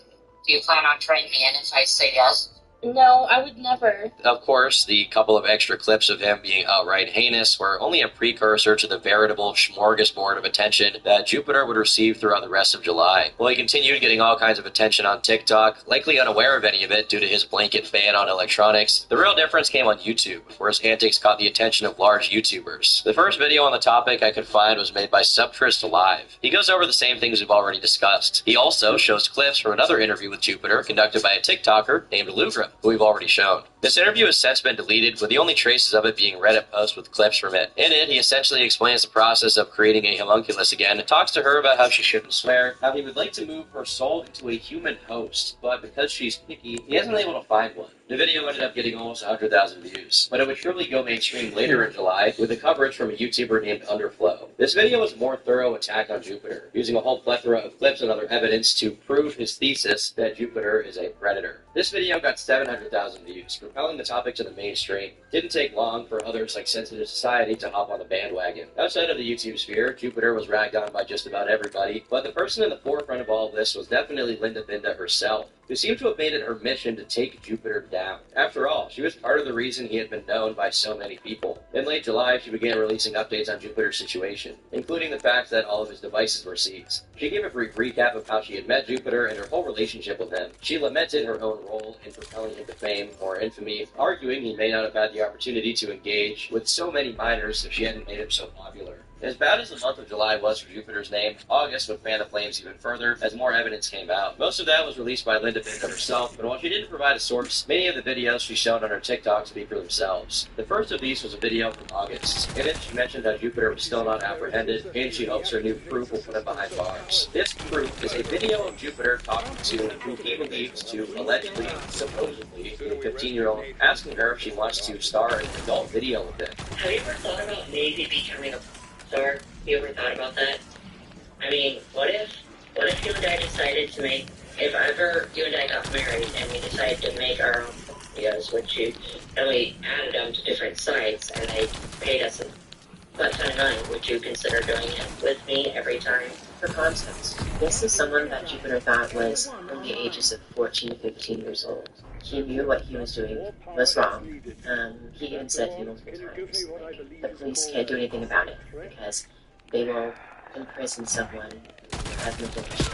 Do you plan on trading me in if I say yes? No, I would never. Of course, the couple of extra clips of him being outright heinous were only a precursor to the veritable smorgasbord of attention that Jupiter would receive throughout the rest of July. While he continued getting all kinds of attention on TikTok, likely unaware of any of it due to his blanket ban on electronics, the real difference came on YouTube, where his antics caught the attention of large YouTubers. The first video on the topic I could find was made by Subtrist Live. He goes over the same things we've already discussed. He also shows clips from another interview with Jupiter conducted by a TikToker named Louvre, who we've already shown. This interview has since been deleted, with the only traces of it being Reddit posts with clips from it. In it, he essentially explains the process of creating a homunculus again and talks to her about how she shouldn't swear, how he would like to move her soul into a human host, but because she's picky, he hasn't been able to find one. The video ended up getting almost 100,000 views, but it would surely go mainstream later in July with a coverage from a YouTuber named Underflow. This video was a more thorough attack on Jupiter, using a whole plethora of clips and other evidence to prove his thesis that Jupiter is a predator. This video got 700,000 views, propelling the topic to the mainstream. It didn't take long for others like Sensitive Society to hop on the bandwagon. Outside of the YouTube sphere, Jupiter was ragged on by just about everybody, but the person in the forefront of all of this was definitely Linda Binda herself, who seemed to have made it her mission to take Jupiter down. After all, she was part of the reason he had been known by so many people. In late July, she began releasing updates on Jupiter's situation, including the fact that all of his devices were seized. She gave a brief recap of how she had met Jupiter and her whole relationship with him. She lamented her own role in propelling him to fame, or infamy, arguing he may not have had the opportunity to engage with so many minors if she hadn't made him so popular. As bad as the month of July was for Jupiter's name, August would fan the flames even further as more evidence came out. Most of that was released by Linda Binder herself, but while she didn't provide a source, many of the videos she showed on her TikTok speak for themselves. The first of these was a video from August. In it, she mentioned that Jupiter was still not apprehended, and she hopes her new proof will put him behind bars. This proof is a video of Jupiter talking to who he believes to allegedly, supposedly, be a 15-year-old, asking her if she wants to star in an adult video with him. Have you ever thought about maybe becoming a star? Have you ever thought about that? I mean, what if you and I decided to make, if ever you and I got married and we decided to make our own videos, and we added them to different sites and they paid us a ton of money, would you consider doing it with me every time? For context, this is someone that Jupiter thought was from the ages of 14 to 15 years old. He knew what he was doing was wrong. He even said he multiple times, like, the police can't do anything about it because they will imprison someone who has mental issues.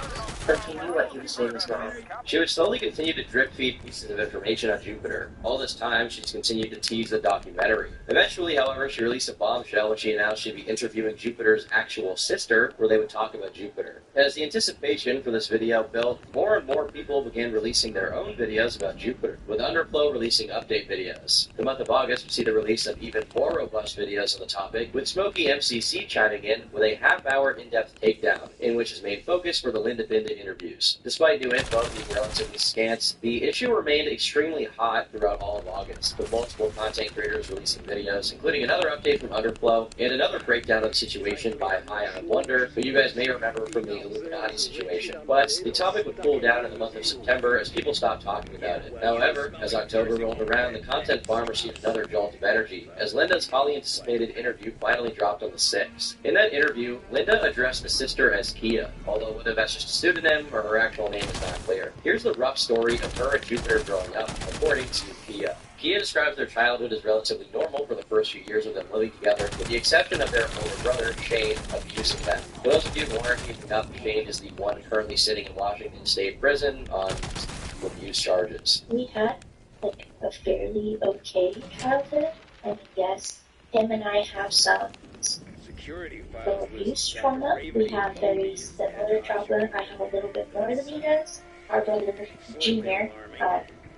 But he knew what he was doing was wrong. She would slowly continue to drip feed pieces of information on Jupiter. All this time, she's continued to tease the documentary. Eventually, however, she released a bombshell when she announced she'd be interviewing Jupiter's actual sister, where they would talk about Jupiter. As the anticipation for this video built, more and more people began releasing their own videos about Jupiter, with Underflow releasing update videos. The month of August would see the release of even more robust videos on the topic, with Smokey MCC chiming in with a half-hour in-depth takedown, in which his main focus were the Linda Binder interviews. Despite new info being relatively scant, the issue remained extremely hot throughout all of August, with multiple content creators releasing videos, including another update from Underflow, and another breakdown of the situation by High on Wonder, who you guys may remember from the Illuminati situation. But the topic would cool down in the month of September as people stopped talking about it. However, as October rolled around, the content farm received another jolt of energy, as Linda's highly anticipated interview finally dropped on the 6th. In that interview, Linda addressed the sister as Kia, although whether that's just a pseudonym or her actual name is not clear. Here's the rough story of her and Jupiter growing up, according to Kia. Kia describes their childhood as relatively normal for the first few years of them living together, with the exception of their older brother, Shane, abusing them. For those of you who aren't keeping up, Shane is the one currently sitting in Washington State Prison on abuse charges. We had like a fairly okay childhood, and yes, him and I have some abuse trauma. We have very similar trauma. I have a little bit more than he does. Our brother Junior,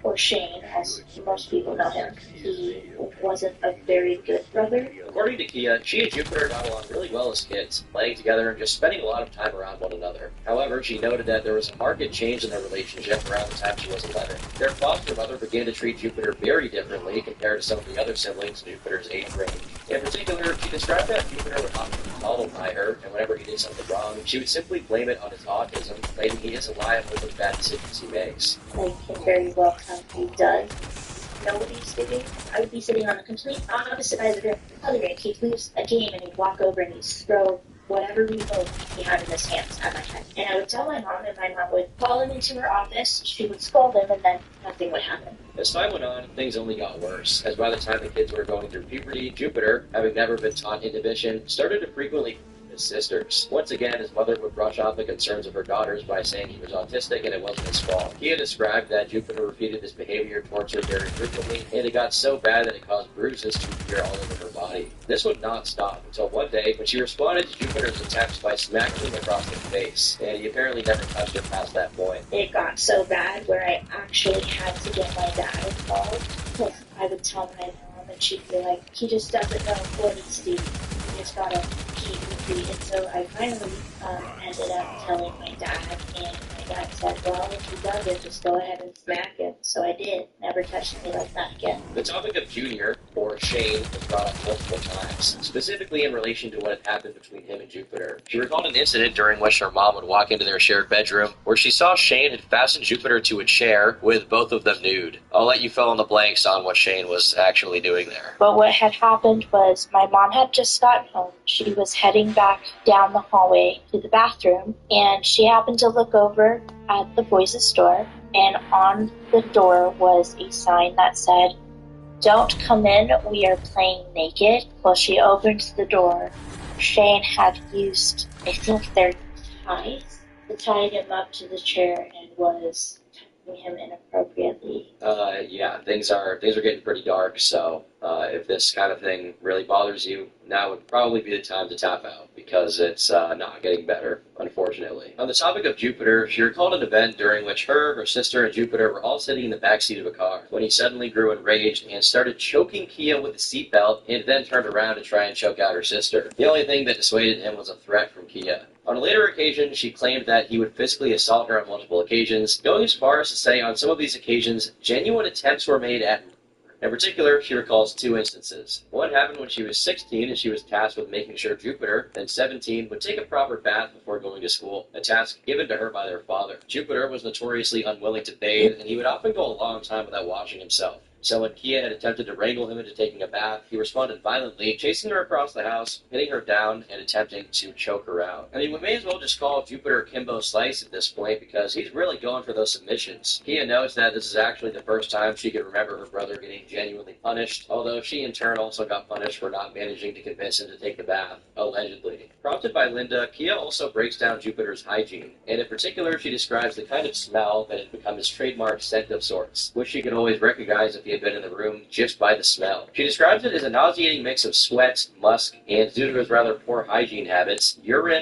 or Shane, as most people know him, he wasn't a very good brother. According to Kia, she and Jupiter got along really well as kids, playing together and just spending a lot of time around one another. However, she noted that there was a marked change in their relationship around the time she was 11. Their foster mother began to treat Jupiter very differently compared to some of the other siblings in Jupiter's age range. In particular, she described that Jupiter would often be followed by her, and whenever he did something wrong, she would simply blame it on his autism, claiming he isn't liable for the bad decisions he makes. Like, can very well come he does. Nobody's sitting. I would be sitting on the complete opposite side of the room. Other day, he'd lose a game and he'd walk over and he'd throw whatever remote he had in his hands at my head. And I would tell my mom, and my mom would call him into her office. She would scold him, and then nothing would happen. As time went on, things only got worse, as by the time the kids were going through puberty, Jupiter, having never been taught inhibition, started to frequently his sisters. Once again, his mother would brush off the concerns of her daughters by saying he was autistic and it wasn't his fault. He had described that Jupiter repeated this behavior towards her very frequently, and it got so bad that it caused bruises to appear all over her body. This would not stop until one day when she responded to Jupiter's attacks by smacking him across the face, and he apparently never touched her past that point. It got so bad where I actually had to get my dad involved, because I would tell my mom and she'd be like, he just doesn't know what he's doing. He just gotta keep me. And so I finally ended up telling my dad, and my dad said, well, if he does it, just go ahead and smack him. So I did. Never touched me like that again. The topic of Junior, or Shane, was brought up multiple times, specifically in relation to what had happened between him and Jupiter. She recalled an incident during which her mom would walk into their shared bedroom, where she saw Shane had fastened Jupiter to a chair with both of them nude. I'll let you fill in the blanks on what Shane was actually doing there. But what had happened was my mom had just gotten home. She was heading back down the hallway to the bathroom, and she happened to look over at the boys' door, and on the door was a sign that said, "Don't come in, we are playing naked." Well, she opened the door. Shane had used, I think, their ties to tie him up to the chair and was him inappropriately. Yeah, things are getting pretty dark. So if this kind of thing really bothers you, now would probably be the time to tap out because it's not getting better, unfortunately. On the topic of Jupiter, she recalled an event during which her sister, and Jupiter were all sitting in the backseat of a car when he suddenly grew enraged and started choking Kia with a seatbelt and then turned around to try and choke out her sister. The only thing that dissuaded him was a threat from Kia. On a later occasion, she claimed that he would physically assault her on multiple occasions, going as far as to say on some of these occasions, genuine attempts were made at murder. In particular, she recalls 2 instances. One happened when she was 16 and she was tasked with making sure Jupiter, then 17, would take a proper bath before going to school, a task given to her by their father. Jupiter was notoriously unwilling to bathe, and he would often go a long time without washing himself. So when Kia had attempted to wrangle him into taking a bath, he responded violently, chasing her across the house, hitting her down, and attempting to choke her out. I mean, we may as well just call Jupiter Kimbo Slice at this point because he's really going for those submissions. Kia knows that this is actually the first time she can remember her brother getting genuinely punished, although she in turn also got punished for not managing to convince him to take the bath, allegedly. Prompted by Linda, Kia also breaks down Jupiter's hygiene, and in particular she describes the kind of smell that had become his trademark scent of sorts, which she could always recognize if he had been in the room just by the smell. She describes it as a nauseating mix of sweat, musk, and due to his rather poor hygiene habits, urine,